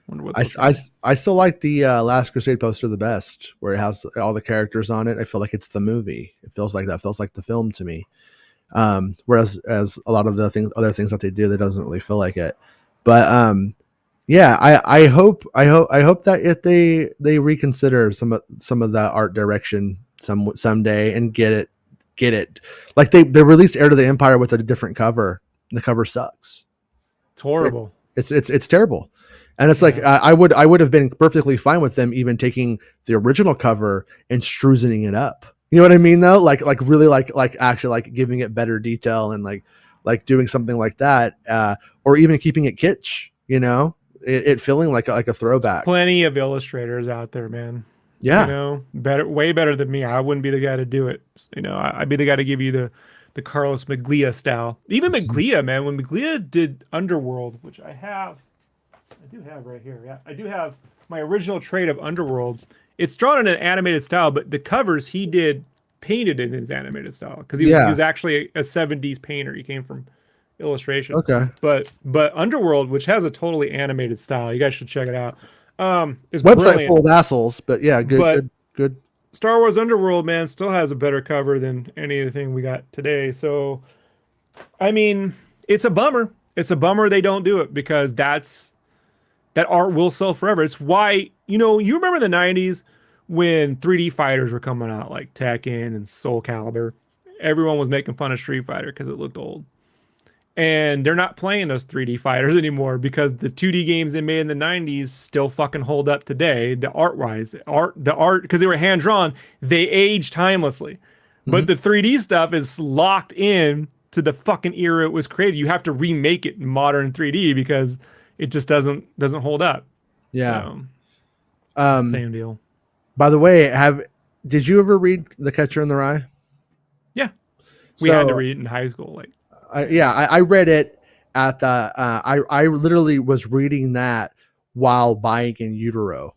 what they'll try. I still like the Last Crusade poster the best, where it has all the characters on it. I feel like it's the movie. It feels like that. Feels like the film to me. Whereas as a lot of the other things that they do, that doesn't really feel like it. But yeah, I hope that if they reconsider some of that art direction someday and get it like they released Heir to the Empire with a different cover. And the cover sucks. It's horrible. It's terrible. And it's like Yeah. I would have been perfectly fine with them even taking the original cover and struzening it up. You know what I mean though? Like really like actually like giving it better detail and like doing something like that, or even keeping it kitsch. You know, it feeling like a throwback. Plenty of illustrators out there, man. You Yeah. know, way better than me. I wouldn't be the guy to do it. You know, I'd be the guy to give you the Carlos Maglia style. Even Maglia, man, when Maglia did Underworld, which I do have right here. Yeah, I do have my original trade of Underworld. It's drawn in an animated style, but the covers he did painted in his animated style because he was Yeah. actually a 70s painter. He came from illustration. Okay. But Underworld, which has a totally animated style, you guys should check it out. Is Website full brilliant. of assholes, but yeah, good, But good, good. Star Wars Underworld, man, still has a better cover than anything we got today. So, I mean, it's a bummer. It's a bummer they don't do it because that art will sell forever. It's why, you remember the 90s when 3D fighters were coming out like Tekken and Soul Calibur. Everyone was making fun of Street Fighter because it looked old. And they're not playing those 3D fighters anymore because the 2D games they made in the 90s still fucking hold up today. The art wise, the art, because they were hand drawn, they age timelessly. Mm-hmm. But the 3D stuff is locked in to the fucking era it was created. You have to remake it in modern 3D because it just doesn't hold up. Yeah. So, it's the same deal. By the way, did you ever read The Catcher in the Rye? Yeah, we had to read it in high school. Like, I read it at the. I literally was reading that while buying In Utero.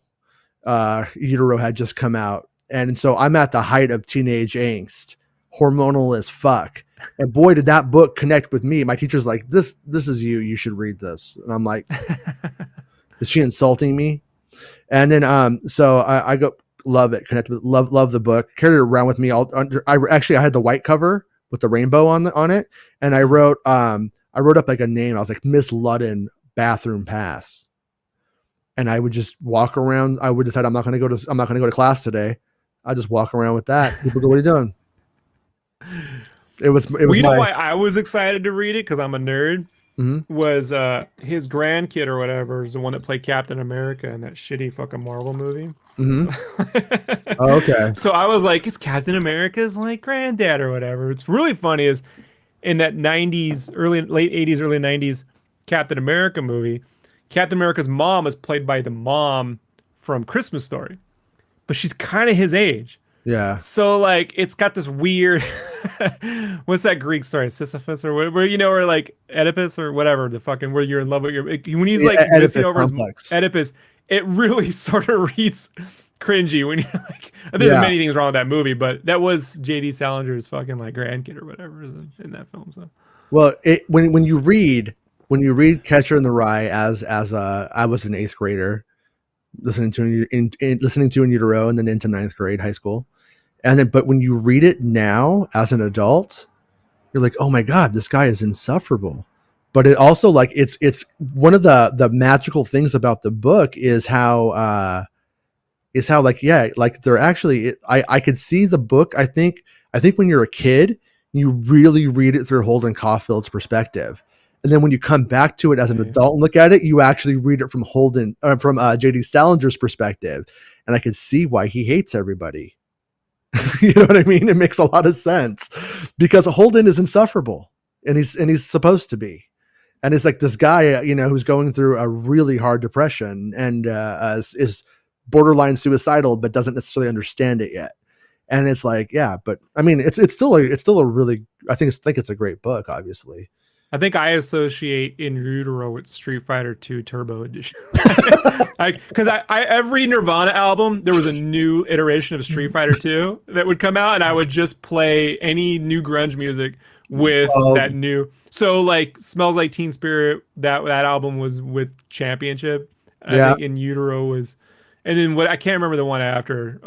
Utero had just come out, and so I'm at the height of teenage angst, hormonal as fuck. And boy, did that book connect with me. My teacher's like, "This is you. You should read this." And I'm like, "Is she insulting me?" And then so I go love it, connect with love the book, carried it around with me. I had the white cover with the rainbow on it, and I wrote up like a name. I was like Miss Ludden bathroom pass, and I would just walk around. I would decide I'm not going to go to class today. I just walk around with that. People go, "What are you doing?" It was you know why I was excited to read it because I'm a nerd. Mm-hmm. Was his grandkid or whatever is the one that played Captain America in that shitty fucking Marvel movie. Mm-hmm. Oh, okay. So I was like, it's Captain America's like granddad or whatever. It's really funny is in that 90s, late 80s, early 90s Captain America movie, Captain America's mom is played by the mom from Christmas Story, but she's kind of his age. Yeah. So like it's got this weird what's that Greek story? Sisyphus or where where like Oedipus or whatever, the fucking where you're in love with when he's like missing over complex. His Oedipus, it really sort of reads cringy when you're like there's many things wrong with that movie, but that was J.D. Salinger's fucking like grandkid or whatever in that film. So well, when you read Catcher in the Rye as I was an 8th grader listening to In Utero and then into 9th grade high school. And then, but when you read it now as an adult, you're like, oh my God, this guy is insufferable. But it also like, it's one of the magical things about the book is how like, yeah, like they're actually, I could see the book. I think when you're a kid, you really read it through Holden Caulfield's perspective. And then when you come back to it as an adult and look at it, you actually read it from J.D. Salinger's perspective. And I could see why he hates everybody. You know what I mean? It makes a lot of sense because Holden is insufferable and he's supposed to be. And it's like this guy, who's going through a really hard depression and is borderline suicidal, but doesn't necessarily understand it yet. And it's like, yeah, but I mean, it's still a really, I think it's a great book, obviously. I think I associate In Utero with Street Fighter 2 Turbo Edition. Because every Nirvana album, there was a new iteration of Street Fighter 2 that would come out, and I would just play any new grunge music with that new. So, like, Smells Like Teen Spirit, that album was with Championship. I think In Utero was. And then I can't remember the one after,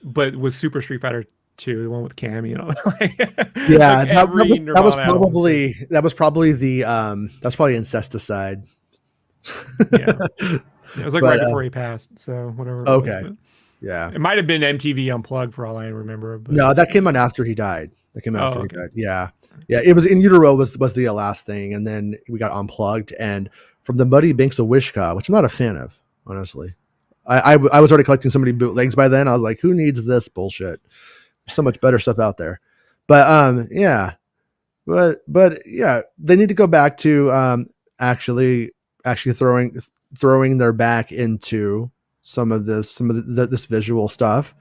but was Super Street Fighter 2, the one with Cammy and all that. Yeah, that was probably the that's probably Incesticide. Yeah, it was like right before he passed, so whatever. Okay, was, yeah, it might have been MTV Unplugged for all I remember. But... No, that came out after he died. He died. Yeah, it was In Utero was the last thing, and then we got Unplugged and From the Muddy Banks of Wishkah, which I'm not a fan of, honestly. I was already collecting so many bootlegs by then. I was like, who needs this bullshit? So much better stuff out there. But yeah, but yeah, they need to go back to actually throwing their back into some of this visual stuff.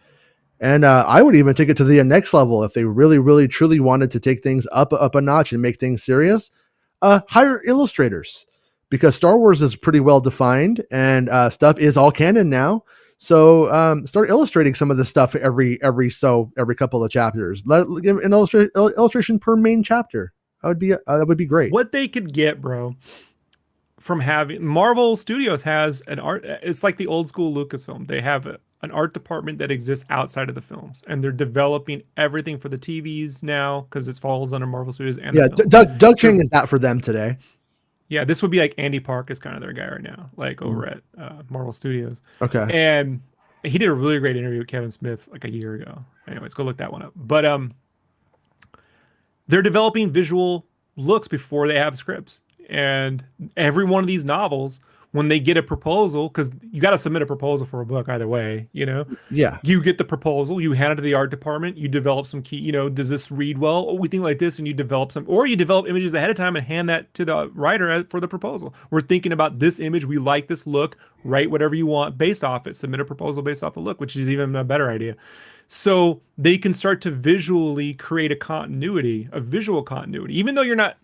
And I would even take it to the next level if they really, really, truly wanted to take things up a notch and make things serious. Hire illustrators, because Star Wars is pretty well defined and stuff is all canon now. So start illustrating some of this stuff every couple of chapters. Give an illustration per main chapter. That would be great. What they could get, bro, from having Marvel Studios has an art. It's like the old school Lucasfilm. They have an art department that exists outside of the films, and they're developing everything for the TVs now because it falls under Marvel Studios. And yeah, Doug Chang is that for them today. Yeah, this would be like Andy Park is kind of their guy right now, like over at Marvel Studios. Okay, and he did a really great interview with Kevin Smith like a year ago. Anyways, go look that one up. But they're developing visual looks before they have scripts. And every one of these novels, when they get a proposal, because you got to submit a proposal for a book either way, you know? Yeah. You get the proposal, you hand it to the art department, you develop some key, you know, does this read well? Oh, we think like this, and you develop some, or you develop images ahead of time and hand that to the writer for the proposal. We're thinking about this image, we like this look, write whatever you want based off it, submit a proposal based off the look, which is even a better idea. So they can start to visually create a visual continuity, even though you're not,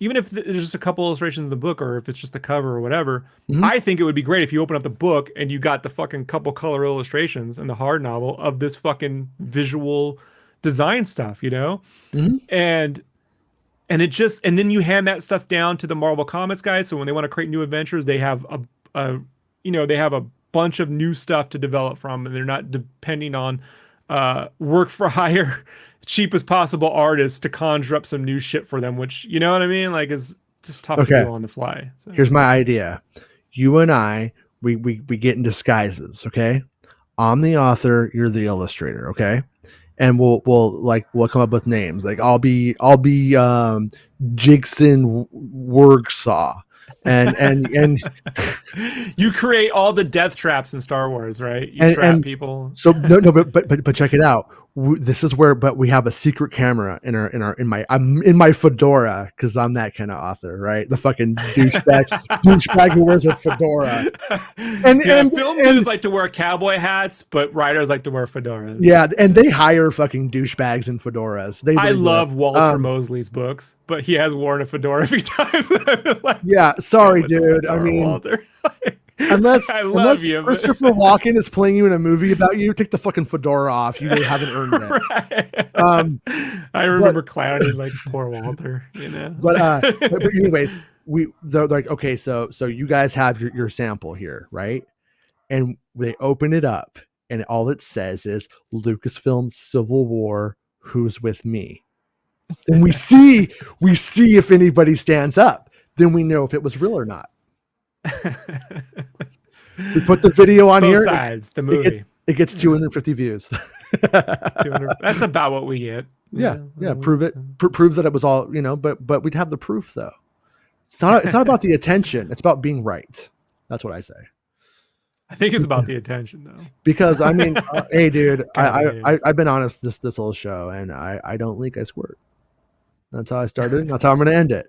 even if there's just a couple illustrations in the book or if it's just the cover or whatever. I think it would be great if you open up the book and you got the fucking couple color illustrations in the hard novel of this fucking visual design stuff, you know? And then you hand that stuff down to the Marvel Comics guys. So when they want to create new adventures, they have they have a bunch of new stuff to develop from, and they're not depending on work for hire, cheapest possible artists to conjure up some new shit for them, which, you know what I mean? Like, is just tough to do on the fly. So. Here's my idea. You and I, we get in disguises, okay? I'm the author, you're the illustrator, okay? And we'll come up with names. Like I'll be Jigson Worksaw. And you create all the death traps in Star Wars, right? You trap people. So but check it out. This is where, but we have a secret camera I'm in my fedora because I'm that kind of author, right? The fucking douchebag who wears a fedora. And film dudes like to wear cowboy hats, but writers like to wear fedoras. Yeah, and they hire fucking douchebags in fedoras. I love Walter Mosley's books, but he has worn a fedora a few times. Like, yeah, sorry, dude. I mean, Walter. Unless Christopher Walken is playing you in a movie about you, take the fucking fedora off. You haven't earned it. Right. I remember clowning like poor Walter, you know. But anyways, they're like, okay, so you guys have your sample here, right? And they open it up, and all it says is Lucasfilm Civil War. Who's with me? Then we see if anybody stands up. Then we know if it was real or not. We put the video on here. Sides, the movie. It gets 250 views. 200. That's about what we get. Yeah. Prove it. Proves that it was all, but we'd have the proof though. It's not about the attention. It's about being right. That's what I say. I think it's about the attention though. Because I mean, hey, dude, I've been honest this whole show, and I don't leak, I squirt. That's how I started. That's how I'm going to end it.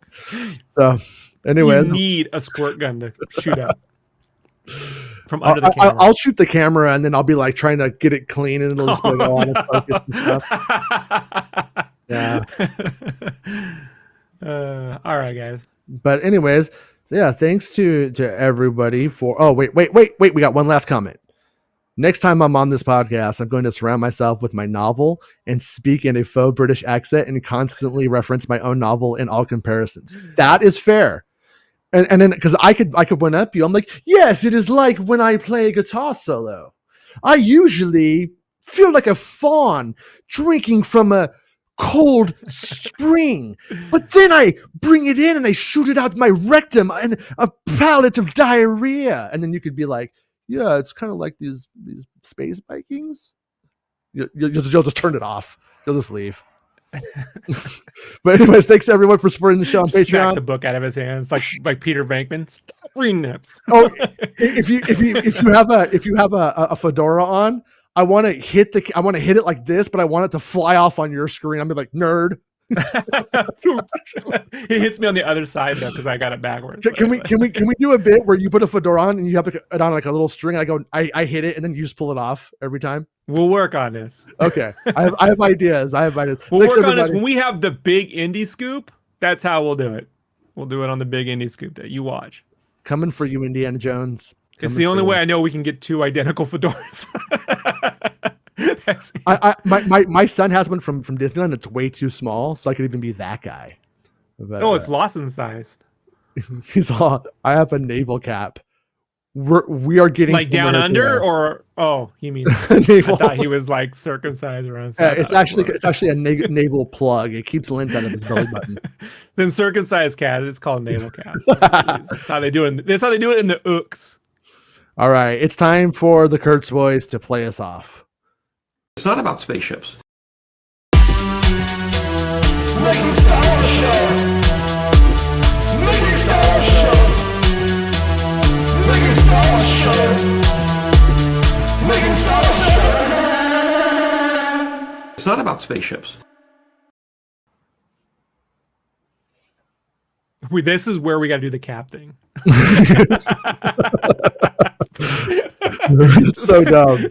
So, anyways, you need a squirt gun to shoot up from under the camera. I'll shoot the camera, and then I'll be like trying to get it clean, and it'll just go on and focus and stuff. Yeah. All right, guys. But anyways, yeah. Thanks to everybody for. Oh wait. We got one last comment. Next time I'm on this podcast, I'm going to surround myself with my novel and speak in a faux British accent and constantly reference my own novel in all comparisons. That is fair. And then because I could one up you, I'm like, yes, it is like when I play a guitar solo. I usually feel like a fawn drinking from a cold spring, but then I bring it in and I shoot it out my rectum and a pallet of diarrhea. And then you could be like, yeah, it's kind of like these space Vikings. You'll just turn it off. You'll just leave. But anyways, thanks everyone for supporting the show on Patreon. Smack the book out of his hands, like Peter Venkman. Stop reading it. Oh, if you have a fedora on, I want to hit it like this, but I want it to fly off on your screen. I'm like, nerd. He hits me on the other side though because I got it backwards. Can we do a bit where you put a fedora on and you have it on like a little string? And I hit it and then you just pull it off every time. We'll work on this. Okay, I have ideas. We'll work on this when we have the big Indy scoop. That's how we'll do it. We'll do it on the big Indy Scoop Day. You watch. Coming for you, Indiana Jones. It's the only way I know we can get 2 identical fedoras. My son has one from Disneyland. It's way too small, so I could even be that guy. But, it's lost in size. I have a naval cap. We are getting like down under, or you mean naval? I thought he was like circumcised around. It's actually a naval plug. It keeps lint out of his belly button. Them circumcised cats, it's called naval cats. That's how they do it. That's how they do it in the ooks. All right, it's time for the Kurtz boys to play us off. It's not about spaceships. Making Star Wars Show. Making Star Wars Show. Making Star Wars Show. Making Star Wars Show. It's not about spaceships. This is where we got to do the cap thing. It's so dumb.